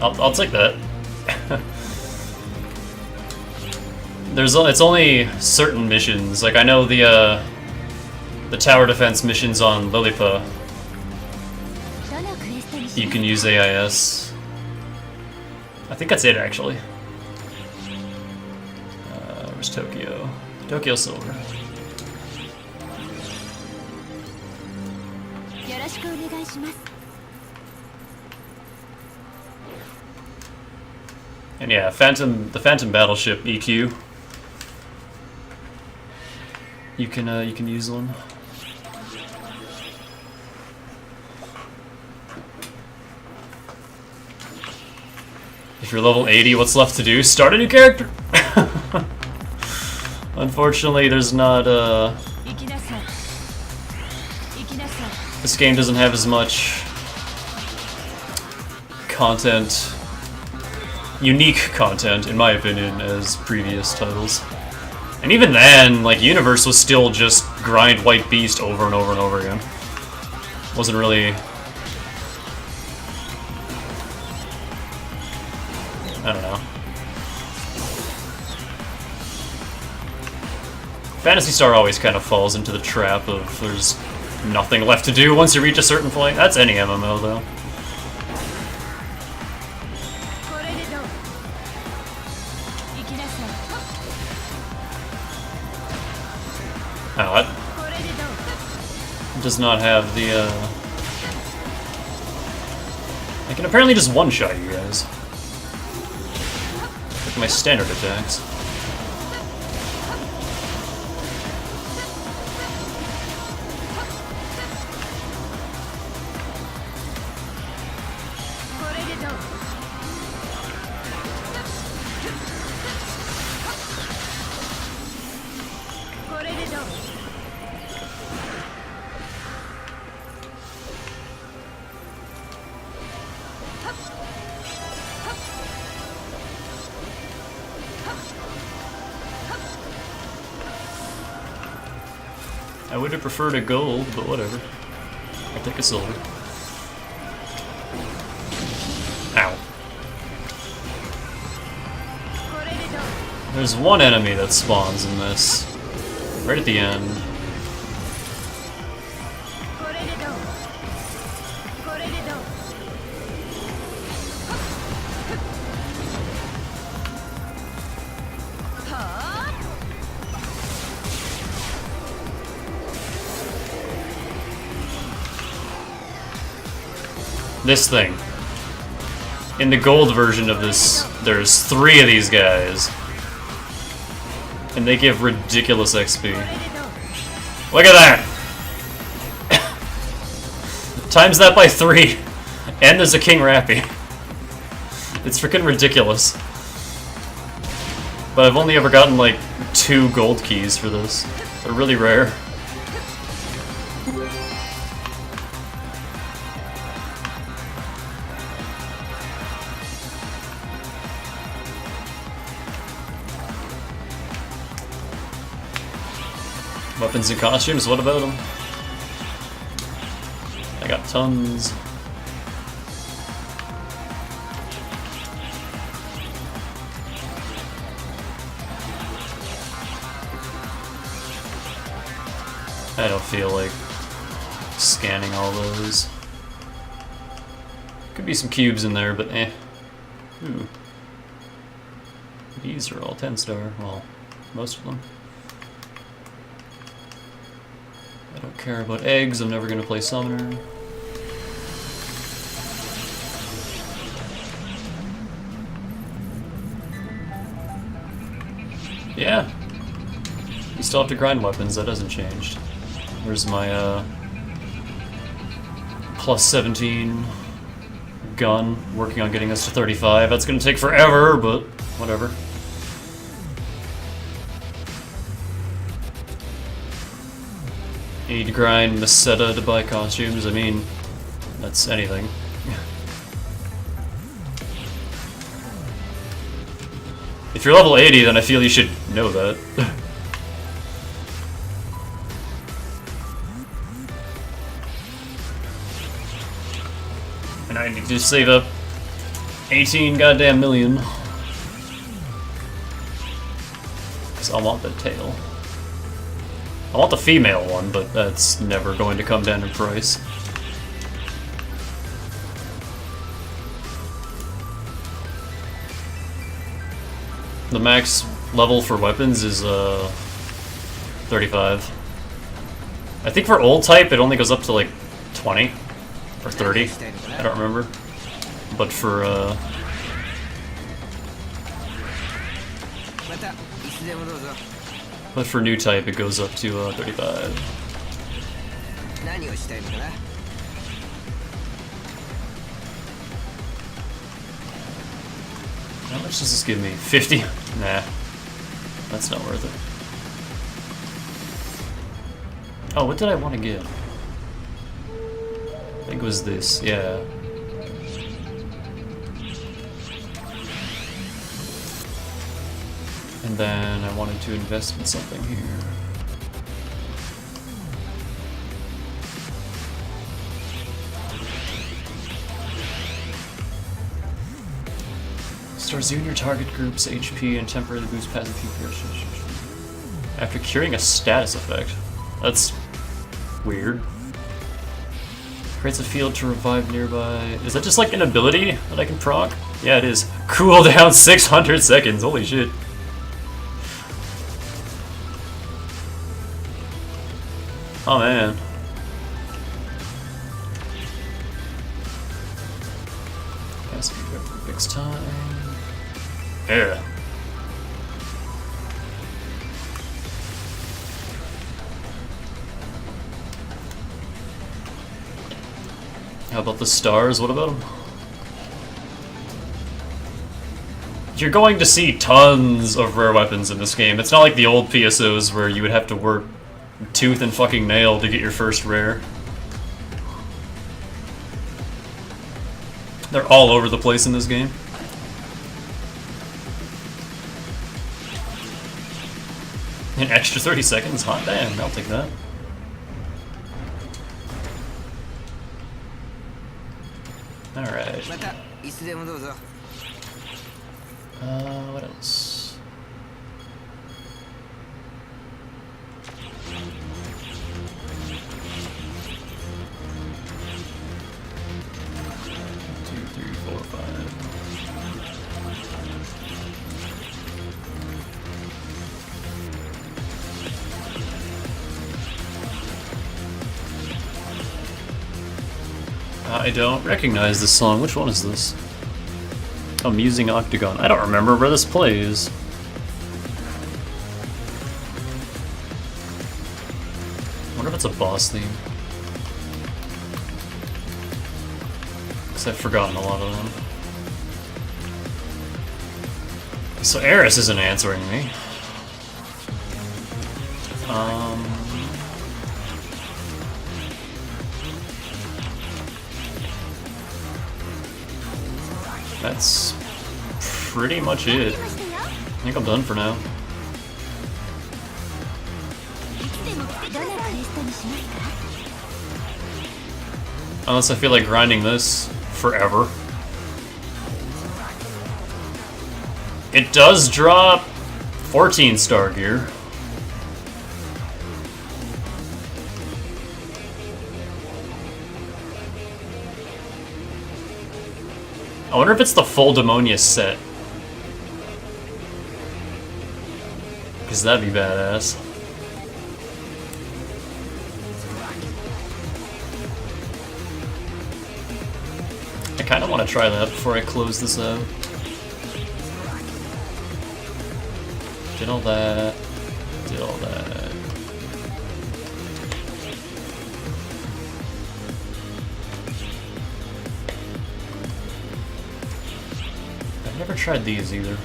I'll take that. It's only certain missions. Like I know the tower defense missions on Lilipa. You can use AIS. I think that's it actually. Where's Tokyo? Tokyo Silver. And yeah, the Phantom Battleship EQ. You can use one. If you're level 80, what's left to do? Start a new character. Unfortunately, there's not this game doesn't have as much content, unique content, in my opinion, as previous titles. And even then, like, Universe was still just grind White Beast over and over and over again. Wasn't really... I don't know. Phantasy Star always kind of falls into the trap of there's nothing left to do once you reach a certain point. That's any MMO though. これでどう行きなさい Oh, that これでどう does not have the, I can apparently just one-shot you guys. Like my standard attacks. I would have preferred a gold, but whatever. I'll take a silver. Ow. There's one enemy that spawns in this. Right at the end. This thing. In the gold version of this, there's 3 of these guys. And they give ridiculous XP. Look at that! Times that by 3. And there's a King Rappy. It's freaking ridiculous. But I've only ever gotten like 2 gold keys for this. They're really rare. Weapons and costumes, what about them? I got tons. I don't feel like scanning all those. Could be some cubes in there, but eh. Ooh. These are all 10-star. Well, most of them. I don't care about eggs, I'm never gonna play Summoner. Yeah. You still have to grind weapons, that hasn't changed. Where's my, plus 17 gun, working on getting us to 35. That's gonna take forever, but whatever. You need to grind Meseta to buy costumes, I mean, that's anything. If you're level 80, then I feel you should know that. And I need to save up 18 goddamn million. Because I want the tail. I want the female one, but that's never going to come down in price. The max level for weapons is 35. I think for old type it only goes up to like 20 or 30. I don't remember. But for new type it goes up to 35. How much does this give me? 50? Nah. That's not worth it. Oh, what did I want to get? I think it was this, yeah. And then I wanted to invest in something here. Start zooming your target group's HP and temporarily boost passive HP after curing a status effect. That's weird. Creates a field to revive nearby. Is that just like an ability that I can proc? Yeah, it is. Cool down 600 seconds. Holy shit. Oh man. Has to be good for fixed time. Yeah. How about the stars? What about them? You're going to see tons of rare weapons in this game. It's not like the old PSOs where you would have to work tooth and fucking nail to get your first rare. They're all over the place in this game. An extra 30 seconds? Hot damn, I'll take that. Alright. またいつでもどうぞ。 What else? Two, three, four, five. I don't recognize this song. Which one is this? Amusing Octagon. I don't remember where this plays. I wonder if it's a boss theme. Because I've forgotten a lot of them. So Eris isn't answering me. That's pretty much it. I think I'm done for now. Unless I feel like grinding this forever. It does drop 14-star gear. I wonder if it's the full Demonius set. Because that'd be badass. I kind of want to try that before I close this out. Did all that. Did all that. I've never tried these either.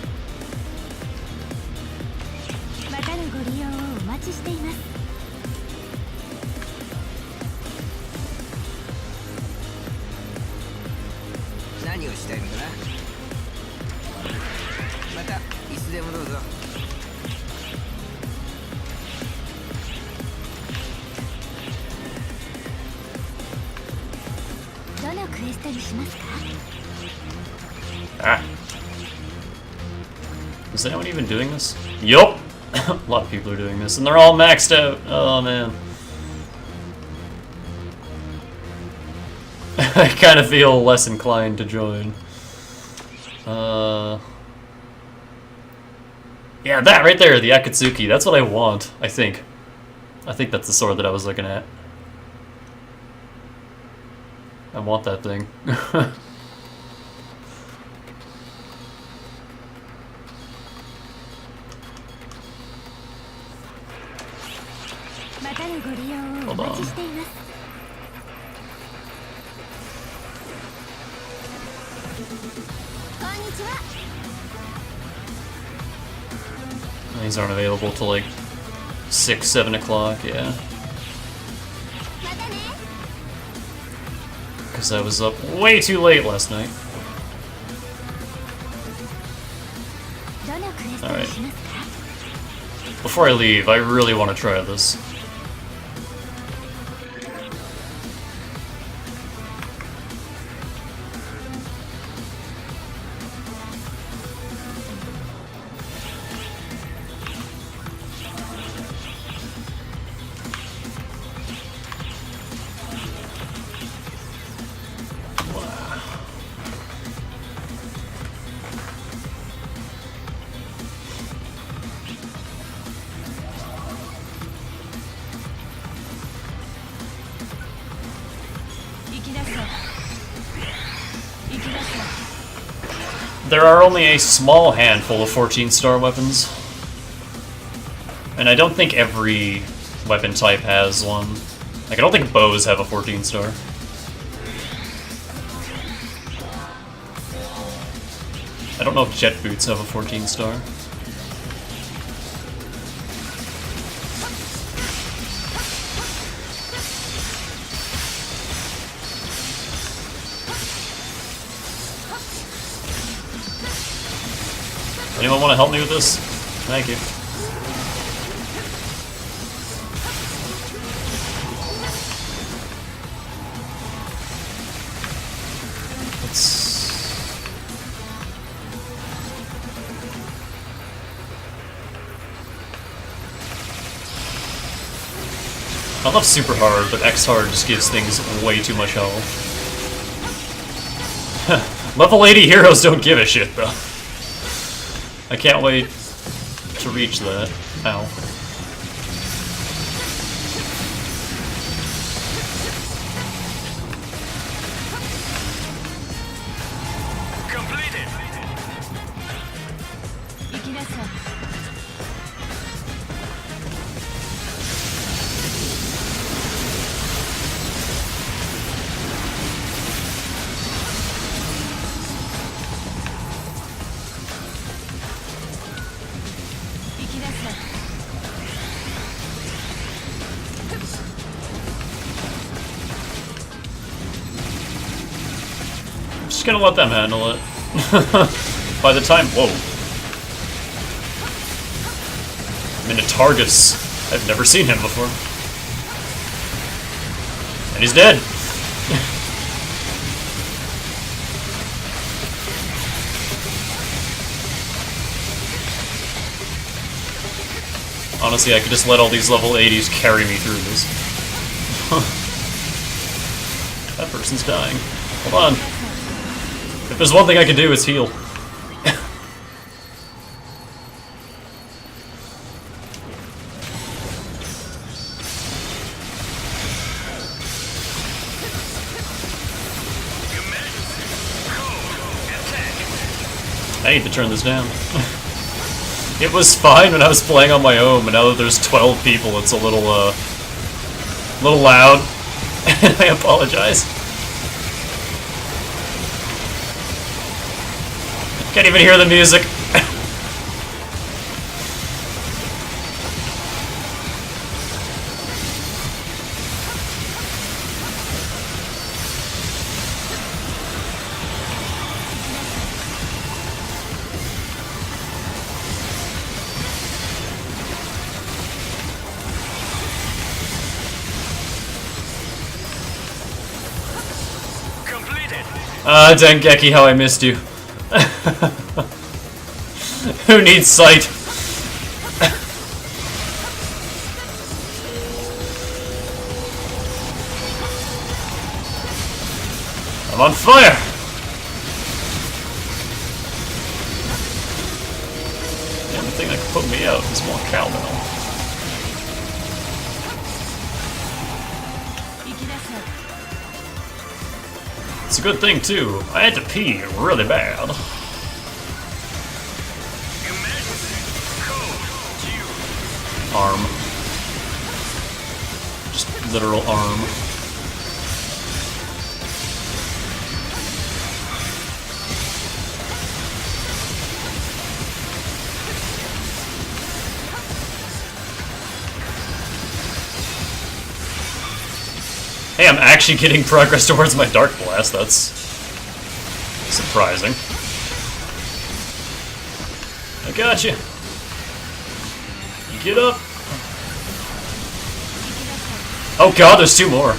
Ah. Is anyone even doing this? Yup! A lot of people are doing this, and they're all maxed out. Oh man. I kind of feel less inclined to join. Yeah, that right there, the Akatsuki. That's what I want, I think. I think that's the sword that I was looking at. I want that thing. Hold on. These aren't available till like 6, 7 o'clock, yeah. Because I was up way too late last night. Alright. Before I leave, I really want to try this. There are only a small handful of 14-star weapons. And I don't think every weapon type has one. Like, I don't think bows have a 14-star. I don't know if jet boots have a 14-star. Anyone want to help me with this? Thank you. I love super hard, but X hard just gives things way too much health. Level 80 heroes don't give a shit, though. I can't wait to reach that. Ow. Completed. I'm just gonna let them handle it. By the time... Whoa. Minotaurus. I've never seen him before. And he's dead. Honestly, I could just let all these level 80s carry me through this. That person's dying. Hold on. If there's one thing I can do, it's heal. I need to turn this down. It was fine when I was playing on my own, but now that there's 12 people, it's a little loud. And I apologize. Can't even hear the music. Dengeki, how I missed you. Who needs sight? I'm on fire! The only thing that could put me out is more cowbell. It's a good thing, too. I had to pee really bad. Arm. Just literal arm. Hey, I'm actually getting progress towards my Dark Blast. That's surprising. I got you. Get up. Oh god, there's two more.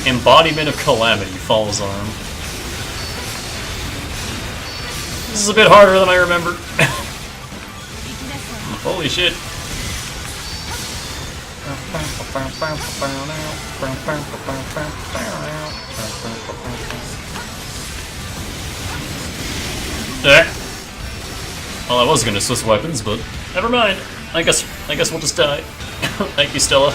Embodiment of Calamity, Falls Arm. This is a bit harder than I remembered. Holy shit. Well, I was gonna switch weapons, but never mind. I guess we'll just die. Thank you, Stella.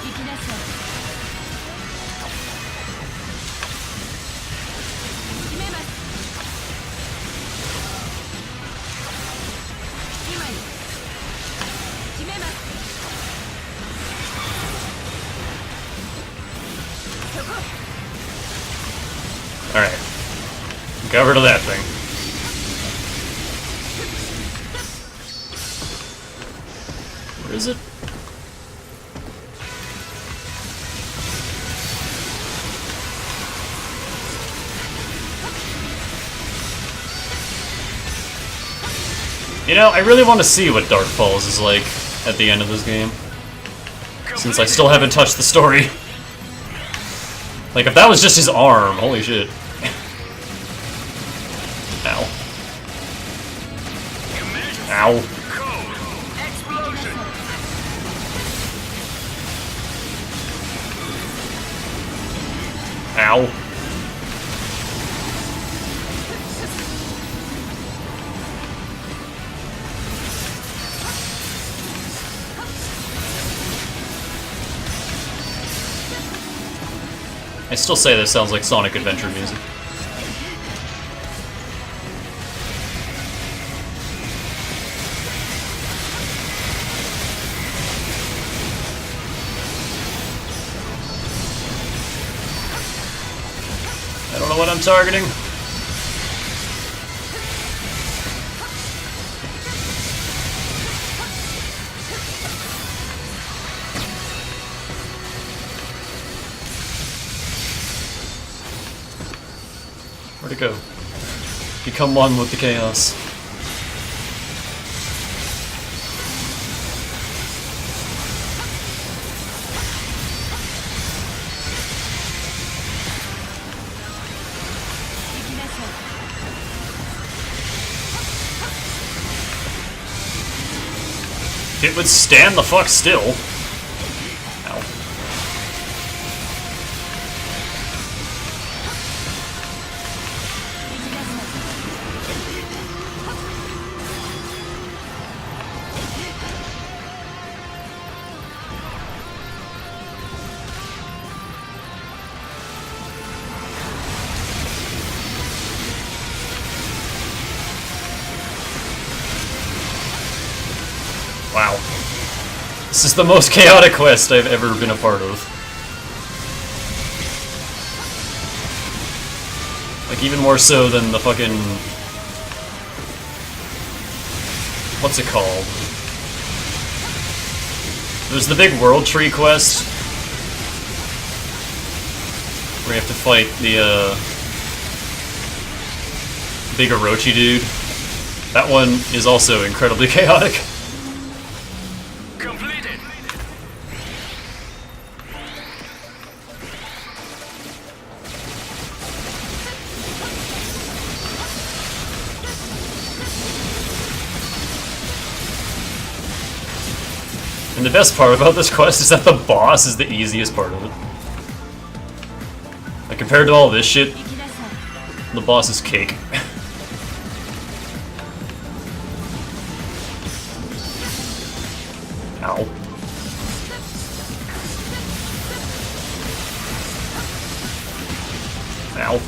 行きなさい。決めます。今に決めます。そこ。 Alright. Got rid of that thing. Where is it? You know, I really want to see what Dark Falls is like at the end of this game, since I still haven't touched the story. Like, if that was just his arm, holy shit. Ow. Ow. Ow. I still say this sounds like Sonic Adventure music. I don't know what I'm targeting. Where'd it go? Become one with the chaos. It would stand the fuck still. Ow. Wow. This is the most chaotic quest I've ever been a part of. Like, even more so than the fucking... What's it called? There's the big World Tree quest, where you have to fight the, big Orochi dude. That one is also incredibly chaotic. Completed. And the best part about this quest is that the boss is the easiest part of it. Like, compared to all this shit, the boss is cake. Ow. Ow.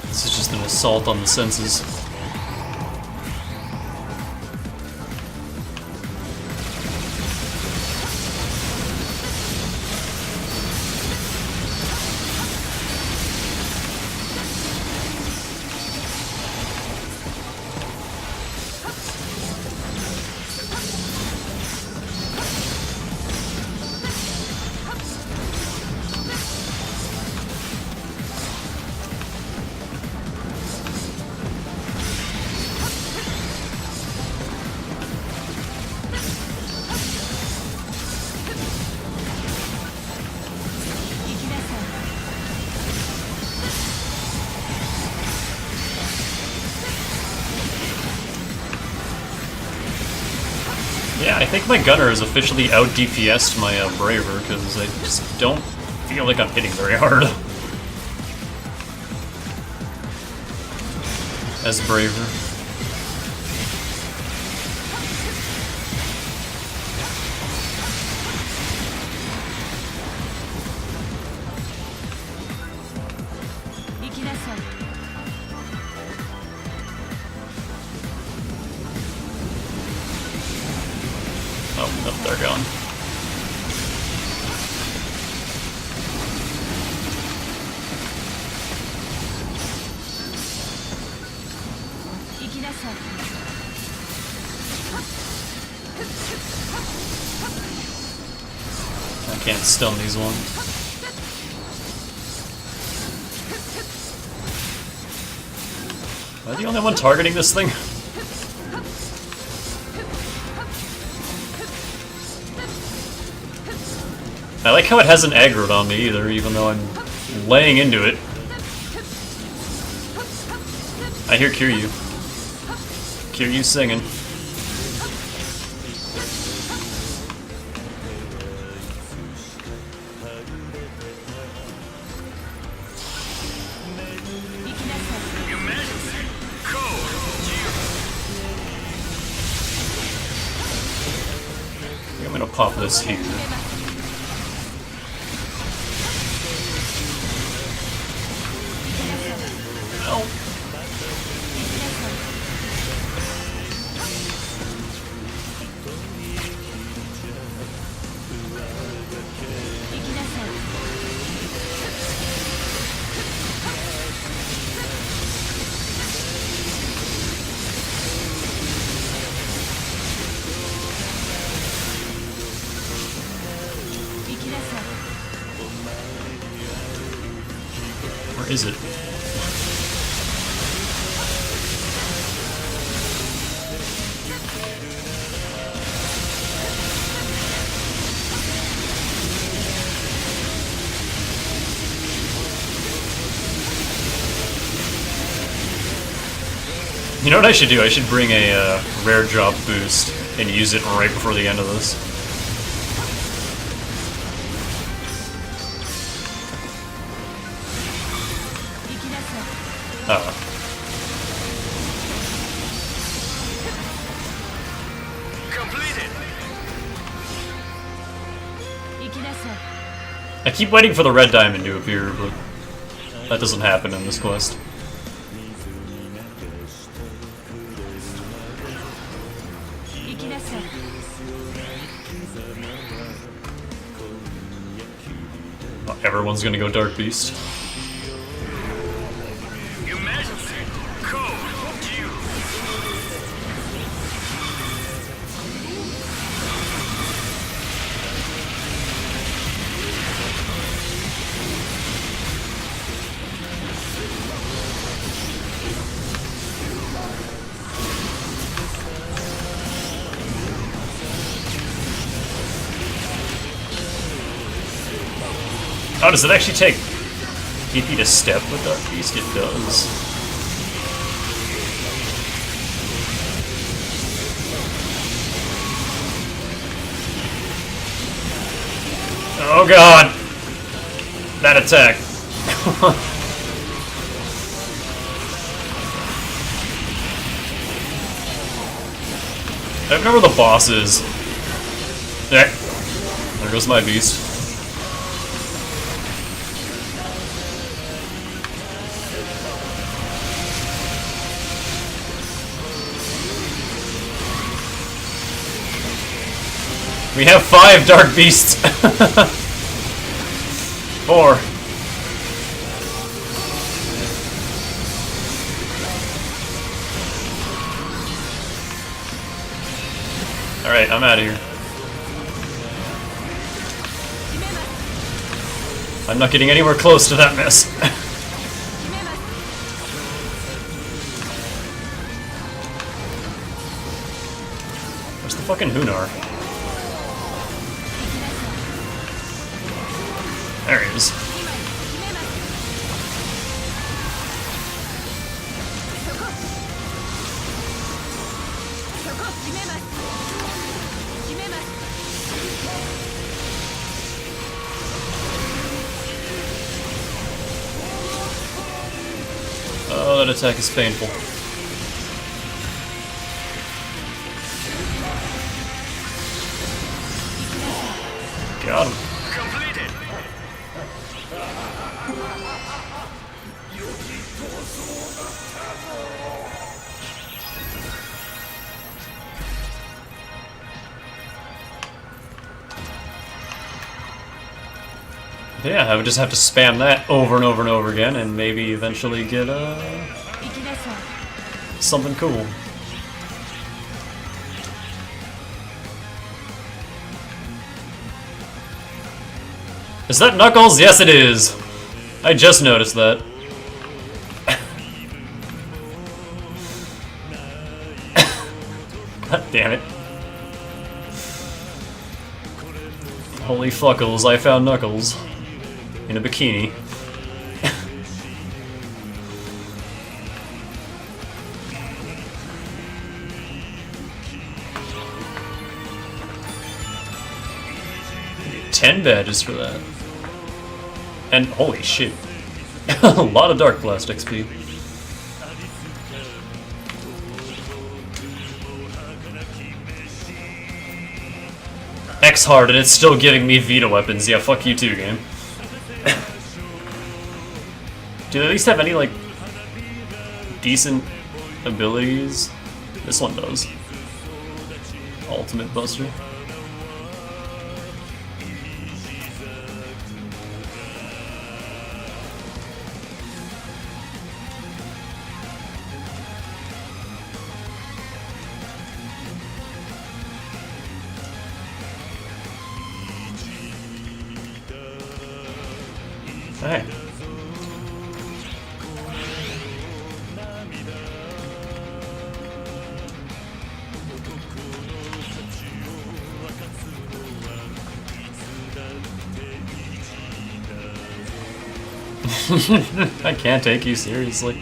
This is just an assault on the senses. think my gunner has officially out DPS'd my Braver, because I just don't feel like I'm hitting very hard. As Braver. Oh, nope, they're gone. I can't stun these ones. Am I the only one targeting this thing? I like how it hasn't aggroed on me either, even though I'm laying into it. I hear Kiryu. Kiryu singing. I think I'm gonna pop this here. No. Where is it? You know what I should do? I should bring a rare drop boost and use it right before the end of this. Oh. Completed. I keep waiting for the red diamond to appear, but that doesn't happen in this quest. Oh, everyone's gonna go Dark Beast. Your Majesty, code due. Oh, does it actually take PP to step with Dark Beast? It does. Oh god! That attack. I don't know where the boss is. Yeah. There goes my beast. We have 5 Dark Beasts! 4. Alright, I'm out of here. I'm not getting anywhere close to that mess. Where's the fucking Hunar? There he is. Oh, that attack is painful. Got him. Completed. Yeah, I would just have to spam that over and over and over again, and maybe eventually get something cool. Is that Knuckles? Yes, it is. I just noticed that. God damn it. Holy fuckles, I found Knuckles. In a bikini. $10 badges for that. And holy shit. A lot of Dark Blast XP. X hard and it's still giving me Vita weapons. Yeah, fuck you too, game. Do they at least have any, like, decent abilities? This one does. Ultimate Buster. Hey. I can't take you seriously.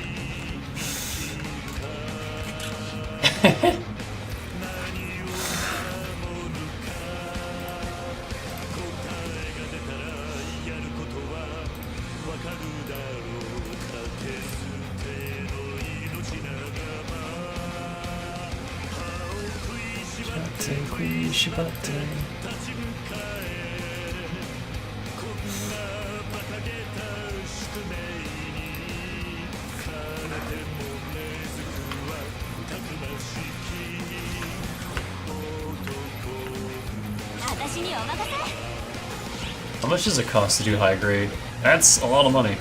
How much does it cost to do high grade? That's a lot of money.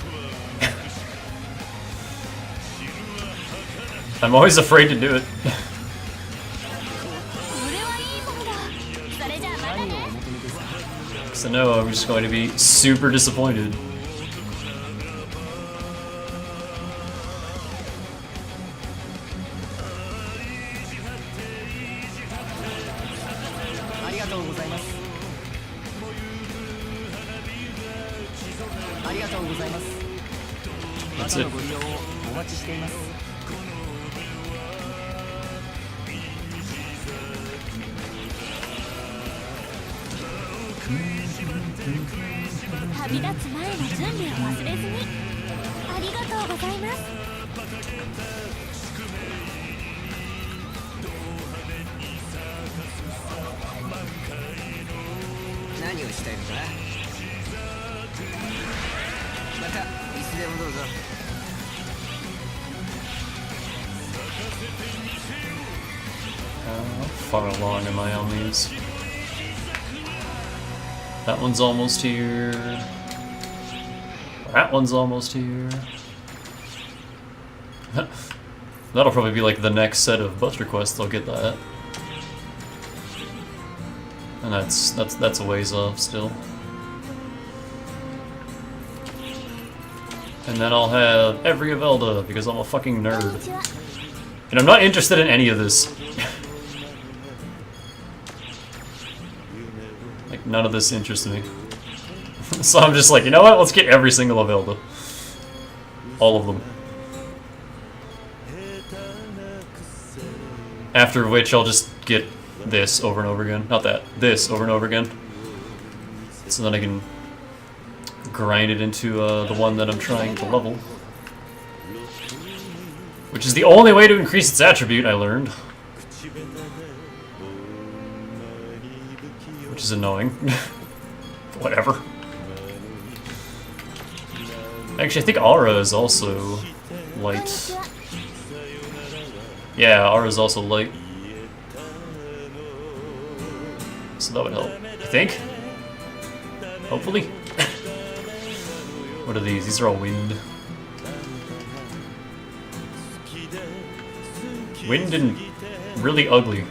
I'm always afraid to do it. Because I know I'm just going to be super disappointed. That's it. How far along am I on these? That one's almost here. That one's almost here. That'll probably be like the next set of Buster Quests. I'll get that, and that's a ways off still. And then I'll have every Avelda because I'm a fucking nerd, and I'm not interested in any of this. Like none of this interests me. So I'm just like, you know what? Let's get every single Avelda. All of them. After which I'll just get this over and over again. Not that. This over and over again. So then I can grind it into the one that I'm trying to level. Which is the only way to increase its attribute, I learned. Which is annoying. Whatever. Actually, I think Aura is also light. Yeah, Aura is also light. So that would help, I think. Hopefully. What are these? These are all wind. Wind and really ugly.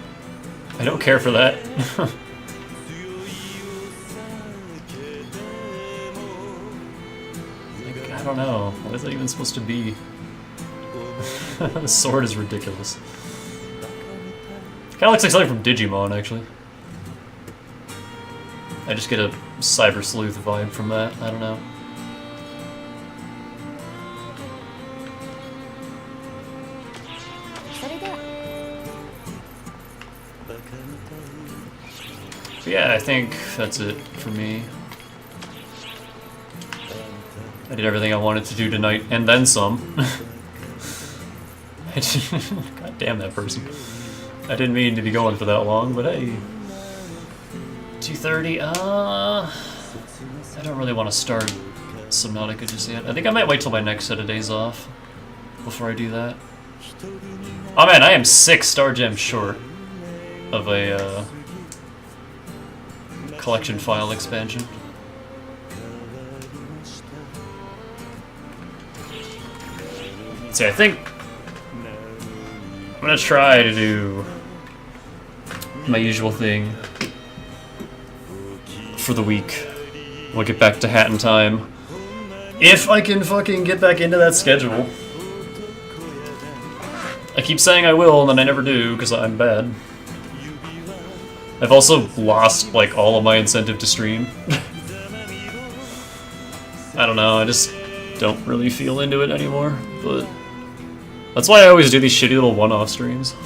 I don't care for that. Like, I don't know. What is that even supposed to be? The sword is ridiculous. Kinda looks like something from Digimon, actually. I just get a Cyber Sleuth vibe from that. I don't know. But yeah, I think that's it for me. I did everything I wanted to do tonight, and then some. God damn that person. I didn't mean to be going for that long, but hey. 2:30, I don't really want to start Subnautica just yet. I think I might wait till my next set of days off before I do that. Oh man, I am 6 Star Gems short of a collection file expansion. See, I think I'm gonna try to do my usual thing for the week. We'll get back to Hat in time. If I can fucking get back into that schedule. I keep saying I will, and then I never do, because I'm bad. I've also lost, like, all of my incentive to stream. I don't know, I just don't really feel into it anymore, but that's why I always do these shitty little one-off streams.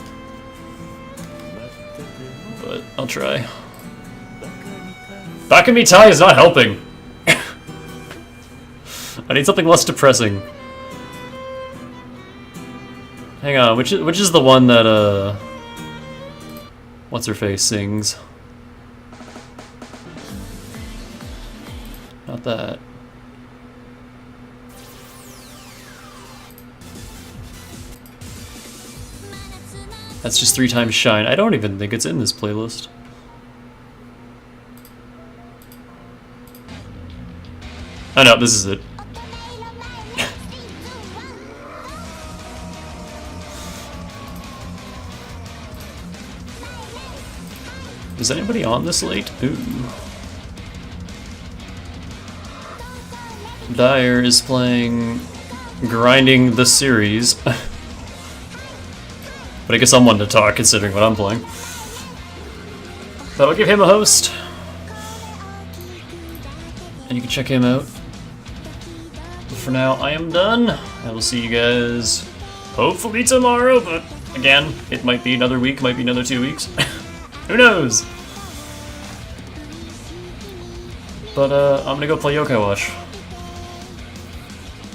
But I'll try. Bakami Tai is not helping. I need something less depressing. Hang on, which is the one that what's her face sings? Not that. That's just 3 times Shine. I don't even think it's in this playlist. Oh no, this is it. Is anybody on this late? Ooh. Dyer is playing Grinding the series. But I guess I'm one to talk considering what I'm playing. But I'll give him a host. And you can check him out. But for now, I am done. I will see you guys hopefully tomorrow, but again, it might be another week, might be another 2 weeks. Who knows? But I'm gonna go play Yokai Watch.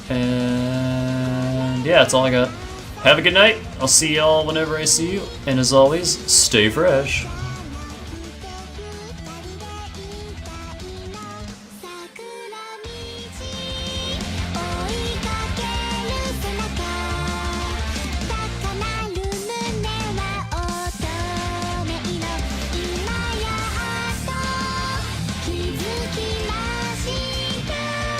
And yeah, that's all I got. Have a good night. I'll see y'all whenever I see you. And as always, stay fresh.